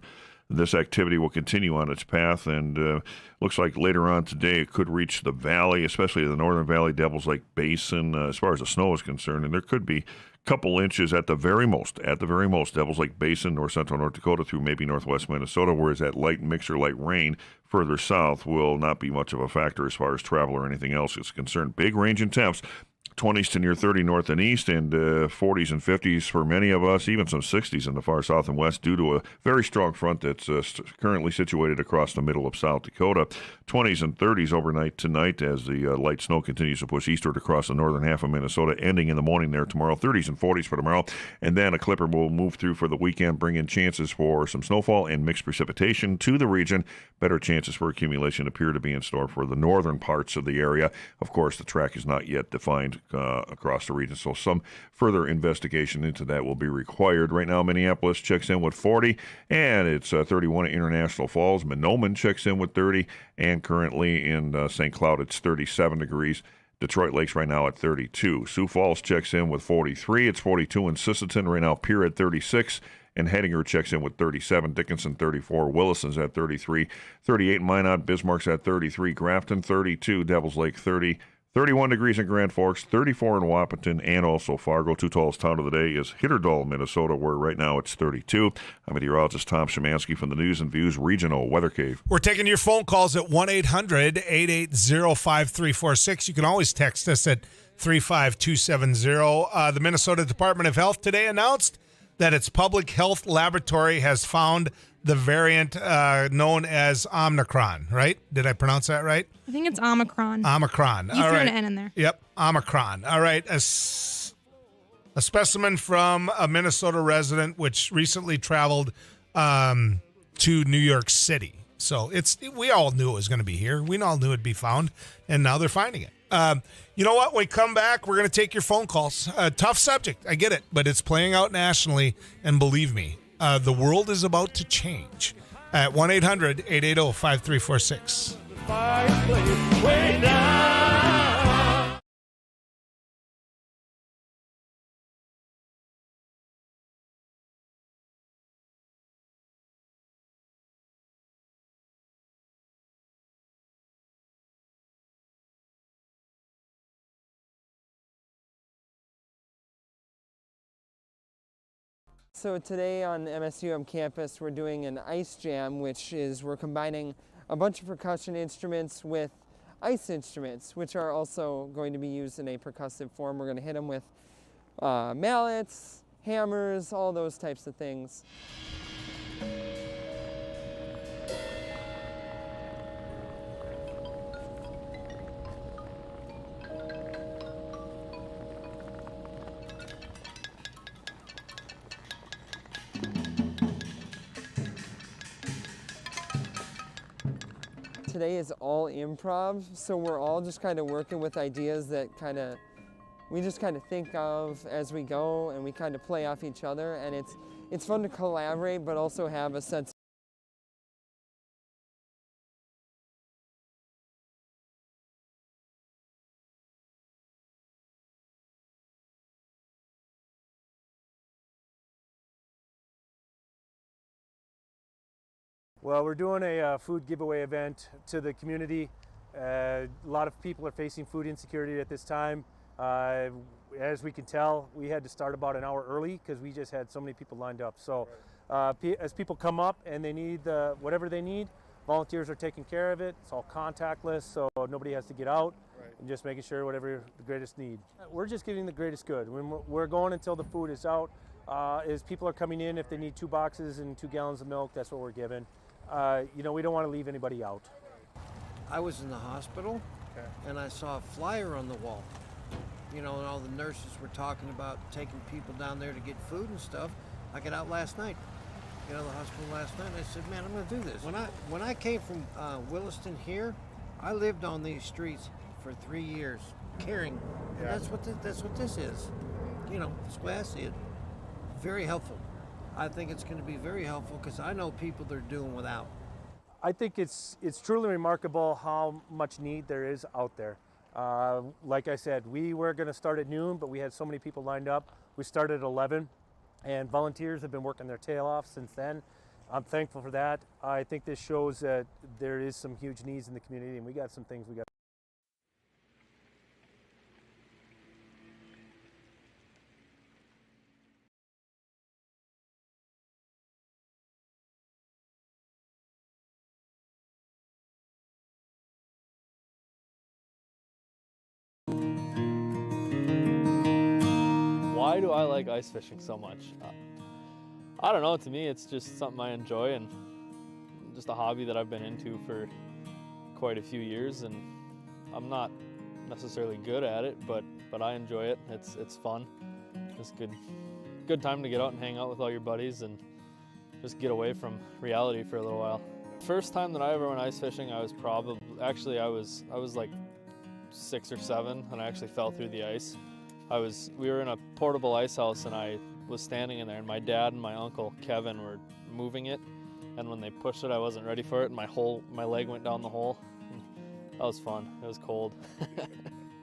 [SPEAKER 18] This activity will continue on its path, and looks like later on today it could reach the valley, especially the northern valley, Devil's Lake Basin, as far as the snow is concerned. And there could be a couple inches at the very most, Devil's Lake Basin, north central North Dakota through maybe northwest Minnesota, whereas that light mix or light rain further south will not be much of a factor as far as travel or anything else is concerned. Big range in temps. 20s to near 30 north and east, and 40s and 50s for many of us, even some 60s in the far south and west due to a very strong front that's currently situated across the middle of South Dakota. 20s and 30s overnight tonight as the light snow continues to push eastward across the northern half of Minnesota, ending in the morning there tomorrow. 30s and 40s for tomorrow, and then a clipper will move through for the weekend, bringing chances for some snowfall and mixed precipitation to the region. Better chances for accumulation appear to be in store for the northern parts of the area. Of course, the track is not yet defined across the region, so some further investigation into that will be required. Right now, Minneapolis checks in with 40, and it's 31 at International Falls. Mahnomen checks in with 30, and currently in St. Cloud, it's 37 degrees. Detroit Lakes right now at 32. Sioux Falls checks in with 43. It's 42 in Sisseton right now. Pierre at 36. And Hettinger checks in with 37. Dickinson 34. Williston's at 33. 38 Minot. Bismarck's at 33. Grafton 32. Devils Lake 30. 31 degrees in Grand Forks, 34 in Wahpeton, and also Fargo. Too tallest town of the day is Hitterdal, Minnesota, where right now it's 32. I'm meteorologist Tom Szymanski from the News and Views Regional Weather Cave.
[SPEAKER 5] We're taking your phone calls at 1-800-880-5346. You can always text us at 35270. The Minnesota Department of Health today announced that its public health laboratory has found the variant known as Omicron, right? Did I pronounce that right?
[SPEAKER 6] I think it's Omicron.
[SPEAKER 5] Omicron.
[SPEAKER 6] You threw an N in there.
[SPEAKER 5] Yep, Omicron. All right. A specimen from a Minnesota resident which recently traveled to New York City. So we all knew it was going to be here. We all knew it'd be found, and now they're finding it. You know what? When we come back, we're going to take your phone calls. Tough subject. I get it, but it's playing out nationally, and believe me, the world is about to change. At 1-800-880-5346.
[SPEAKER 11] So today on MSUM campus, we're doing an ice jam, which is we're combining a bunch of percussion instruments with ice instruments, which are also going to be used in a percussive form. We're going to hit them with mallets, hammers, all those types of things. Today is all improv, so we're all just kind of working with ideas that we just kind of think of as we go, and we kind of play off each other, and it's fun to collaborate, but also have a sense.
[SPEAKER 2] Well, we're doing a food giveaway event to the community A lot of people are facing food insecurity at this time. As we can tell, we had to start about an hour early because we just had so many people lined up. So as people come up and they need whatever they need, volunteers are taking care of it. It's all contactless, so nobody has to get out, and just making sure whatever the greatest need. We're just giving the greatest good. When we're going until the food is out. As people are coming in, if they need 2 boxes and 2 gallons of milk, that's what we're giving. We don't want to leave anybody out.
[SPEAKER 1] I was in the hospital, and I saw a flyer on the wall. And all the nurses were talking about taking people down there to get food and stuff. I got out last night. Got out of the hospital last night, and I said, man, I'm going to do this. When I came from Williston here, I lived on these streets for 3 years, caring. And that's what this is. That's the way I see it. Very helpful. I think it's going to be very helpful because I know people that are doing without.
[SPEAKER 2] I think it's truly remarkable how much need there is out there. Like I said, we were going to start at noon, but we had so many people lined up. We started at 11, and volunteers have been working their tail off since then. I'm thankful for that. I think this shows that there is some huge needs in the community, and we got some things we got.
[SPEAKER 3] Why do I like ice fishing so much? I don't know, to me it's just something I enjoy and just a hobby that I've been into for quite a few years, and I'm not necessarily good at it, but I enjoy it. It's fun. It's good time to get out and hang out with all your buddies and just get away from reality for a little while. First time that I ever went ice fishing, I was like 6 or 7, and I actually fell through the ice. We were in a portable ice house, and I was standing in there, and my dad and my uncle Kevin were moving it, and when they pushed it, I wasn't ready for it, and my leg went down the hole. That was fun. It was cold.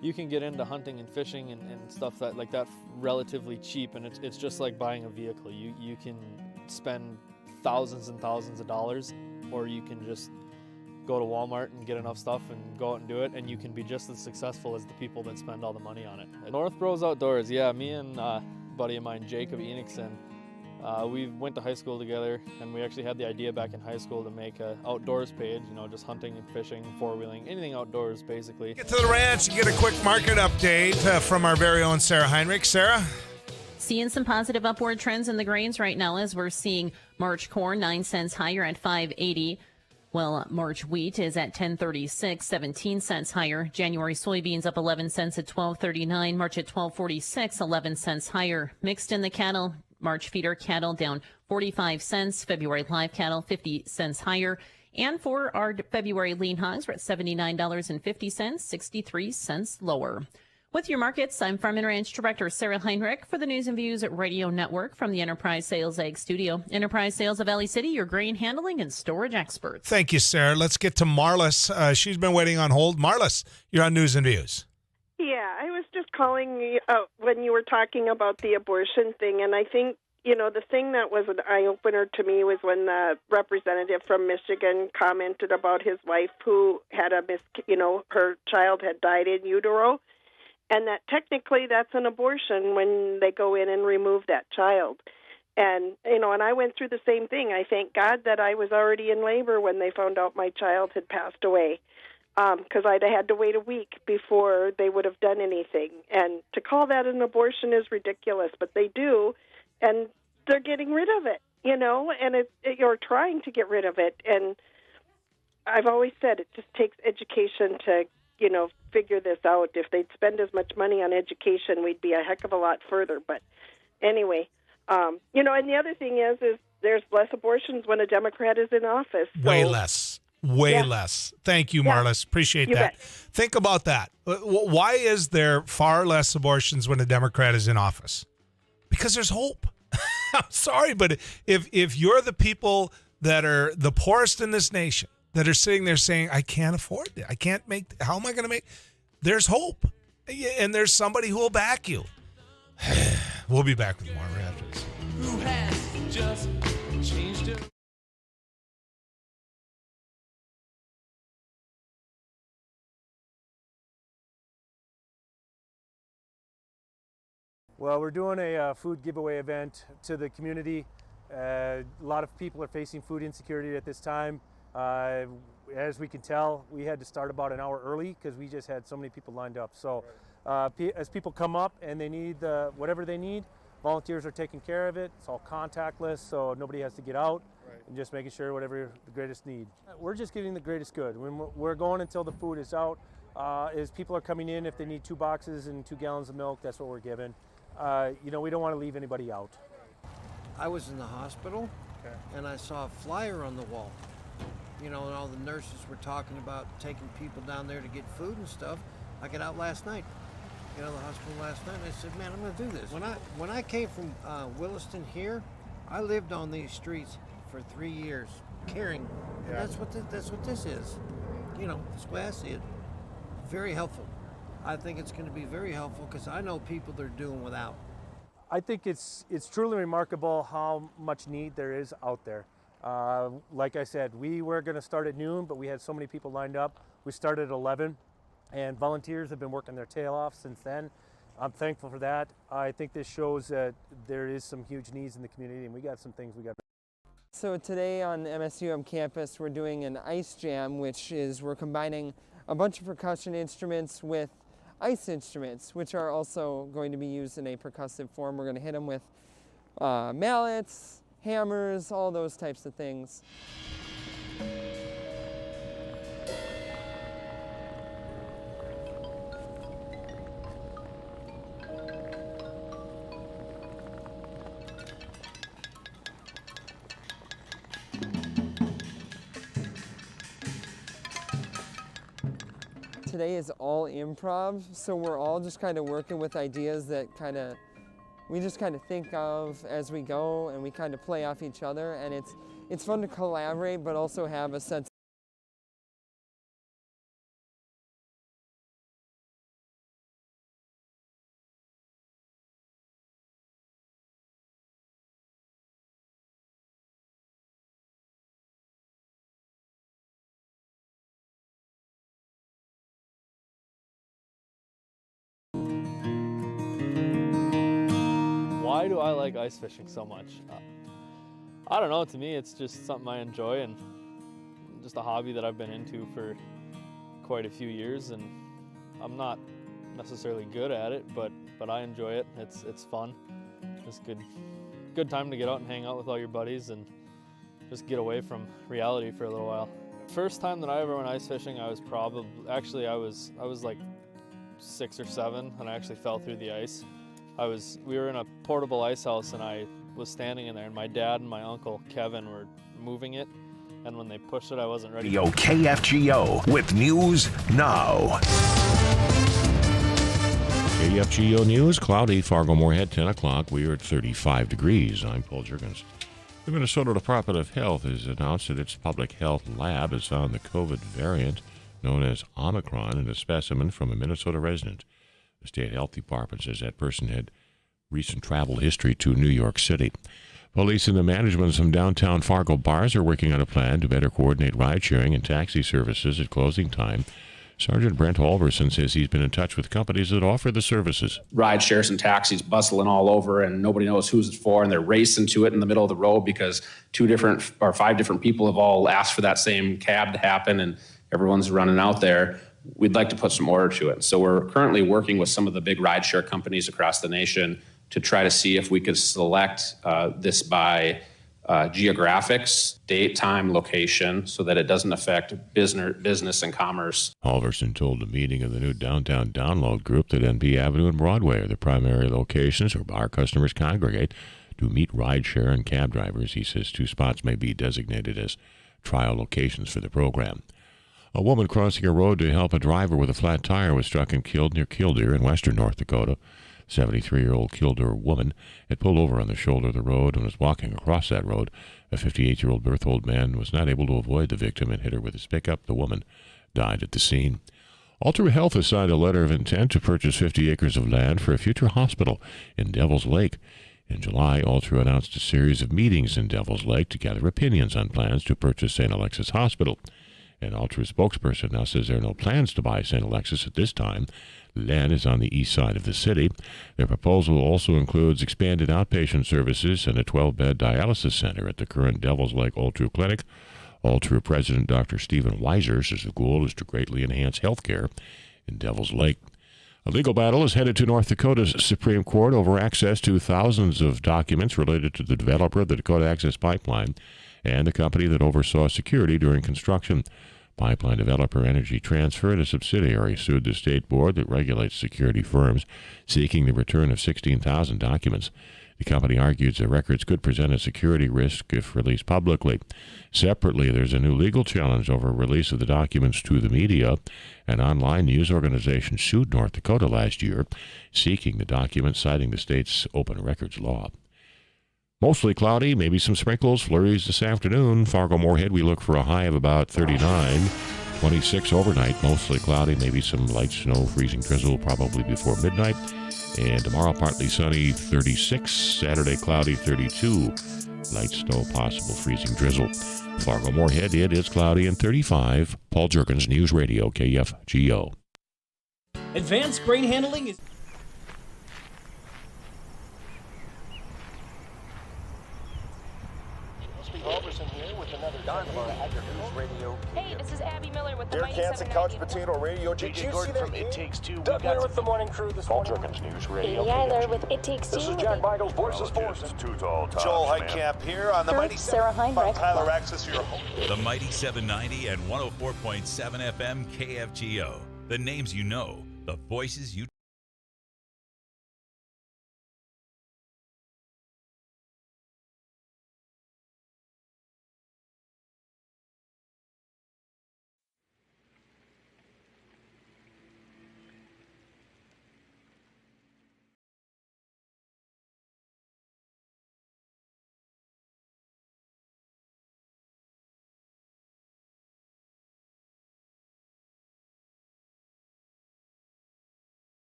[SPEAKER 3] You can get into hunting and fishing and stuff like that relatively cheap, and it's just like buying a vehicle. You can spend thousands and thousands of dollars, or you can just go to Walmart and get enough stuff and go out and do it, and you can be just as successful as the people that spend all the money on it. North Bros Outdoors, yeah, me and a buddy of mine, Jacob Enixon, we went to high school together, and we actually had the idea back in high school to make an outdoors page, just hunting and fishing, four-wheeling, anything outdoors, basically.
[SPEAKER 5] Get to the ranch and get a quick market update from our very own Sarah Heinrich. Sarah?
[SPEAKER 19] Seeing some positive upward trends in the grains right now as we're seeing March corn 9 cents higher at $5.80. Well, March wheat is at $10.36, 17 cents higher. January soybeans up 11 cents at $12.39. March at $12.46, 11 cents higher. Mixed in the cattle, March feeder cattle down 45 cents. February live cattle 50 cents higher. And for our February lean hogs, we're at $79.50, 63 cents lower. With your markets, I'm Farm and Ranch Director Sarah Heinrich for the News and Views Radio Network from the Enterprise Sales Ag Studio. Enterprise Sales of Valley City, your grain handling and storage experts.
[SPEAKER 5] Thank you, Sarah. Let's get to Marlis. She's been waiting on hold. Marlis, you're on News and Views.
[SPEAKER 21] Yeah, I was just calling when you were talking about the abortion thing, and I think, the thing that was an eye-opener to me was when the representative from Michigan commented about his wife who had her child had died in utero. And that technically that's an abortion when they go in and remove that child. And, and I went through the same thing. I thank God that I was already in labor when they found out my child had passed away, because I'd had to wait a week before they would have done anything. And to call that an abortion is ridiculous, but they do, and they're getting rid of it, and you're trying to get rid of it. And I've always said it just takes education to figure this out. If they'd spend as much money on education, we'd be a heck of a lot further. But anyway, and the other thing is there's less abortions when a Democrat is in office. So,
[SPEAKER 5] Way less. Thank you, Marlis. Appreciate
[SPEAKER 21] You
[SPEAKER 5] that.
[SPEAKER 21] bet.
[SPEAKER 5] Think about that. Why is there far less abortions when a Democrat is in office? Because there's hope. I'm sorry, but if you're the people that are the poorest in this nation, that are sitting there saying, I can't afford it. I can't make, how am I going to make? There's hope. And there's somebody who will back you. We'll be back with more right after this.
[SPEAKER 22] Who has just changed it?
[SPEAKER 2] Well, we're doing a food giveaway event to the community. A lot of people are facing food insecurity at this time. As we can tell, we had to start about an hour early because we just had so many people lined up. So as people come up and they need whatever they need, volunteers are taking care of it. It's all contactless, so nobody has to get out. And just making sure whatever the greatest need. We're just getting the greatest good. When we're going until the food is out. As people are coming in, if they need 2 boxes and 2 gallons of milk, that's what we're giving. We don't want to leave anybody out.
[SPEAKER 1] I was in the hospital, and I saw a flyer on the wall. And all the nurses were talking about taking people down there to get food and stuff. I got out last night, the hospital last night, and I said, man, I'm going to do this. When I came from Williston here, I lived on these streets for 3 years, caring. And that's what this is. That's the way I see it. Very helpful. I think it's going to be very helpful because I know people that are doing without.
[SPEAKER 2] I think it's truly remarkable how much need there is out there. Like I said, we were going to start at noon, but we had so many people lined up. We started at 11, and volunteers have been working their tail off since then. I'm thankful for that. I think this shows that there is some huge needs in the community, and we got some things we got.
[SPEAKER 11] So today on MSUM campus, we're doing an ice jam, which is we're combining a bunch of percussion instruments with ice instruments, which are also going to be used in a percussive form. We're going to hit them with mallets, hammers, all those types of things. Today is all improv, so we're all just kind of working with ideas that we just kind of think of as we go, and we kind of play off each other, and it's fun to collaborate but also have a sense.
[SPEAKER 3] Why do I like ice fishing so much? I don't know, to me it's just something I enjoy and just a hobby that I've been into for quite a few years, and I'm not necessarily good at it, but I enjoy it. It's fun. It's good time to get out and hang out with all your buddies and just get away from reality for a little while. First time that I ever went ice fishing, I was like 6 or 7, and I actually fell through the ice. We were in a portable ice house, and I was standing in there, and my dad and my uncle Kevin were moving it, and when they pushed it, I wasn't ready.
[SPEAKER 14] KFGO with news now.
[SPEAKER 16] KFGO News, cloudy, Fargo-Moorhead, 10 o'clock. We are at 35 degrees. I'm Paul Jurgens. The Minnesota Department of Health has announced that its public health lab has found the COVID variant known as Omicron in a specimen from a Minnesota resident. The state health department says that person had recent travel history to New York City. Police and the management of some downtown Fargo bars are working on a plan to better coordinate ride-sharing and taxi services at closing time. Sergeant Brent Halverson says he's been in touch with companies that offer the services.
[SPEAKER 7] Ride shares and taxis bustling all over, and nobody knows who's it for, and they're racing to it in the middle of the road because 5 different people have all asked for that same cab to happen, and everyone's running out there. We'd like to put some order to it. So we're currently working with some of the big rideshare companies across the nation to try to see if we could select this by geographics, date, time, location, so that it doesn't affect business and commerce.
[SPEAKER 16] Halverson told the meeting of the new Downtown Download Group that NP Avenue and Broadway are the primary locations where bar customers congregate to meet rideshare and cab drivers. He says 2 spots may be designated as trial locations for the program. A woman crossing a road to help a driver with a flat tire was struck and killed near Killdeer in western North Dakota. 73-year-old Killdeer woman had pulled over on the shoulder of the road and was walking across that road. A 58-year-old Berthold man was not able to avoid the victim and hit her with his pickup. The woman died at the scene. Ultra Health has signed a letter of intent to purchase 50 acres of land for a future hospital in Devil's Lake. In July, Ultra announced a series of meetings in Devil's Lake to gather opinions on plans to purchase St. Alexis Hospital. An Ultra spokesperson now says there are no plans to buy St. Alexis at this time. Land is on the east side of the city. Their proposal also includes expanded outpatient services and a 12-bed dialysis center at the current Devil's Lake Ultra Clinic. Ultra President Dr. Stephen Weiser says the goal is to greatly enhance health care in Devil's Lake. A legal battle is headed to North Dakota's Supreme Court over access to thousands of documents related to the developer of the Dakota Access Pipeline and the company that oversaw security during construction. Pipeline developer Energy Transfer and a subsidiary sued the state board that regulates security firms, seeking the return of 16,000 documents. The company argues the records could present a security risk if released publicly. Separately, there's a new legal challenge over release of the documents to the media. An online news organization sued North Dakota last year, seeking the documents, citing the state's open records law. Mostly cloudy, maybe some sprinkles, flurries this afternoon. Fargo-Moorhead, we look for a high of about 39. 26 overnight, mostly cloudy, maybe some light snow, freezing drizzle probably before midnight. And tomorrow, partly sunny, 36. Saturday, cloudy, 32. Light snow, possible freezing drizzle. Fargo-Moorhead, it is cloudy and 35. Paul Jerkins, News Radio, KFGO.
[SPEAKER 13] Advanced grain handling is...
[SPEAKER 10] Hey, this is Abby Miller with the
[SPEAKER 9] Derek Hansen, Couch Potato Radio. Did you see that? It Takes Two. Doug Miller with the morning crew this morning. Jerkins News Radio.
[SPEAKER 10] Amy Eiler with It Takes Two.
[SPEAKER 9] This is Jack Michaels, Voices Forces. Joel Heitkamp here on the Mighty
[SPEAKER 10] Sarah Heinrich.
[SPEAKER 9] Tyler Access, your home.
[SPEAKER 4] The Mighty 790 and 104.7 FM KFGO. The names you know, the voices you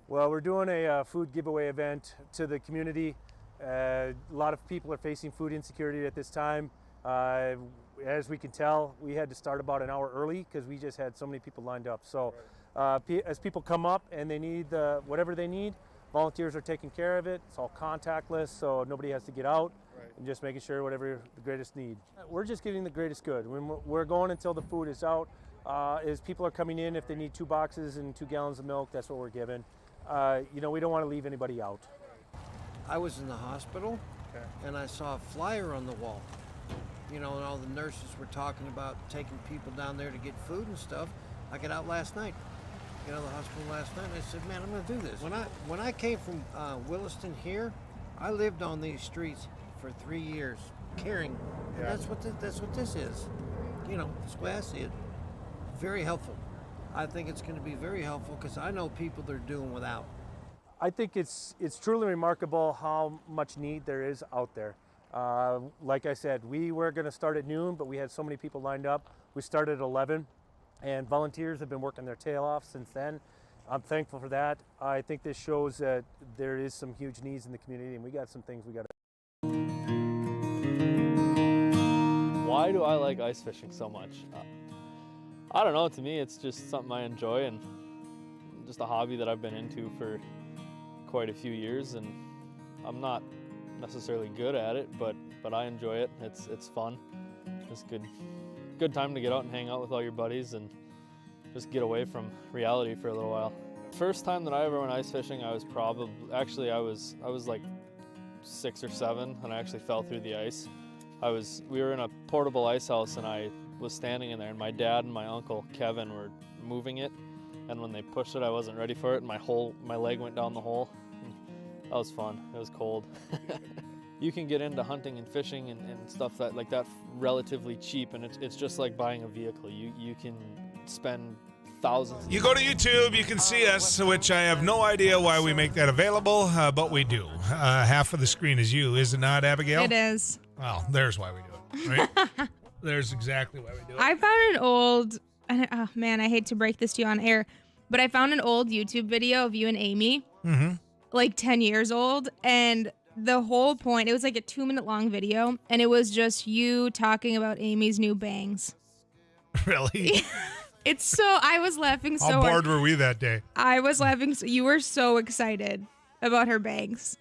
[SPEAKER 2] Well, we're doing a food giveaway event to the community. A lot of people are facing food insecurity at this time. As we can tell, we had to start about an hour early because we just had so many people lined up. So as people come up and they need whatever they need, volunteers are taking care of it. It's all contactless, so nobody has to get out. And just making sure whatever the greatest need. We're just giving the greatest good. When we're going until the food is out. As people are coming in, if they need 2 boxes and 2 gallons of milk, that's what we're giving. We don't want to leave anybody out.
[SPEAKER 1] I was in the hospital, and I saw a flyer on the wall. And all the nurses were talking about taking people down there to get food and stuff. I got out last night. The hospital last night, and I said, man, I'm going to do this. When I came from Williston here, I lived on these streets for 3 years, caring. And that's what this is. That's the way I see it. Very helpful. I think it's going to be very helpful because I know people that are doing without.
[SPEAKER 2] I think it's truly remarkable how much need there is out there. Like I said, we were going to start at noon, but we had so many people lined up. We started at 11, and volunteers have been working their tail off since then. I'm thankful for that. I think this shows that there is some huge needs in the community, and we got some things we got to.
[SPEAKER 3] Why do I like ice fishing so much? I don't know, to me it's just something I enjoy and just a hobby that I've been into for quite a few years, and I'm not necessarily good at it, but I enjoy it. It's fun. It's good time to get out and hang out with all your buddies and just get away from reality for a little while. First time that I ever went ice fishing, I was like 6 or 7, and I actually fell through the ice. We were in a portable ice house, and I was standing in there, and my dad and my uncle Kevin were moving it, and when they pushed it, I wasn't ready for it, and my leg went down the hole. That was fun. It was cold. You can get into hunting and fishing and stuff like that relatively cheap, and it's just like buying a vehicle. You can spend thousands.
[SPEAKER 5] You go to YouTube, you can see us, which I have no idea why we make that available, but we do. Half of the screen is you, is it not, Abigail?
[SPEAKER 6] It is.
[SPEAKER 5] Well, there's why we do it, right? There's exactly why we do it.
[SPEAKER 6] I found an old, oh man, I hate to break this to you on air, but I found an old YouTube video of you and Amy, like 10 years old, and the whole point, it was like a 2-minute long video, and it was just you talking about Amy's new bangs.
[SPEAKER 5] Really?
[SPEAKER 6] I was laughing so
[SPEAKER 5] How
[SPEAKER 6] hard.
[SPEAKER 5] bored were we that day?
[SPEAKER 6] I was laughing. You were so excited about her bangs.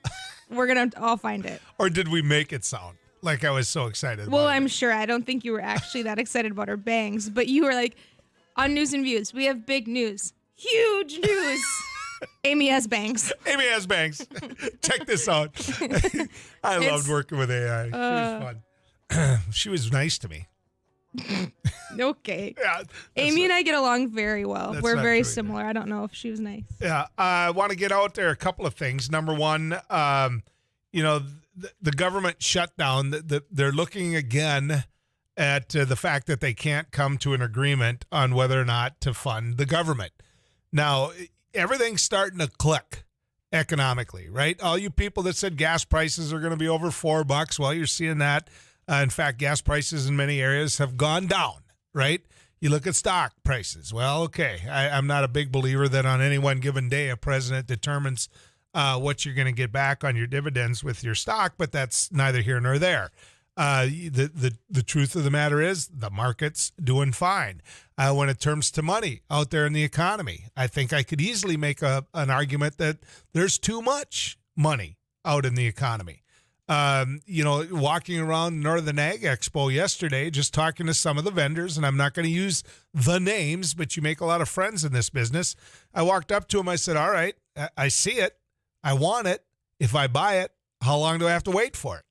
[SPEAKER 6] We're going to all find it.
[SPEAKER 5] Or did we make it sound like I was so excited?
[SPEAKER 6] Well,
[SPEAKER 5] about it?
[SPEAKER 6] I'm sure. I don't think you were actually that excited about her bangs, but you were like, on News and Views, we have big news. Huge news. Amy has bangs.
[SPEAKER 5] Amy has bangs. Check this out. I loved working with AI. She was fun. She was nice to me.
[SPEAKER 6] Okay.
[SPEAKER 5] Yeah,
[SPEAKER 6] Amy and I get along very well.
[SPEAKER 5] That's
[SPEAKER 6] We're
[SPEAKER 5] not
[SPEAKER 6] very
[SPEAKER 5] true
[SPEAKER 6] similar. I don't know if she was nice.
[SPEAKER 5] Yeah, I want to get out there a couple of things. Number one, the government shutdown. They're looking again at the fact that they can't come to an agreement on whether or not to fund the government. Now, everything's starting to click economically, right? All you people that said gas prices are going to be over $4, well, you're seeing that. In fact, gas prices in many areas have gone down, right? You look at stock prices. Well, okay, I'm not a big believer that on any one given day a president determines what you're going to get back on your dividends with your stock, but that's neither here nor there. The truth of the matter is the market's doing fine. When it comes to money out there in the economy, I think I could easily make an argument that there's too much money out in the economy. Walking around Northern Ag Expo yesterday, just talking to some of the vendors, and I'm not going to use the names, but you make a lot of friends in this business. I walked up to them. I said, all right, I see it. I want it. If I buy it, how long do I have to wait for it?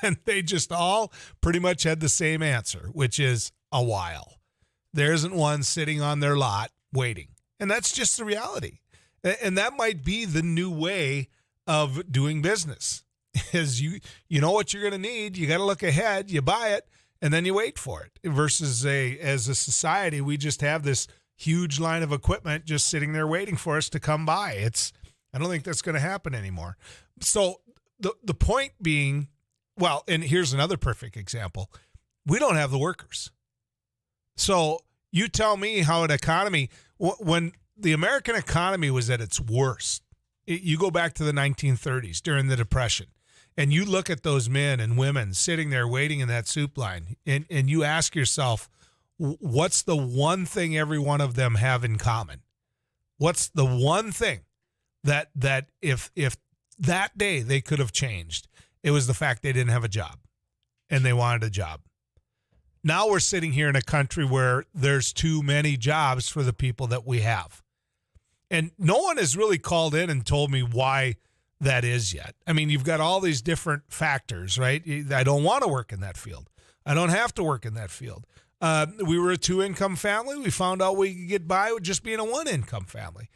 [SPEAKER 5] And they just all pretty much had the same answer, which is a while. There isn't one sitting on their lot waiting. And that's just the reality. And that might be the new way of doing business. Is you know what you're going to need, you got to look ahead, you buy it, and then you wait for it. Versus as a society, we just have this huge line of equipment just sitting there waiting for us to come by. I don't think that's going to happen anymore. So the point being, well, and here's another perfect example. We don't have the workers. So you tell me how an economy, when the American economy was at its worst, you go back to the 1930s during the Depression, and you look at those men and women sitting there waiting in that soup line, and you ask yourself, what's the one thing every one of them have in common? What's the one thing that if that day they could have changed? It was the fact they didn't have a job, and they wanted a job. Now we're sitting here in a country where there's too many jobs for the people that we have. And no one has really called in and told me why that is yet. I mean, you've got all these different factors, right? I don't want to work in that field. I don't have to work in that field. We were a 2-income family. We found out we could get by with just being a 1-income family.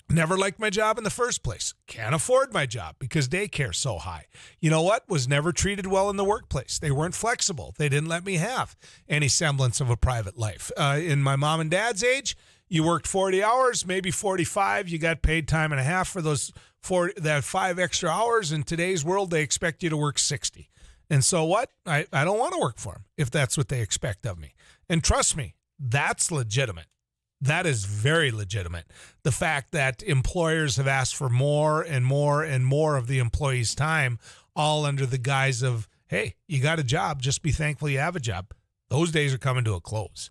[SPEAKER 5] Never liked my job in the first place. Can't afford my job because daycare's so high. You know what? Was never treated well in the workplace. They weren't flexible. They didn't let me have any semblance of a private life. In my mom and dad's age, you worked 40 hours, maybe 45. You got paid time and a half for that 5 extra hours. In today's world, they expect you to work 60. And so what? I don't want to work for them if that's what they expect of me. And trust me, that's legitimate. That is very legitimate. The fact that employers have asked for more and more and more of the employee's time, all under the guise of, hey, you got a job, just be thankful you have a job. Those days are coming to a close,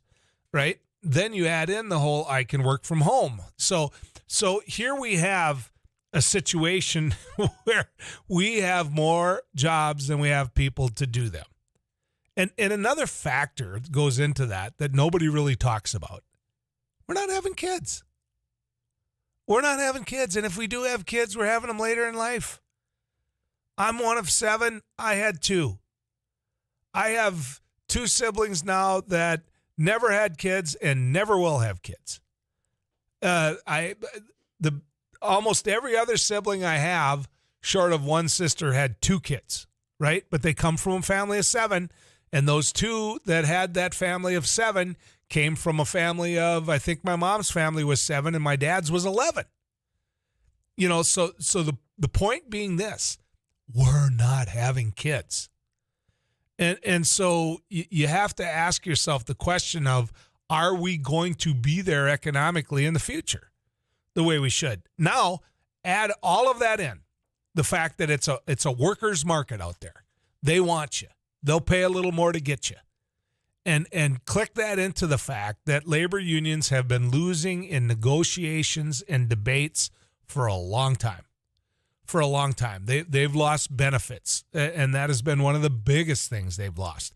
[SPEAKER 5] right? Then you add in the whole I can work from home. So here we have a situation where we have more jobs than we have people to do them. And another factor goes into that nobody really talks about. We're not having kids. We're not having kids. And if we do have kids, we're having them later in life. I'm one of 7. I had 2. I have 2 siblings now that never had kids and never will have kids. Almost every other sibling I have, short of one sister, had 2 kids, right? But they come from a family of 7. And those 2 that had that family of 7 came from a family of, I think my mom's family was 7 and my dad's was 11. You know, so the point being this, we're not having kids. And so you have to ask yourself the question of, are we going to be there economically in the future the way we should? Now, add all of that in. the fact that it's a workers' market out there. They want you. They'll pay a little more to get you. And click that into the fact that labor unions have been losing in negotiations and debates for a long time. For a long time. They've lost benefits, and that has been one of the biggest things they've lost.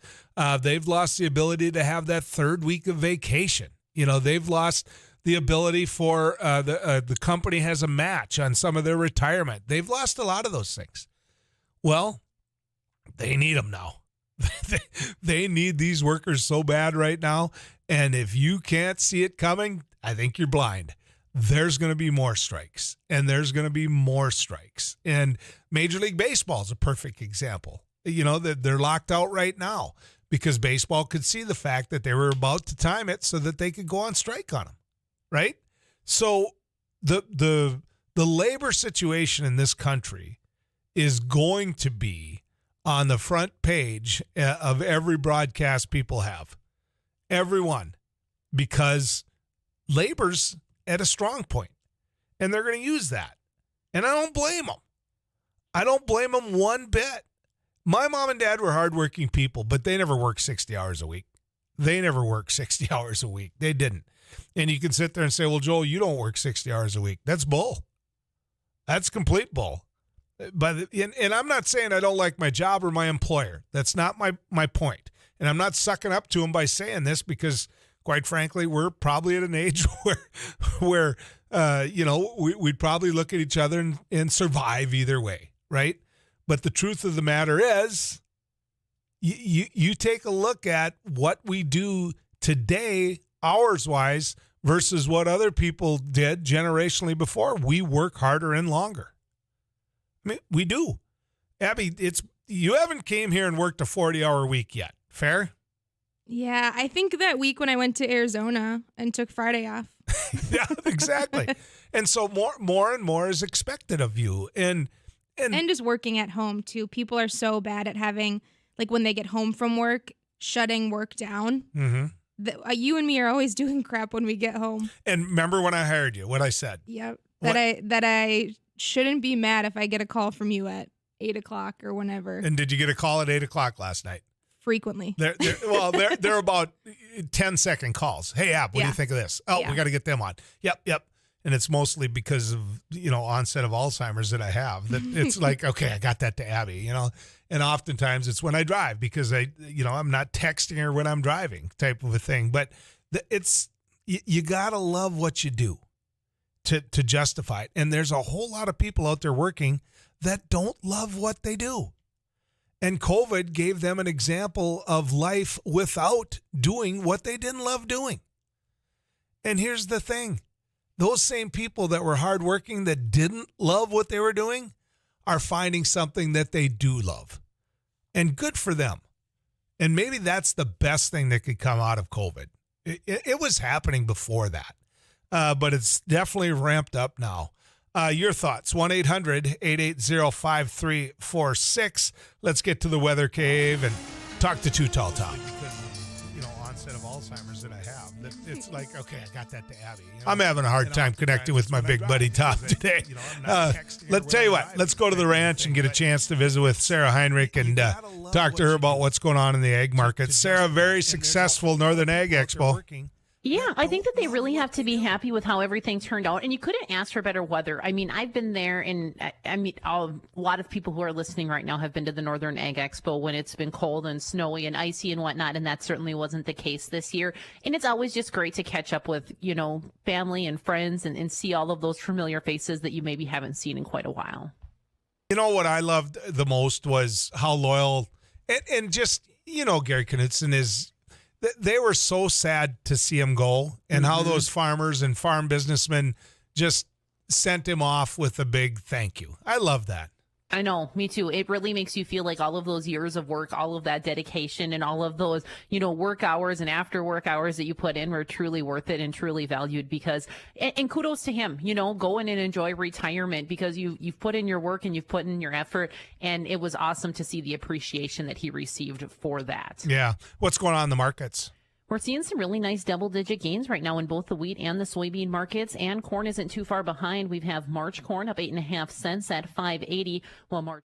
[SPEAKER 5] They've lost the ability to have that third week of vacation. They've lost the ability for the company has a match on some of their retirement. They've lost a lot of those things. Well, they need them now. They need these workers so bad right now. And if you can't see it coming, I think you're blind. There's going to be more strikes, and there's going to be more strikes. And Major League Baseball is a perfect example. That they're locked out right now because baseball could see the fact that they were about to time it so that they could go on strike on them, right? So the labor situation in this country is going to be on the front page of every broadcast people have. Everyone. Because labor's at a strong point, and they're going to use that. And I don't blame them. I don't blame them one bit. My mom and dad were hardworking people, but they never worked 60 hours a week. They never worked 60 hours a week. They didn't. And you can sit there and say, well, Joel, you don't work 60 hours a week. That's bull. That's complete bull. And I'm not saying I don't like my job or my employer. That's not my point. And I'm not sucking up to them by saying this because, quite frankly, we're probably at an age where we'd probably look at each other and survive either way, right? But the truth of the matter is, you take a look at what we do today, hours-wise, versus what other people did generationally before. We work harder and longer. I mean, we do. Abby, you haven't came here and worked a 40-hour week yet. Fair?
[SPEAKER 6] Yeah, I think that week when I went to Arizona and took Friday off.
[SPEAKER 5] Yeah, exactly. And so more and more is expected of you. And
[SPEAKER 6] just working at home, too. People are so bad at having, like, when they get home from work, shutting work down.
[SPEAKER 5] Mm-hmm.
[SPEAKER 6] You and me are always doing crap when we get home.
[SPEAKER 5] And remember when I hired you, what I said?
[SPEAKER 6] Yep. That I shouldn't be mad if I get a call from you at 8 o'clock or whenever.
[SPEAKER 5] And did you get a call at 8 o'clock last night?
[SPEAKER 6] Frequently.
[SPEAKER 5] They're about 10-second calls. Hey, Ab, what do you think of this? Oh, we got to get them on. Yep. And it's mostly because of, onset of Alzheimer's that I have. That it's like, okay, I got that to Abby, And oftentimes it's when I drive because I'm not texting her when I'm driving type of a thing. But you got to love what you do to justify it. And there's a whole lot of people out there working that don't love what they do. And COVID gave them an example of life without doing what they didn't love doing. And here's the thing. Those same people that were hardworking that didn't love what they were doing are finding something that they do love. And good for them. And maybe that's the best thing that could come out of COVID. It was happening before that, but it's definitely ramped up now. Your thoughts, 1-800-880-5346. Let's get to the weather cave and talk to Too Tall Tom. Because onset of Alzheimer's that I have. It's like, okay, I got that to Abby. I'm having a hard time connecting with my big buddy Tom today. Let's tell you what, let's go to the ranch and get a chance to visit with Sarah Heinrich and talk to her about what's going on in the ag market. Sarah, very successful Northern Ag Expo.
[SPEAKER 19] Yeah, I think that they really have to be happy with how everything turned out. And you couldn't ask for better weather. I mean, I've been there, and a lot of people who are listening right now have been to the Northern Ag Expo when it's been cold and snowy and icy and whatnot, and that certainly wasn't the case this year. And it's always just great to catch up with, family and friends and see all of those familiar faces that you maybe haven't seen in quite a while.
[SPEAKER 5] What I loved the most was how loyal and just, Gary Knutson is. They were so sad to see him go, and how those farmers and farm businessmen just sent him off with a big thank you. I love that.
[SPEAKER 19] I know, me too. It really makes you feel like all of those years of work, all of that dedication, and all of those, work hours and after work hours that you put in were truly worth it and truly valued because, and kudos to him, go in and enjoy retirement because you've put in your work and you've put in your effort, and it was awesome to see the appreciation that he received for that.
[SPEAKER 5] Yeah. What's going on in the markets?
[SPEAKER 19] We're seeing some really nice double-digit gains right now in both the wheat and the soybean markets, and corn isn't too far behind. We have March corn up 8.5 cents at $5.80, while March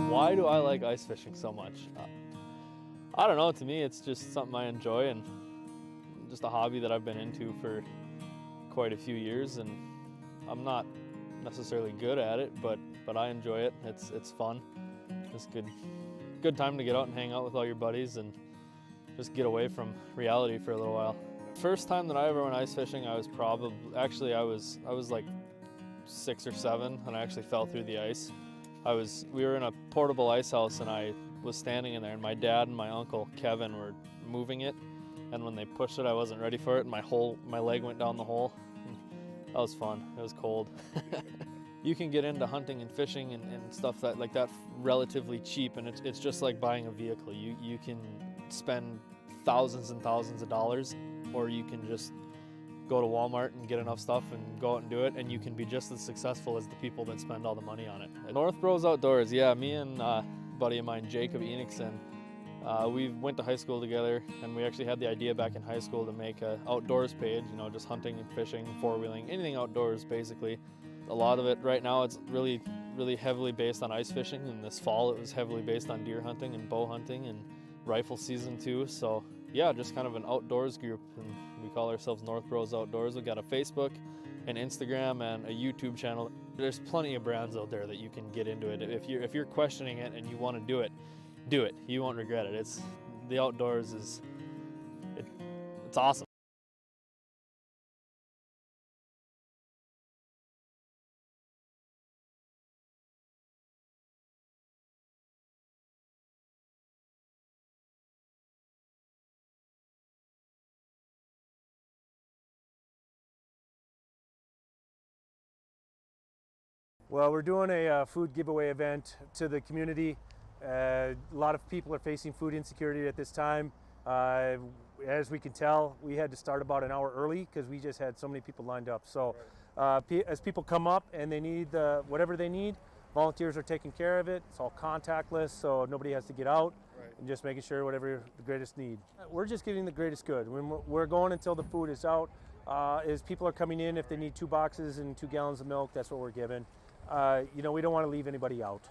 [SPEAKER 3] Why do I like ice fishing so much? I don't know. To me, it's just something I enjoy and just a hobby that I've been into for quite a few years. And I'm not necessarily good at it, but I enjoy it. It's fun. It's good time to get out and hang out with all your buddies and just get away from reality for a little while. First time that I ever went ice fishing, I was like 6 or 7, and I actually fell through the ice. We were in a portable ice house, and I was standing in there, and my dad and my uncle Kevin were moving it, and when they pushed it, I wasn't ready for it, and my leg went down the hole. That was fun. It was cold. You can get into hunting and fishing and stuff like that relatively cheap, and it's just like buying a vehicle. You can spend thousands and thousands of dollars, or you can just go to Walmart and get enough stuff and go out and do it, and you can be just as successful as the people that spend all the money on it. North Bros Outdoors, yeah, me and a buddy of mine, Jacob Enixon, we went to high school together, and we actually had the idea back in high school to make an outdoors page, just hunting and fishing, four-wheeling, anything outdoors basically. A lot of it right now, it's really, really heavily based on ice fishing, and this fall it was heavily based on deer hunting and bow hunting and rifle season too, so yeah, just kind of an outdoors group, and we call ourselves North Bros Outdoors. We've got a Facebook, an Instagram, and a YouTube channel. There's plenty of brands out there that you can get into it. If you're questioning it and you want to do it, do it. You won't regret it. The outdoors it's awesome.
[SPEAKER 2] Well, we're doing a food giveaway event to the community. A lot of people are facing food insecurity at this time. As we can tell, we had to start about an hour early because we just had so many people lined up. So as people come up and they need whatever they need, volunteers are taking care of it. It's all contactless, so nobody has to get out. And just making sure whatever the greatest need. We're just getting the greatest good. We're going until the food is out. As people are coming in, if they need 2 boxes and 2 gallons of milk, that's what we're giving. We don't want to leave anybody out.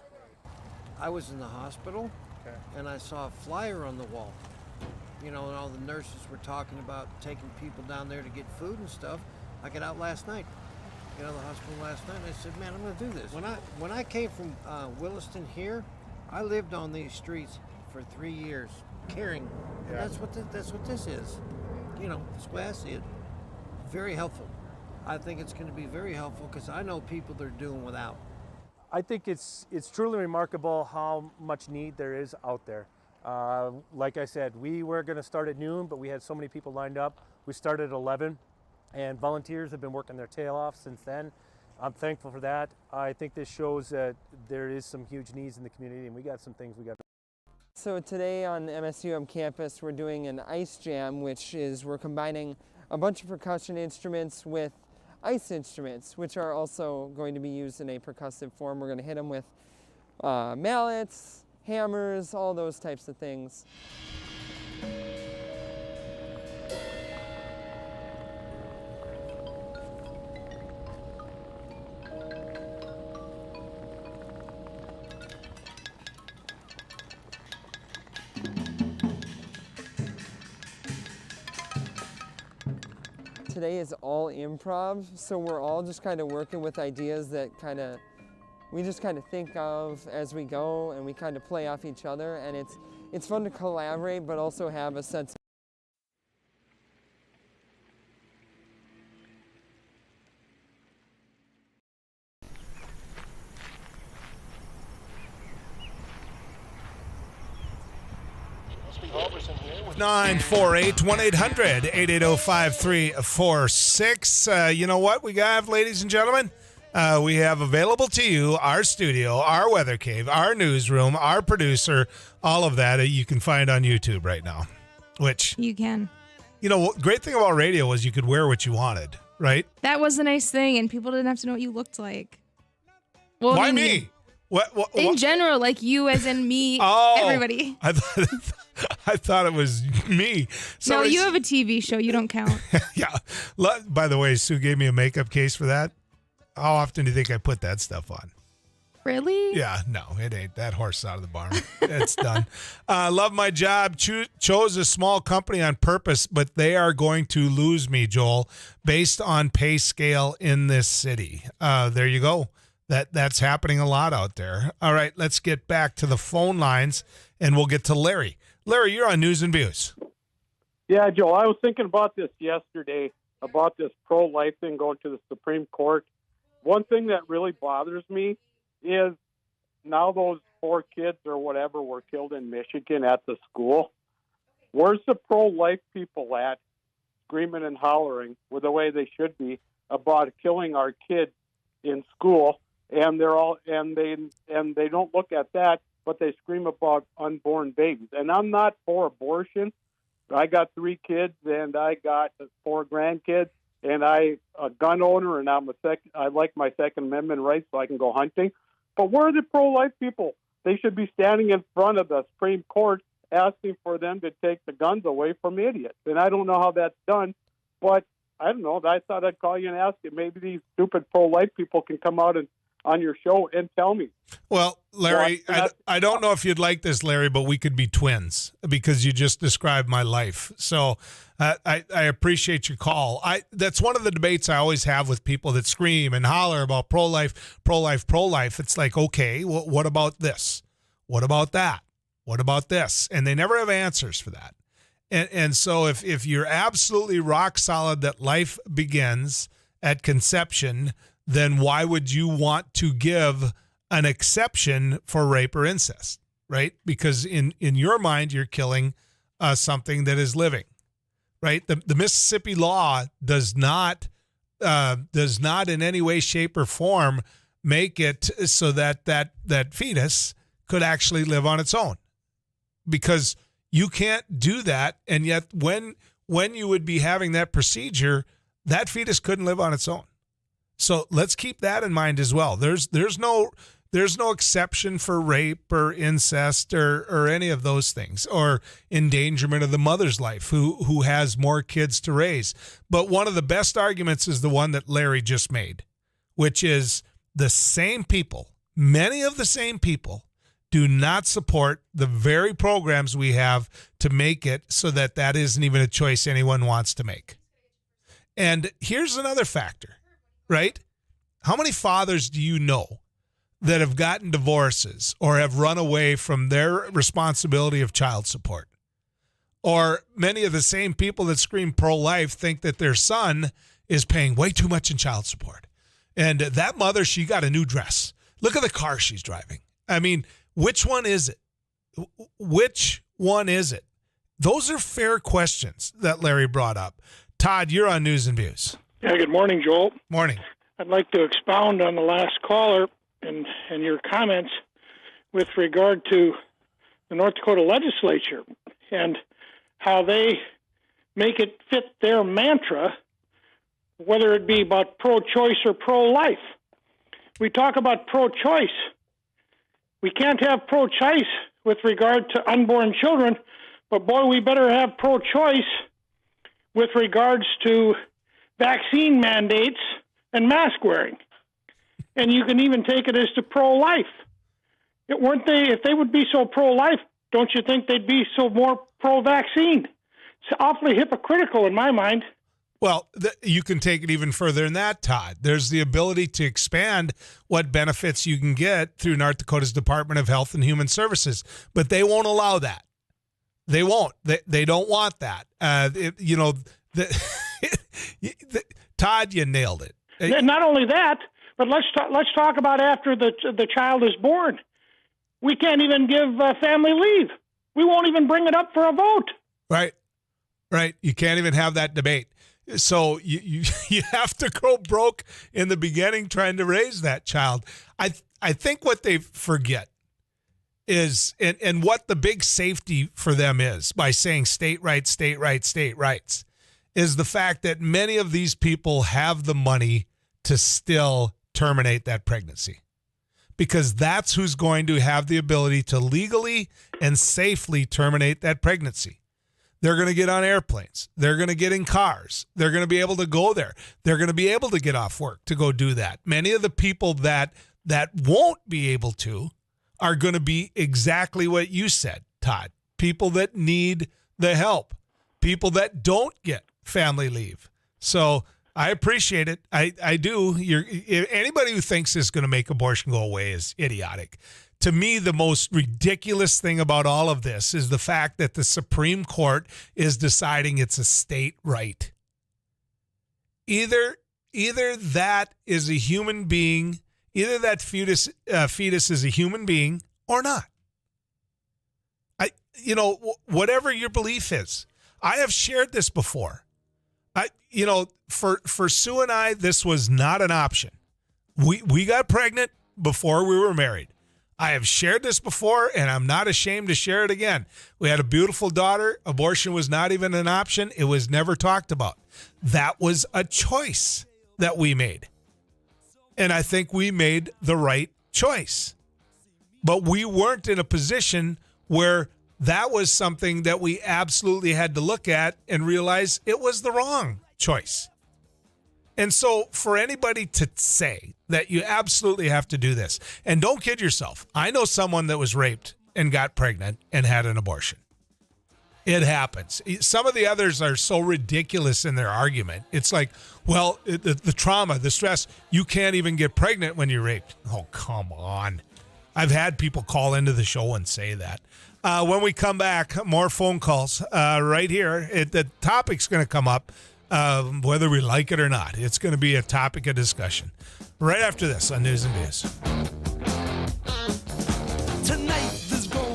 [SPEAKER 1] I was in the hospital, and I saw a flyer on the wall. And all the nurses were talking about taking people down there to get food and stuff. I got out last night, the hospital last night, and I said, man, I'm going to do this. When I came from Williston here, I lived on these streets for 3 years, caring. And that's what this is. That's the way I see it. Very helpful. I think it's going to be very helpful because I know people that are doing without.
[SPEAKER 2] I think it's truly remarkable how much need there is out there. Like I said, we were going to start at noon, but we had so many people lined up. We started at 11, and volunteers have been working their tail off since then. I'm thankful for that. I think this shows that there is some huge needs in the community, and we got some things we got.
[SPEAKER 11] So today on MSUM campus, we're doing an ice jam, which is we're combining a bunch of percussion instruments with ice instruments, which are also going to be used in a percussive form. We're going to hit them with mallets, hammers, all those types of things. Today is all improv, so we're all just kind of working with ideas that we just kind of think of as we go, and we kind of play off each other, and it's fun to collaborate, but also have a sense of
[SPEAKER 9] Must be Halverson here.
[SPEAKER 5] 948 1-800-880-5346. You know what we have, ladies and gentlemen? We have available to you our studio, our weather cave, our newsroom, our producer, all of that you can find on YouTube right now. Which
[SPEAKER 6] you can.
[SPEAKER 5] You know, great thing about radio was you could wear what you wanted, right?
[SPEAKER 6] That was the nice thing, and people didn't have to know what you looked like. Well,
[SPEAKER 5] why me? What?
[SPEAKER 6] In general, like you as in me, everybody.
[SPEAKER 5] I thought it was me.
[SPEAKER 6] No, you have a TV show. You don't count.
[SPEAKER 5] Yeah. By the way, Sue gave me a makeup case for that. How often do you think I put that stuff on?
[SPEAKER 6] Really?
[SPEAKER 5] Yeah, no, it ain't. That horse out of the barn. It's done. Love my job. Chose a small company on purpose, but they are going to lose me, Joel, based on pay scale in this city. There you go. That's happening a lot out there. All right, let's get back to the phone lines, and we'll get to Larry. Larry, you're on News and Views.
[SPEAKER 15] Yeah, Joel, I was thinking about this yesterday, about this pro-life thing going to the Supreme Court. One thing that really bothers me is now those 4 kids or whatever were killed in Michigan at the school. Where's the pro-life people at, screaming and hollering with the way they should be about killing our kids in school? And they don't look at that, but they scream about unborn babies. And I'm not for abortion. I got 3 kids and I got 4 grandkids, and I a gun owner, and I like my Second Amendment rights, so I can go hunting. But where are the pro-life people? They should be standing in front of the Supreme Court asking for them to take the guns away from idiots. And I don't know how that's done, but I don't know. I thought I'd call you and ask you. Maybe these stupid pro-life people can come out and on your show and tell me.
[SPEAKER 5] Well, Larry, I don't know if you'd like this, Larry, but we could be twins because you just described my life. So I appreciate your call. That's one of the debates I always have with people that scream and holler about pro-life, pro-life, pro-life. It's like, okay, well, what about this? What about that? What about this? And they never have answers for that. And so if you're absolutely rock solid that life begins at conception, then why would you want to give an exception for rape or incest, right? Because in your mind, you're killing something that is living, right? The Mississippi law does not in any way, shape, or form make it so that fetus could actually live on its own, because you can't do that. And yet when you would be having that procedure, that fetus couldn't live on its own. So let's keep that in mind as well. There's no exception for rape or incest or any of those things, or endangerment of the mother's life who has more kids to raise. But one of the best arguments is the one that Larry just made, which is the same people, many of the same people, do not support the very programs we have to make it so that isn't even a choice anyone wants to make. And here's another factor. Right? How many fathers do you know that have gotten divorces or have run away from their responsibility of child support? Or many of the same people that scream pro-life think that their son is paying way too much in child support. And that mother, she got a new dress. Look at the car she's driving. I mean, which one is it? Which one is it? Those are fair questions that Larry brought up. Todd, you're on News and Views.
[SPEAKER 17] Yeah, good morning, Joel.
[SPEAKER 5] Morning.
[SPEAKER 17] I'd like to expound on the last caller and your comments with regard to the North Dakota legislature and how they make it fit their mantra, whether it be about pro-choice or pro-life. We talk about pro-choice. We can't have pro-choice with regard to unborn children, but boy, we better have pro-choice with regards to vaccine mandates and mask wearing. And you can even take it as to pro-life. If they would be so pro-life, don't you think they'd be so more pro-vaccine? It's awfully hypocritical in my mind.
[SPEAKER 5] Well, you can take it even further than that, Todd. There's the ability to expand what benefits you can get through North Dakota's Department of Health and Human Services, but they won't allow that. They won't. They don't want that. Todd, you nailed it.
[SPEAKER 17] Not only that, but let's talk about after the child is born. We can't even give family leave. We won't even bring it up for a vote.
[SPEAKER 5] Right. You can't even have that debate. So you have to go broke in the beginning trying to raise that child. I think what they forget is, and what the big safety for them is by saying state rights, is the fact that many of these people have the money to still terminate that pregnancy, because that's who's going to have the ability to legally and safely terminate that pregnancy. They're going to get on airplanes. They're going to get in cars. They're going to be able to go there. They're going to be able to get off work to go do that. Many of the people that won't be able to are going to be exactly what you said, Todd. People that need the help. People that don't get family leave. So I appreciate it. I do. Anybody who thinks this is going to make abortion go away is idiotic. To me, the most ridiculous thing about all of this is the fact that the Supreme Court is deciding it's a state right. Either that is a human being, either that fetus is a human being or not. Whatever your belief is. I have shared this before. For Sue and I, this was not an option. We got pregnant before we were married. I have shared this before, and I'm not ashamed to share it again. We had a beautiful daughter. Abortion was not even an option. It was never talked about. That was a choice that we made. And I think we made the right choice. But we weren't in a position where that was something that we absolutely had to look at and realize it was the wrong choice. And so for anybody to say that you absolutely have to do this, and don't kid yourself, I know someone that was raped and got pregnant and had an abortion. It happens. Some of the others are so ridiculous in their argument. It's like, well, the trauma, the stress, you can't even get pregnant when you're raped. Oh, come on. I've had people call into the show and say that. When we come back, more phone calls right here. The topic's going to come up. Whether we like it or not, it's going to be a topic of discussion right after this on News and Views.
[SPEAKER 22] Tonight there's gonna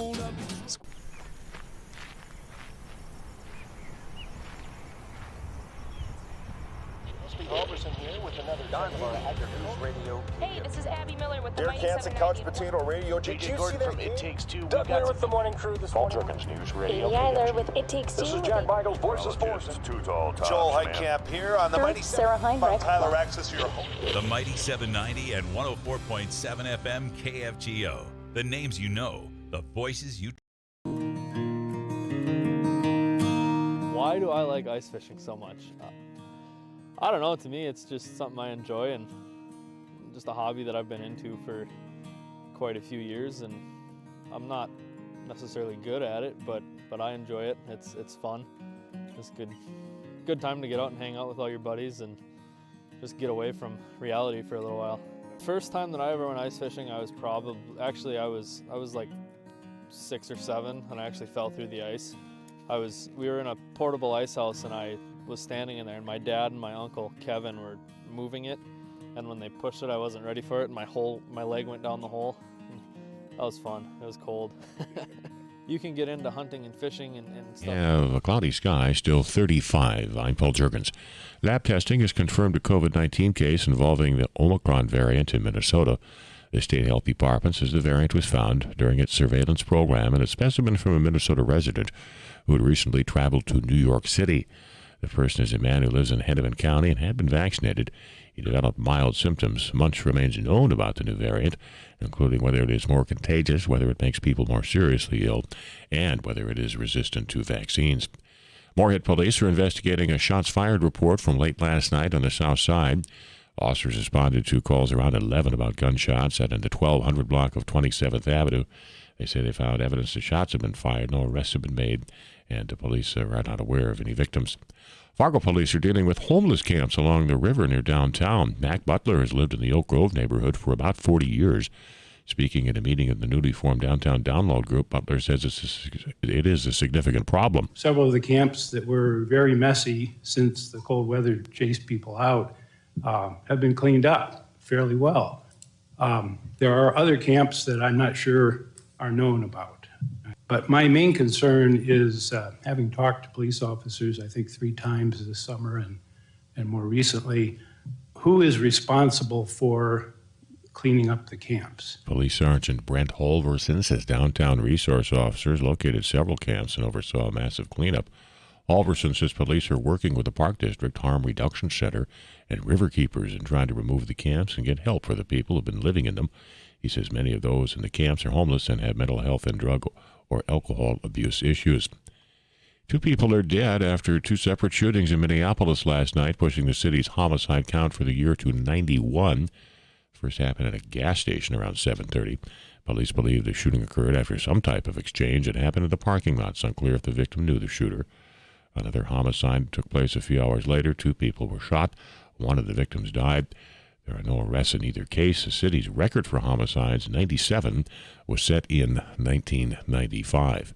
[SPEAKER 22] be
[SPEAKER 9] Robertson here with another Don News Radio.
[SPEAKER 10] Hey, this is Abby Miller with the
[SPEAKER 9] Derek Hansen, Couch Potato Radio. Did you see that
[SPEAKER 22] from It Takes Two?
[SPEAKER 9] Doug Miller with the morning crew this morning. News Radio.
[SPEAKER 10] Amy Eiler with It Takes Two.
[SPEAKER 9] This is Jack Michaels, Voices Force.
[SPEAKER 18] Too tall,
[SPEAKER 9] Joel Heitkamp here on the Mighty
[SPEAKER 10] Sarah Heinrich.
[SPEAKER 9] Tyler Axis, your home.
[SPEAKER 4] The Mighty 790 and 104.7 FM KFGO. The names you know, the voices you...
[SPEAKER 3] Why do I like ice fishing so much? I don't know. To me, it's just something I enjoy and just a hobby that I've been into for quite a few years. And I'm not necessarily good at it, but I enjoy it. It's fun. It's good time to get out and hang out with all your buddies and just get away from reality for a little while. First time that I ever went ice fishing, I was like 6 or 7, and I actually fell through the ice. We were in a portable ice house, and I was standing in there, and my dad and my uncle Kevin were moving it, and when they pushed it, I wasn't ready for it, and my leg went down the hole. That was fun. It was cold. You can get into hunting and fishing and stuff.
[SPEAKER 16] Yeah, a cloudy sky, still 35. I'm Paul Jurgens. Lab testing has confirmed a COVID-19 case involving the Omicron variant in Minnesota. The state health department says the variant was found during its surveillance program in a specimen from a Minnesota resident who had recently traveled to New York City. The person is a man who lives in Hennepin County and had been vaccinated. He developed mild symptoms. Much remains known about the new variant, including whether it is more contagious, whether it makes people more seriously ill, and whether it is resistant to vaccines. Moorhead police are investigating a shots fired report from late last night on the south side. Officers responded to calls around 11 about gunshots in the 1200 block of 27th Avenue. They say they found evidence that shots have been fired, no arrests have been made, and the police are not aware of any victims. Fargo police are dealing with homeless camps along the river near downtown. Mac Butler has lived in the Oak Grove neighborhood for about 40 years. Speaking at a meeting of the newly formed Downtown Download Group, Butler says it is a significant problem.
[SPEAKER 8] Several of the camps that were very messy since the cold weather chased people out have been cleaned up fairly well. There are other camps that I'm not sure are known about. But my main concern is having talked to police officers, I think 3 times this summer and more recently, who is responsible for cleaning up the camps?
[SPEAKER 16] Police Sergeant Brent Holverson says downtown resource officers located several camps and oversaw a massive cleanup. Holverson says police are working with the Park District Harm Reduction Center and riverkeepers in trying to remove the camps and get help for the people who have been living in them. He says many of those in the camps are homeless and have mental health and drug or alcohol abuse issues. 2 people are dead after 2 separate shootings in Minneapolis last night, pushing the city's homicide count for the year to 91. First happened at a gas station around 7:30. Police believe the shooting occurred after some type of exchange. It happened in the parking lot. It's unclear if the victim knew the shooter. Another homicide took place a few hours later. 2 people were shot. One of the victims died. There are no arrests in either case. The city's record for homicides, 97, was set in 1995.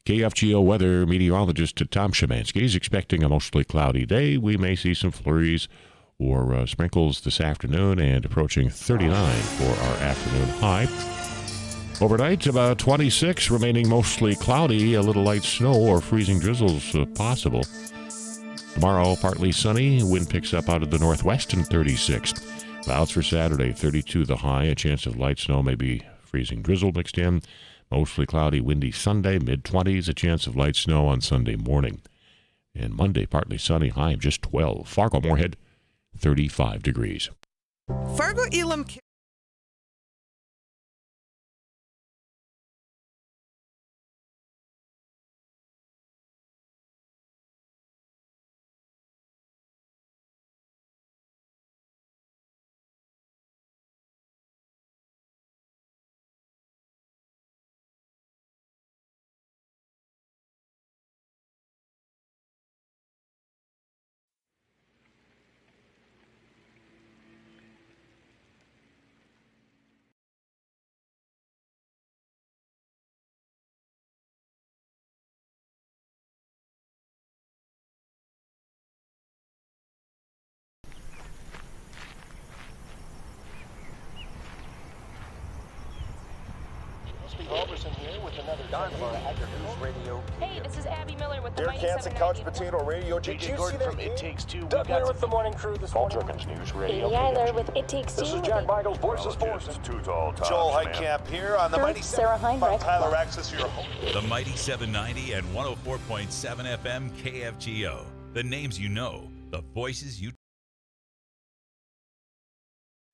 [SPEAKER 16] KFGO weather meteorologist Tom Szymanski is expecting a mostly cloudy day. We may see some flurries or sprinkles this afternoon and approaching 39 for our afternoon high. Overnight, about 26, remaining mostly cloudy, a little light snow or freezing drizzles possible. Tomorrow, partly sunny, wind picks up out of the northwest and 36. Clouds for Saturday, 32 the high, a chance of light snow, maybe freezing drizzle mixed in. Mostly cloudy, windy Sunday, mid-20s, a chance of light snow on Sunday morning. And Monday, partly sunny, high of just 12. Fargo-Moorhead, 35 degrees.
[SPEAKER 12] Fargo-Elam.
[SPEAKER 9] Here with another News Radio.
[SPEAKER 10] Hey, this is Abby Miller with the
[SPEAKER 9] Derek Hansen, Couch Potato Radio.
[SPEAKER 22] JJ Gordon from It Takes Two.
[SPEAKER 9] Doug Miller with the morning crew this morning.
[SPEAKER 22] News Radio.
[SPEAKER 10] Amy Eiler with It Takes Two.
[SPEAKER 9] This is Jack Michaels, Voice of Sports.
[SPEAKER 22] Joel Heitkamp here on the Mighty
[SPEAKER 10] Sarah Heinrich.
[SPEAKER 22] Tyler Axis, your home.
[SPEAKER 4] The Mighty 790 and 104.7 FM KFGO. The names you know, the voices you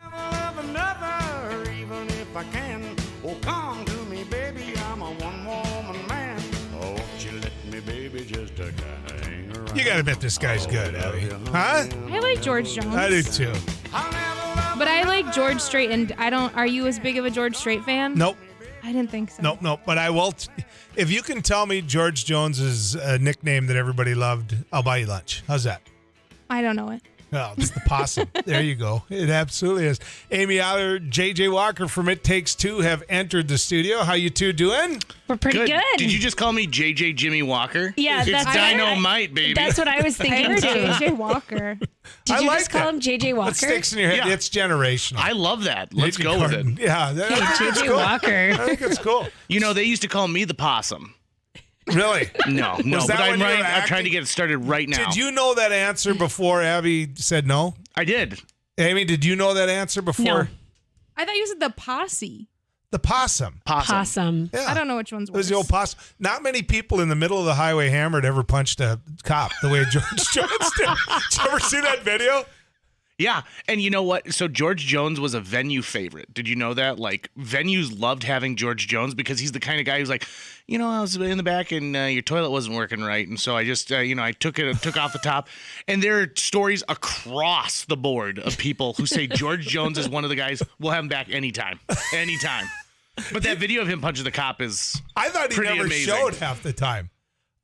[SPEAKER 22] Love another, even if I can. Oh, come to me, baby, I'm a one-woman man. Oh, won't you let me, baby, just a hang around.
[SPEAKER 5] You got to admit this guy's good, Abby. Huh?
[SPEAKER 6] I like George Jones.
[SPEAKER 5] I do too.
[SPEAKER 6] But I like George Strait, and are you as big of a George Strait fan?
[SPEAKER 5] Nope.
[SPEAKER 6] I didn't think so.
[SPEAKER 5] Nope. But I will. If you can tell me George Jones is a nickname that everybody loved, I'll buy you lunch. How's that?
[SPEAKER 6] I don't know it.
[SPEAKER 5] Well, it's the possum. There you go. It absolutely is. Amy Aller, JJ Walker from It Takes Two have entered the studio. How you two doing?
[SPEAKER 20] We're pretty good. Did you just call me JJ Jimmy Walker? Yeah, it's Dynamite, baby. That's what I was thinking too.
[SPEAKER 6] JJ Walker.
[SPEAKER 20] Did you
[SPEAKER 5] just
[SPEAKER 20] call him JJ Walker?
[SPEAKER 5] It sticks in your head.
[SPEAKER 20] Yeah.
[SPEAKER 5] It's generational.
[SPEAKER 20] I love that. Let's go with it.
[SPEAKER 5] Yeah,
[SPEAKER 20] JJ
[SPEAKER 5] cool.
[SPEAKER 20] Walker.
[SPEAKER 5] I think it's cool.
[SPEAKER 20] You know, they used to call me the possum.
[SPEAKER 5] Really?
[SPEAKER 20] No.
[SPEAKER 5] Was that
[SPEAKER 20] But
[SPEAKER 5] when you were
[SPEAKER 20] I'm trying to
[SPEAKER 5] acting?
[SPEAKER 20] get it started right now.
[SPEAKER 5] Did you know that answer before Abby said no?
[SPEAKER 20] I did.
[SPEAKER 5] Amy, did you know that answer before?
[SPEAKER 20] No.
[SPEAKER 6] I thought you said the posse.
[SPEAKER 5] The possum.
[SPEAKER 20] Possum.
[SPEAKER 5] Yeah.
[SPEAKER 6] I don't know which one's
[SPEAKER 5] It was
[SPEAKER 6] worse.
[SPEAKER 5] the old possum. Not many people in the middle of the highway hammered ever punched a cop the way George Jones did. Did you ever see that video?
[SPEAKER 20] Yeah, and you know what? So George Jones was a venue favorite. Did you know that? Like, venues loved having George Jones because he's the kind of guy who's like, you know, I was in the back and your toilet wasn't working right, and so I just, I took off the top. And there are stories across the board of people who say George Jones is one of the guys. We'll have him back anytime. But that video of him punching the cop is
[SPEAKER 5] I thought he
[SPEAKER 20] pretty
[SPEAKER 5] never
[SPEAKER 20] amazing.
[SPEAKER 5] showed half the time.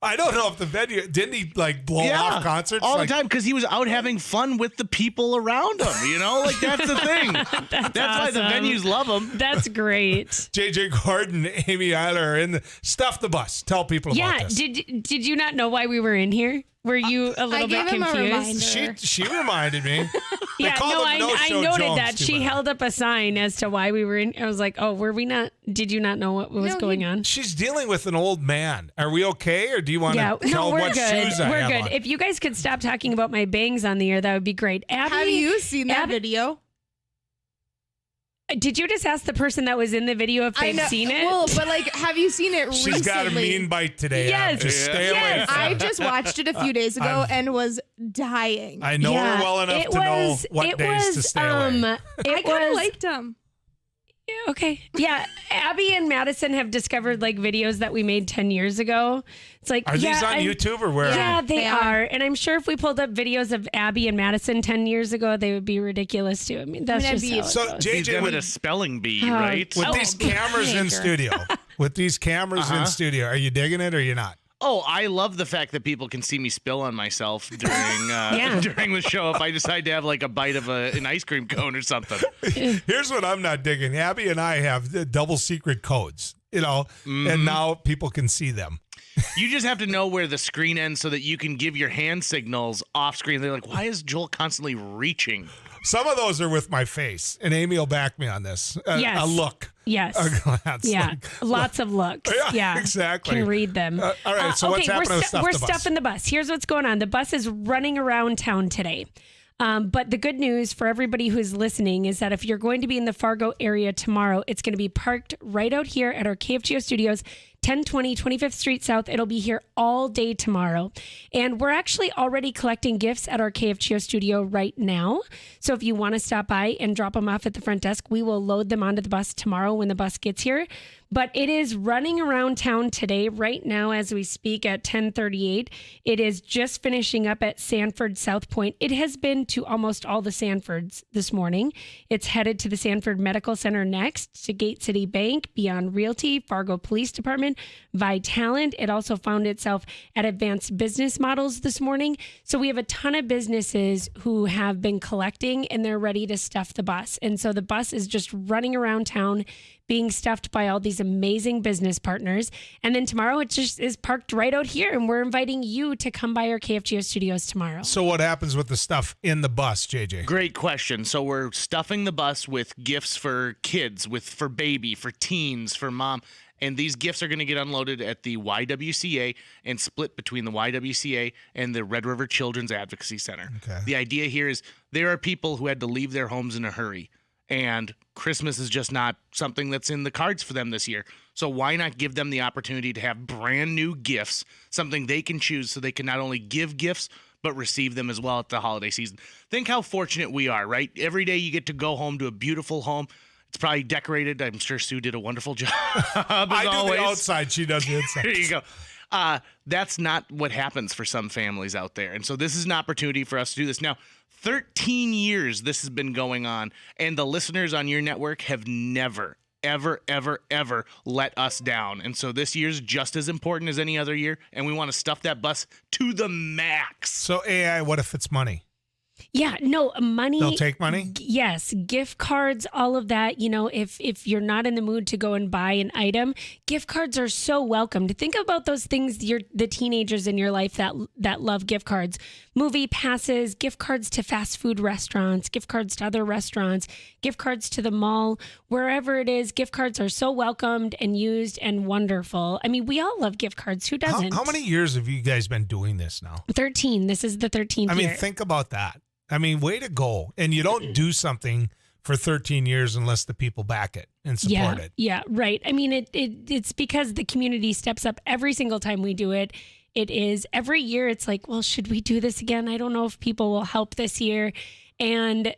[SPEAKER 5] I don't know if the venue didn't he like blow off concerts
[SPEAKER 20] all
[SPEAKER 5] like,
[SPEAKER 20] the time because he was out having fun with the people around him. You know, like that's the thing. That's why the venues love him.
[SPEAKER 23] That's great.
[SPEAKER 5] JJ Gordon, Amy Eiler are in the stuff the bus. Tell people about this.
[SPEAKER 23] Did you not know why we were in here? Were you a little bit confused?
[SPEAKER 5] She reminded me.
[SPEAKER 23] Yeah, no, I noted that. She held up a sign as to why we were in. I was like, oh, were we not Did you not know what was going on?
[SPEAKER 5] She's dealing with an old man. Are we okay, or do you want to
[SPEAKER 23] no,
[SPEAKER 5] tell
[SPEAKER 23] we're
[SPEAKER 5] what
[SPEAKER 23] good.
[SPEAKER 5] shoes I
[SPEAKER 23] We're
[SPEAKER 5] have
[SPEAKER 23] good.
[SPEAKER 5] on?
[SPEAKER 23] If you guys could stop talking about my bangs on the air, that would be great. Abby,
[SPEAKER 6] have you seen that video?
[SPEAKER 23] Did you just ask the person that was in the video if they've seen it?
[SPEAKER 6] Well, but like, have you seen it recently?
[SPEAKER 5] She's got a mean bite today.
[SPEAKER 23] Yes.
[SPEAKER 5] Just stay away from
[SPEAKER 6] I
[SPEAKER 5] her.
[SPEAKER 6] just watched it a few days ago and was dying.
[SPEAKER 5] I know her well enough to know what days to stay away.
[SPEAKER 6] I kind of liked him.
[SPEAKER 23] Okay. Yeah. Abby and Madison have discovered like videos that we made 10 years ago. It's like,
[SPEAKER 5] Are these on YouTube or where?
[SPEAKER 23] Yeah, they are. And I'm sure if we pulled up videos of Abby and Madison 10 years ago, they would be ridiculous too. I mean, that's just how it
[SPEAKER 5] So
[SPEAKER 23] goes.
[SPEAKER 20] He's
[SPEAKER 5] JJ,
[SPEAKER 20] with a spelling bee, right?
[SPEAKER 5] with these cameras in studio, in studio, are you digging it or you not?
[SPEAKER 20] Oh, I love the fact that people can see me spill on myself during during the show if I decide to have like a bite of an ice cream cone or something.
[SPEAKER 5] Here's what I'm not digging. Abby and I have double secret codes, and now people can see them.
[SPEAKER 20] You just have to know where the screen ends so that you can give your hand signals off screen. They're like, why is Joel constantly reaching?
[SPEAKER 5] Some of those are with my face, and Amy will back me on this.
[SPEAKER 23] Yes.
[SPEAKER 5] A look.
[SPEAKER 23] Yes.
[SPEAKER 5] A glance.
[SPEAKER 23] Yeah. Lots of looks. Yeah.
[SPEAKER 5] Exactly.
[SPEAKER 23] Can read them.
[SPEAKER 5] All right. So what's happening with Stuff
[SPEAKER 23] We're
[SPEAKER 5] the Bus?
[SPEAKER 23] stuffing the bus. Here's what's going on. The bus is running around town today. But the good news for everybody who's listening is that if you're going to be in the Fargo area tomorrow, it's going to be parked right out here at our KFGO studios, 1020 25th Street South. It'll be here all day tomorrow. And we're actually already collecting gifts at our KFGO studio right now. So if you want to stop by and drop them off at the front desk, we will load them onto the bus tomorrow when the bus gets here. But it is running around town today, right now as we speak at 10:38. It is just finishing up at Sanford South Point. It has been to almost all the Sanfords this morning. It's headed to the Sanford Medical Center next, to Gate City Bank, Beyond Realty, Fargo Police Department, Vitalent. It also found itself at Advanced Business Models this morning. So we have a ton of businesses who have been collecting and they're ready to stuff the bus. And so the bus is just running around town being stuffed by all these amazing business partners. And then tomorrow it just is parked right out here. And we're inviting you to come by our KFGO studios tomorrow.
[SPEAKER 5] So what happens with the stuff in the bus, JJ?
[SPEAKER 20] Great question. So we're stuffing the bus with gifts for kids, for baby, for teens, for mom. And these gifts are going to get unloaded at the YWCA and split between the YWCA and the Red River Children's Advocacy Center.
[SPEAKER 5] Okay.
[SPEAKER 20] The idea here is there are people who had to leave their homes in a hurry, and Christmas is just not something that's in the cards for them this year. So why not give them the opportunity to have brand new gifts, something they can choose so they can not only give gifts, but receive them as well at the holiday season. Think how fortunate we are, right? Every day you get to go home to a beautiful home. It's probably decorated. I'm sure Sue did a wonderful job.
[SPEAKER 5] I do the outside. She does the inside.
[SPEAKER 20] There you go. That's not what happens for some families out there. And so this is an opportunity for us to do this. Now, 13 years this has been going on, and the listeners on your network have never, ever, ever, ever let us down. And so this year's just as important as any other year, and we want to stuff that bus to the max.
[SPEAKER 5] So AI, what if it's money?
[SPEAKER 23] Yeah, no, money.
[SPEAKER 5] They'll take money?
[SPEAKER 23] Yes, gift cards, all of that. You know, if you're not in the mood to go and buy an item, gift cards are so welcomed. Think about those things, the teenagers in your life that love gift cards. Movie passes, gift cards to fast food restaurants, gift cards to other restaurants, gift cards to the mall, wherever it is. Gift cards are so welcomed and used and wonderful. I mean, we all love gift cards. Who doesn't?
[SPEAKER 5] How many years have you guys been doing this now?
[SPEAKER 23] 13. This is the 13th
[SPEAKER 5] I mean,
[SPEAKER 23] year.
[SPEAKER 5] think about that. I mean, way to go. And you don't do something for 13 years unless the people back it and support it.
[SPEAKER 23] Yeah, right. I mean, it's because the community steps up every single time we do it. It is every year. It's like, well, should we do this again? I don't know if people will help this year. And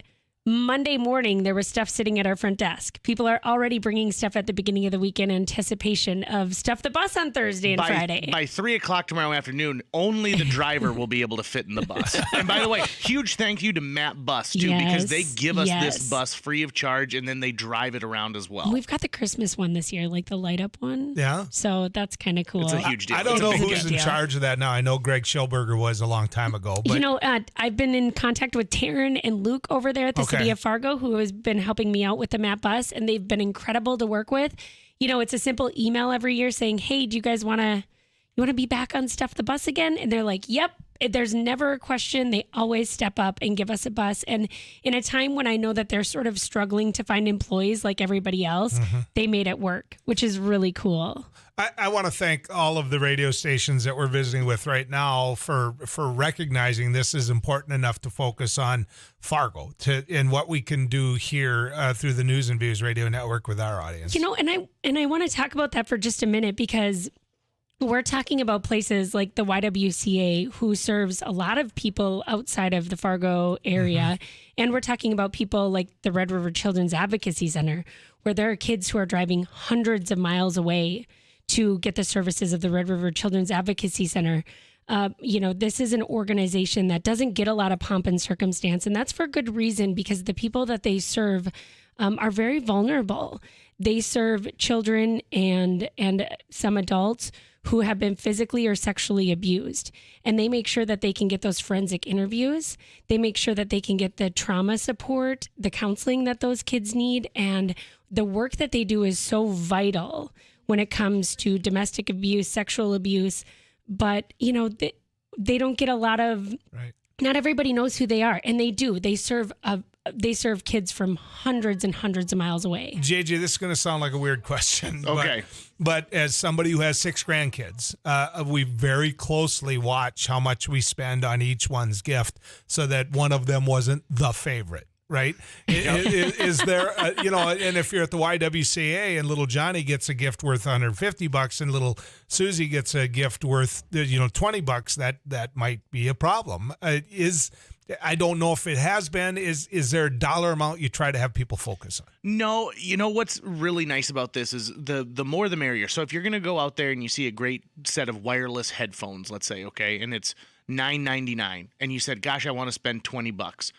[SPEAKER 23] Monday morning, there was stuff sitting at our front desk. People are already bringing stuff at the beginning of the week in anticipation of Stuff the Bus on Thursday and Friday.
[SPEAKER 20] By 3 o'clock tomorrow afternoon, only the driver will be able to fit in the bus. And by the way, huge thank you to Matt Bus, too, because they give us this bus free of charge, and then they drive it around as well.
[SPEAKER 23] We've got the Christmas one this year, like the light up one.
[SPEAKER 5] Yeah.
[SPEAKER 23] So that's kind of cool.
[SPEAKER 20] It's a huge deal.
[SPEAKER 5] I don't know who's in charge of that now. I know Greg Schellberger was a long time ago. But
[SPEAKER 23] you know, I've been in contact with Taryn and Luke over there at the city of Fargo, who has been helping me out with the Matt Bus, and they've been incredible to work with. You know, it's a simple email every year saying, hey, do you guys want to be back on Stuff the Bus again? And they're like, yep. there's never a question. They always step up and give us a bus. And in a time when I know that they're sort of struggling to find employees like everybody else, they made it work, which is really cool.
[SPEAKER 5] I want to thank all of the radio stations that we're visiting with right now for recognizing this is important enough to focus on Fargo and what we can do here through the News and Views Radio Network with our audience.
[SPEAKER 23] You know, and I want to talk about that for just a minute, because we're talking about places like the YWCA, who serves a lot of people outside of the Fargo area. And we're talking about people like the Red River Children's Advocacy Center, where there are kids who are driving hundreds of miles away to get the services of the Red River Children's Advocacy Center. You know, this is an organization that doesn't get a lot of pomp and circumstance, and that's for good reason, because the people that they serve are very vulnerable. They serve children and some adults who have been physically or sexually abused, and they make sure that they can get those forensic interviews. They make sure that they can get the trauma support, the counseling that those kids need, and the work that they do is so vital when it comes to domestic abuse, sexual abuse. But, you know, they don't get a lot of, not everybody knows who they are. And they do. They serve kids from hundreds and hundreds of miles away.
[SPEAKER 5] JJ, this is going to sound like a weird question.
[SPEAKER 20] Okay.
[SPEAKER 5] But as somebody who has 6 grandkids, we very closely watch how much we spend on each one's gift so that one of them wasn't the favorite. Right? Is there, and if you're at the YWCA and little Johnny gets a gift worth $150 and little Susie gets a gift worth, $20, that might be a problem. I don't know if it has been. Is there a dollar amount you try to have people focus on?
[SPEAKER 20] No, you know what's really nice about this is the more the merrier. So if you're going to go out there and you see a great set of wireless headphones, let's say, okay, and it's $9.99, and you said, gosh, I want to spend $20.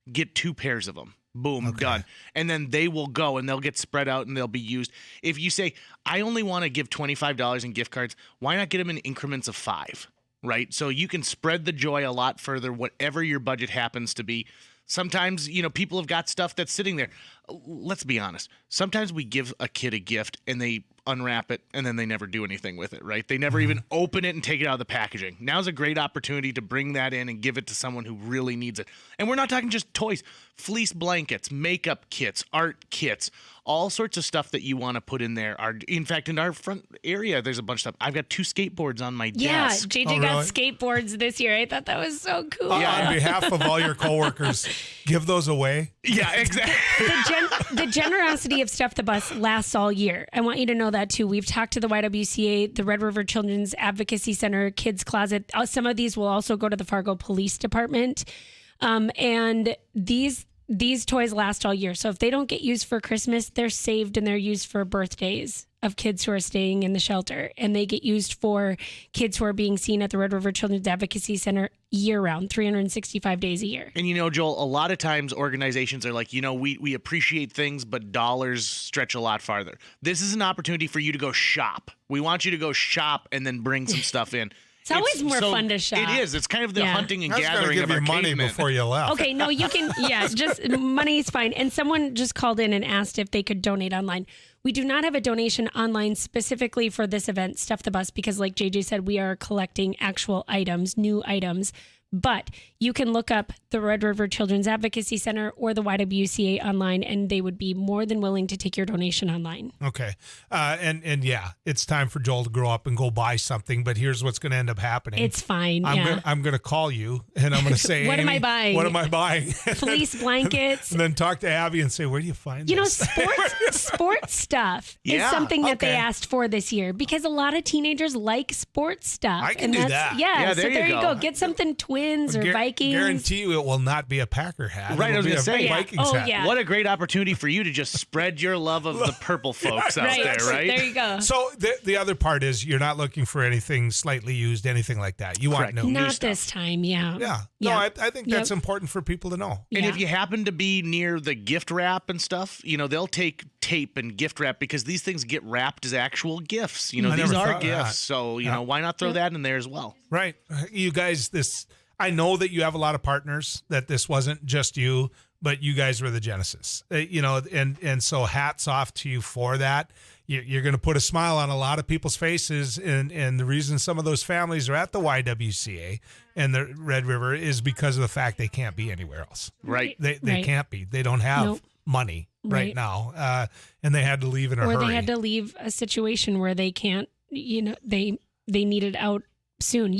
[SPEAKER 20] Get 2 pairs of them. Boom, done. And then they will go and they'll get spread out and they'll be used. If you say, I only want to give $25 in gift cards, why not get them in increments of 5, right? So you can spread the joy a lot further, whatever your budget happens to be. Sometimes, people have got stuff that's sitting there. Let's be honest. Sometimes we give a kid a gift and they unwrap it and then they never do anything with it, right? They never even open it and take it out of the packaging. Now's a great opportunity to bring that in and give it to someone who really needs it. And we're not talking just toys, fleece blankets, makeup kits, art kits, all sorts of stuff that you want to put in there. In fact, in our front area, there's a bunch of stuff. I've got 2 skateboards on my desk.
[SPEAKER 23] Yeah, JJ got skateboards this year. I thought that was so cool.
[SPEAKER 5] On behalf of all your coworkers, give those away.
[SPEAKER 20] Yeah, exactly.
[SPEAKER 23] The generosity of Stuff the Bus lasts all year. I want you to know that too. We've talked to the YWCA, the Red River Children's Advocacy Center, Kids Closet. Some of these will also go to the Fargo Police Department. And these toys last all year. So if they don't get used for Christmas, they're saved and they're used for birthdays of kids who are staying in the shelter. And they get used for kids who are being seen at the Red River Children's Advocacy Center year-round, 365 days a year.
[SPEAKER 20] And Joel, a lot of times organizations are like, we appreciate things, but dollars stretch a lot farther. This is an opportunity for you to go shop. We want you to go shop and then bring some stuff in.
[SPEAKER 23] It's always more fun to shop.
[SPEAKER 20] It is. It's kind of the hunting and gathering
[SPEAKER 5] of our
[SPEAKER 20] cavemen.
[SPEAKER 5] money before you left.
[SPEAKER 23] Okay, no, you can, just money's fine. And someone just called in and asked if they could donate online. We do not have a donation online specifically for this event, Stuff the Bus, because like JJ said, we are collecting actual items, new items. But you can look up the Red River Children's Advocacy Center or the YWCA online, and they would be more than willing to take your donation online.
[SPEAKER 5] Okay. And yeah, it's time for Joel to grow up and go buy something, but here's what's going to end up happening.
[SPEAKER 23] It's fine,
[SPEAKER 5] I'm going to call you, and I'm going to say,
[SPEAKER 23] what am I buying?
[SPEAKER 5] What am I buying?
[SPEAKER 23] Fleece blankets.
[SPEAKER 5] And then talk to Abby and say, where do you find this?
[SPEAKER 23] Sports stuff is something that they asked for this year, because a lot of teenagers like sports stuff.
[SPEAKER 5] I can do that.
[SPEAKER 23] Yeah, so there you go. Get something Twins or Vikings.
[SPEAKER 5] Guarantee you it will not be a Packer hat.
[SPEAKER 20] Right, I was going to say,
[SPEAKER 5] Vikings hat.
[SPEAKER 23] Yeah.
[SPEAKER 20] What a great opportunity for you to just spread your love of the purple folks out there, right?
[SPEAKER 23] There you go.
[SPEAKER 5] So the other part is you're not looking for anything slightly used, anything like that. You want new
[SPEAKER 23] Not
[SPEAKER 5] stuff.
[SPEAKER 23] this time, yeah.
[SPEAKER 5] Yeah. No, I think that's important for people to know.
[SPEAKER 20] And if you happen to be near the gift wrap and stuff, they'll take tape and gift wrap, because these things get wrapped as actual gifts. These are gifts. So, why not throw that in there as well?
[SPEAKER 5] Right. You guys, I know that you have a lot of partners, that this wasn't just you, but you guys were the genesis, and so hats off to you for that. You're going to put a smile on a lot of people's faces, and the reason some of those families are at the YWCA and the Red River is because of the fact they can't be anywhere else.
[SPEAKER 20] Right.
[SPEAKER 5] They can't be. They don't have money right now, and they had to leave in a hurry.
[SPEAKER 23] Or they had to leave a situation where they can't, they needed out soon.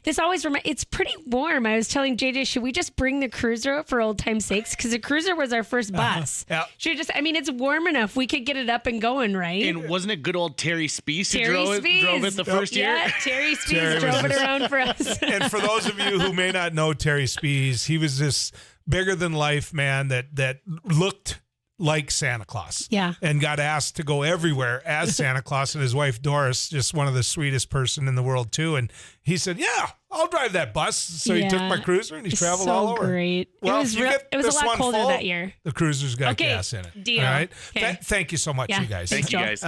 [SPEAKER 23] This always it's pretty warm. I was telling JJ, should we just bring the cruiser up for old time's sakes? Because the cruiser was our first bus.
[SPEAKER 5] Yeah.
[SPEAKER 23] Should we it's warm enough. We could get it up and going, right?
[SPEAKER 20] And wasn't it good old Terry Spees who drove it the first year?
[SPEAKER 23] Yeah, Terry Spees drove it around for us.
[SPEAKER 5] And for those of you who may not know Terry Spees, he was this bigger than life man that looked like Santa Claus.
[SPEAKER 23] Yeah.
[SPEAKER 5] And got asked to go everywhere as Santa Claus, and his wife Doris, just one of the sweetest person in the world too. And he said, "Yeah, I'll drive that bus." So he took my cruiser and he traveled all over.
[SPEAKER 23] Great.
[SPEAKER 5] Well,
[SPEAKER 23] it was a lot colder that year.
[SPEAKER 5] The cruiser's got gas in it.
[SPEAKER 23] Deal.
[SPEAKER 5] All right.
[SPEAKER 23] Okay.
[SPEAKER 5] Thank you so much, you guys.
[SPEAKER 20] Thank you guys.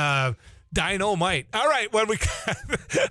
[SPEAKER 5] Dynamite. All right, when we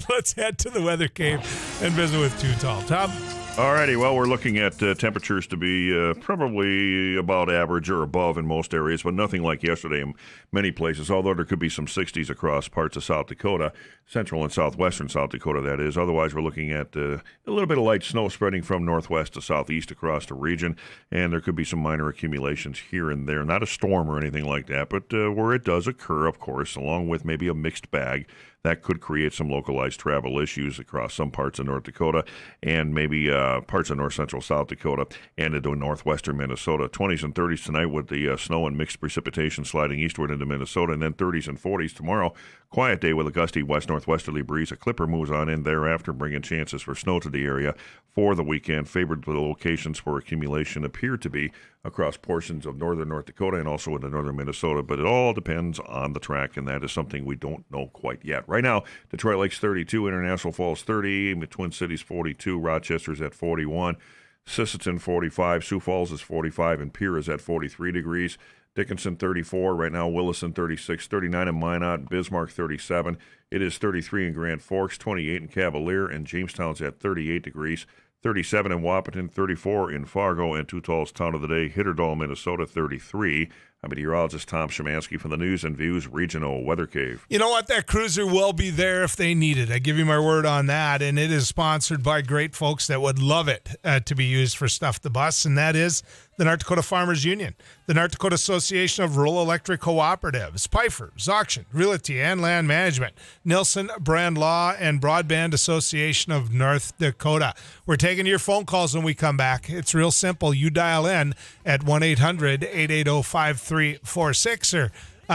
[SPEAKER 5] let's head to the weather cave and visit with Too Tall. Tom.
[SPEAKER 18] Alrighty, well, we're looking at temperatures to be probably about average or above in most areas, but nothing like yesterday in many places, although there could be some 60s across parts of South Dakota, central and southwestern South Dakota, that is. Otherwise, we're looking at a little bit of light snow spreading from northwest to southeast across the region, and there could be some minor accumulations here and there. Not a storm or anything like that, but where it does occur, of course, along with maybe a mixed bag, that could create some localized travel issues across some parts of North Dakota and maybe parts of north central South Dakota and into northwestern Minnesota. 20s and 30s tonight with the snow and mixed precipitation sliding eastward into Minnesota, and then 30s and 40s tomorrow. Quiet day with a gusty west-northwesterly breeze. A clipper moves on in thereafter, bringing chances for snow to the area for the weekend. Favored the locations for accumulation appear to be across portions of northern North Dakota and also into northern Minnesota, but it all depends on the track, and that is something we don't know quite yet. Right now, Detroit Lakes 32, International Falls 30, Twin Cities 42, Rochester's at 41, Sisseton 45, Sioux Falls is 45, and Pierre is at 43 degrees. Dickinson 34, right now Williston 36, 39 in Minot, Bismarck 37. It is 33 in Grand Forks, 28 in Cavalier, and Jamestown's at 38 degrees. 37 in Wahpeton, 34 in Fargo, and Too Tall's Town of the Day, Hitterdall, Minnesota, 33. I'm meteorologist Tom Szymanski from the News and Views Regional Weather Cave.
[SPEAKER 5] You know what? That cruiser will be there if they need it. I give you my word on that. And it is sponsored by great folks that would love it to be used for Stuff the Bus, and that is the North Dakota Farmers Union, the North Dakota Association of Rural Electric Cooperatives, Pfeiffer's Auction, Realty and Land Management, Nilson Brand Law, and Broadband Association of North Dakota. We're taking your phone calls when we come back. It's real simple. You dial in at 1-800-880-5346 or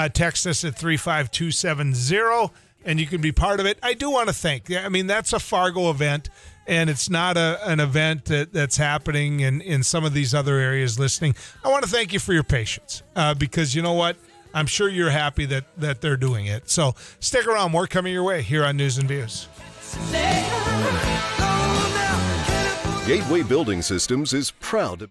[SPEAKER 5] text us at 35270, and you can be part of it. I do want to thank, that's a Fargo event, and it's not an event that's happening in some of these other areas listening. I want to thank you for your patience because you know what? I'm sure you're happy that they're doing it. So stick around. More coming your way here on News and Views.
[SPEAKER 7] Gateway Building Systems is proud to...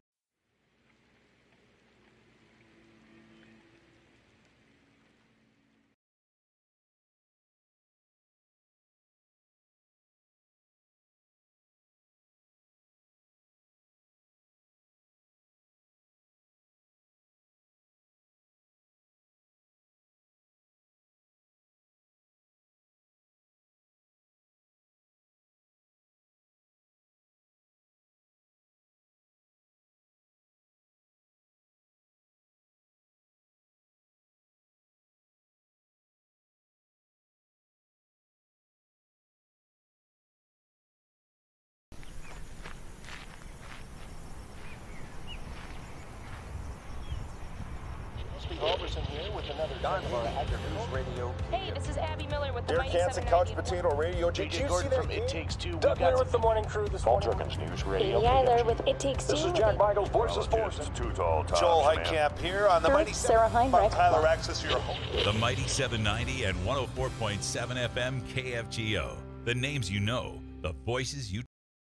[SPEAKER 10] Hey, this is Abby Miller with the
[SPEAKER 9] Derek Hansen, Couch Potato Radio. Did you see that? It Takes Two. Doug Miller with the morning crew this morning. News Radio.
[SPEAKER 10] Amy Eiler with It Takes Two.
[SPEAKER 9] This is Jack Michaels, Voice of Sports.
[SPEAKER 18] Too Tall, Tom
[SPEAKER 9] Joel
[SPEAKER 18] Szymanski.
[SPEAKER 9] Heitkamp here on the Mighty
[SPEAKER 10] Sarah Heinrich.
[SPEAKER 9] Tyler Access, your home.
[SPEAKER 4] The Mighty 790 and 104.7 FM KFGO. The names you know, the voices you...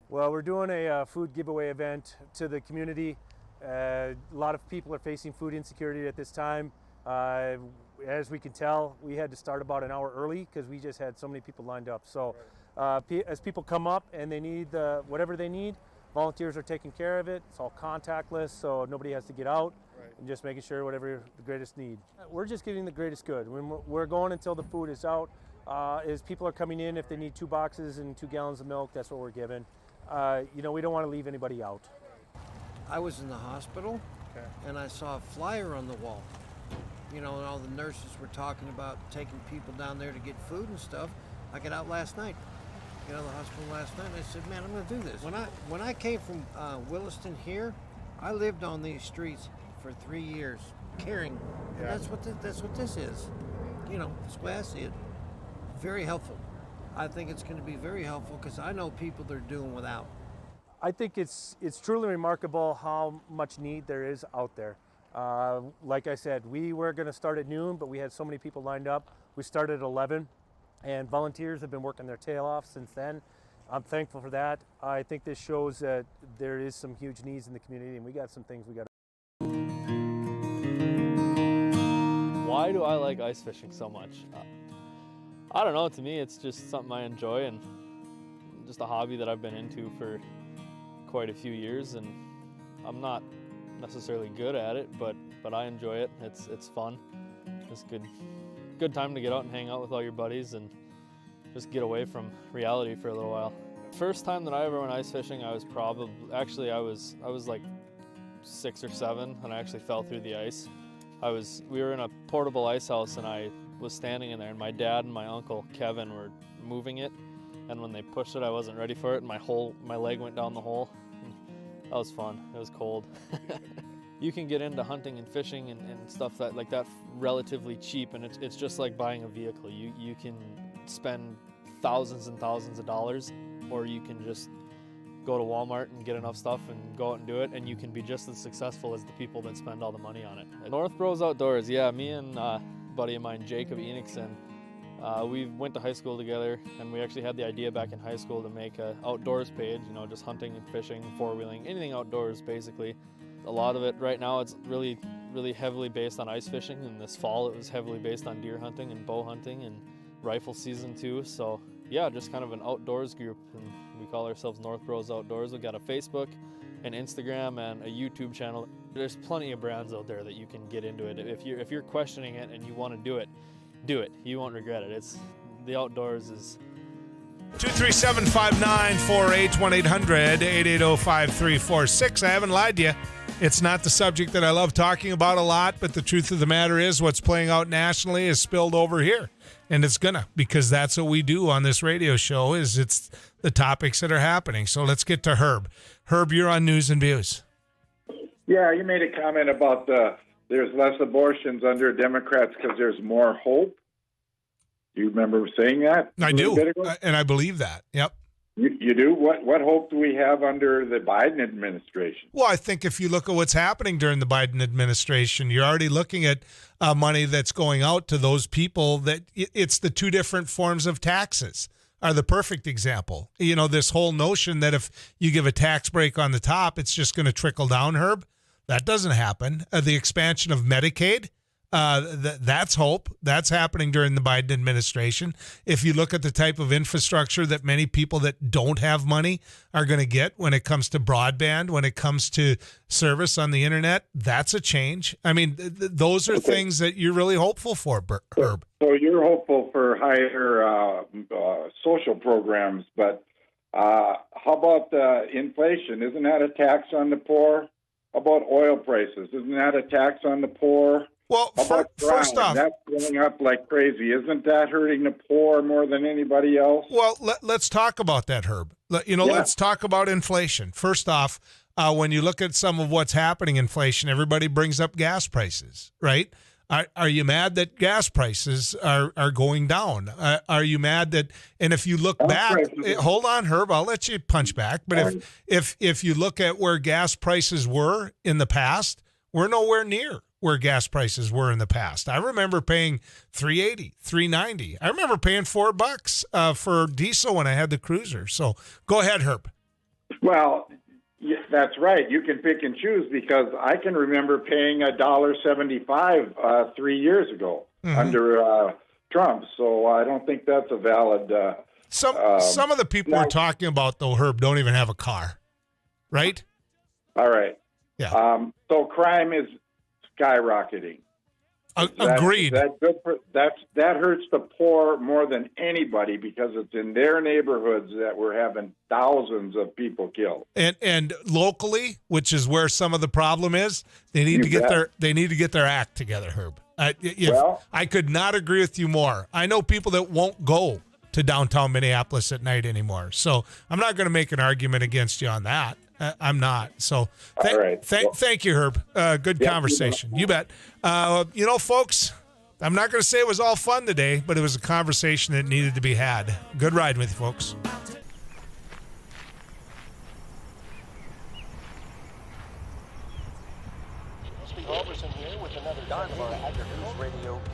[SPEAKER 2] Well, we're doing a food giveaway event to the community. A lot of people are facing food insecurity at this time. As we can tell, we had to start about an hour early because we just had so many people lined up. So as people come up and they need whatever they need, Volunteers are taking care of it. It's all contactless, so nobody has to get out, and just making sure whatever the greatest need. We're just getting the greatest good. When we're going until the food is out. As people are coming in, if they need 2 boxes and 2 gallons of milk, that's what we're giving. We don't want to leave anybody out.
[SPEAKER 1] I was in the hospital, and I saw a flyer on the wall. And all the nurses were talking about taking people down there to get food and stuff. I got out last night. Got out of the hospital last night, and I said, man, I'm going to do this. When I came from Williston here, I lived on these streets for 3 years, caring. And that's what this is. That's the way I see it. Very helpful. I think it's going to be very helpful because I know people that are doing without.
[SPEAKER 2] I think it's truly remarkable how much need there is out there. Like I said, we were going to start at noon, but we had so many people lined up. We started at 11, and volunteers have been working their tail off since then. I'm thankful for that. I think this shows that there is some huge needs in the community, and we got some things we got to.
[SPEAKER 3] Why do I like ice fishing so much? I don't know. To me, it's just something I enjoy and just a hobby that I've been into for quite a few years, and I'm not necessarily good at it, but I enjoy it. It's fun. It's good time to get out and hang out with all your buddies and just get away from reality for a little while. First time that I ever went ice fishing, I was like 6 or 7, and I actually fell through the ice. We were in a portable ice house, and I was standing in there, and my dad and my uncle Kevin were moving it, and when they pushed it, I wasn't ready for it, and my leg went down the hole. That was fun. It was cold. You can get into hunting and fishing and stuff like that relatively cheap, and it's just like buying a vehicle. You can spend thousands and thousands of dollars, or you can just go to Walmart and get enough stuff and go out and do it, and you can be just as successful as the people that spend all the money on it. North Bros Outdoors, yeah, me and a buddy of mine, Jacob Enixon, we went to high school together, and we actually had the idea back in high school to make an outdoors page, just hunting and fishing, four-wheeling, anything outdoors basically. A lot of it right now, it's really, really heavily based on ice fishing, and this fall it was heavily based on deer hunting and bow hunting and rifle season too. So yeah, just kind of an outdoors group, and we call ourselves North Bros Outdoors. We've got a Facebook, an Instagram, and a YouTube channel. There's plenty of brands out there that you can get into it. If you're questioning it and you want to do it. You won't regret it. The outdoors is
[SPEAKER 5] 237-5948, 1-800-880-5346. I haven't lied to you. It's not the subject that I love talking about a lot, but the truth of the matter is what's playing out nationally is spilled over here. And it's gonna, because that's what we do on this radio show, is it's the topics that are happening. So let's get to Herb. Herb, you're on News and Views.
[SPEAKER 13] Yeah, you made a comment about there's less abortions under Democrats because there's more hope. Do you remember saying that?
[SPEAKER 5] I do, and I believe that. Yep.
[SPEAKER 13] You do? What hope do we have under the Biden administration?
[SPEAKER 5] Well, I think if you look at what's happening during the Biden administration, you're already looking at money that's going out to those people that it's the two different forms of taxes are the perfect example. This whole notion that if you give a tax break on the top, it's just going to trickle down, Herb. That doesn't happen. The expansion of Medicaid, that's hope. That's happening during the Biden administration. If you look at the type of infrastructure that many people that don't have money are going to get when it comes to broadband, when it comes to service on the internet, that's a change. I mean, those are things that you're really hopeful for, Herb.
[SPEAKER 13] So you're hopeful for higher social programs, but how about inflation? Isn't that a tax on the poor? How about oil prices? Isn't that a tax on the poor?
[SPEAKER 5] Well, first off,
[SPEAKER 13] that's going up like crazy. Isn't that hurting the poor more than anybody else?
[SPEAKER 5] Well, let's talk about that, Herb. Let's talk about inflation. First off, when you look at some of what's happening, inflation, everybody brings up gas prices, right? Are you mad that gas prices are going down? Are you mad that? And if you look back, hold on, Herb, I'll let you punch back. But if you look at where gas prices were in the past, we're nowhere near where gas prices were in the past. I remember paying $3.80, $3.90. I remember paying $4 for diesel when I had the Cruiser. So go ahead, Herb.
[SPEAKER 13] Well, that's right. You can pick and choose, because I can remember paying $1.75 3 years ago under Trump. So I don't think that's a valid.
[SPEAKER 5] Some of the people we're talking about, though, Herb, don't even have a car. right?
[SPEAKER 13] All right.
[SPEAKER 5] Yeah.
[SPEAKER 13] So crime is skyrocketing.
[SPEAKER 5] Agreed.
[SPEAKER 13] That hurts the poor more than anybody because it's in their neighborhoods that we're having thousands of people killed.
[SPEAKER 5] And locally, which is where some of the problem is, they need to get their act together, Herb. I could not agree with you more. I know people that won't go to downtown Minneapolis at night anymore. So I'm not going to make an argument against you on that. I'm not. So thank you, Herb. Good conversation. You bet. Folks, I'm not going to say it was all fun today, but it was a conversation that needed to be had. Good riding with you, folks.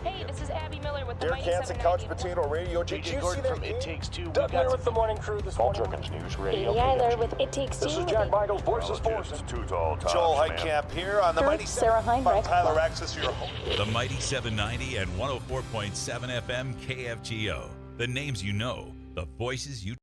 [SPEAKER 10] Hey, this is Abby Miller with the
[SPEAKER 9] Derek Hansen, Couch Potato Radio. Did you see that? It Takes Two. Doug Miller with the morning crew this morning. News Radio.
[SPEAKER 10] Amy Eiler with It Takes Two.
[SPEAKER 9] This is Jack Michaels, Voices Force.
[SPEAKER 22] Too tall,
[SPEAKER 9] Joel Heitkamp here on the Mighty
[SPEAKER 10] Sarah Heinrich.
[SPEAKER 9] Tyler Access, your home.
[SPEAKER 4] The Mighty 790 and 104.7 FM KFGO. The names you know, the voices you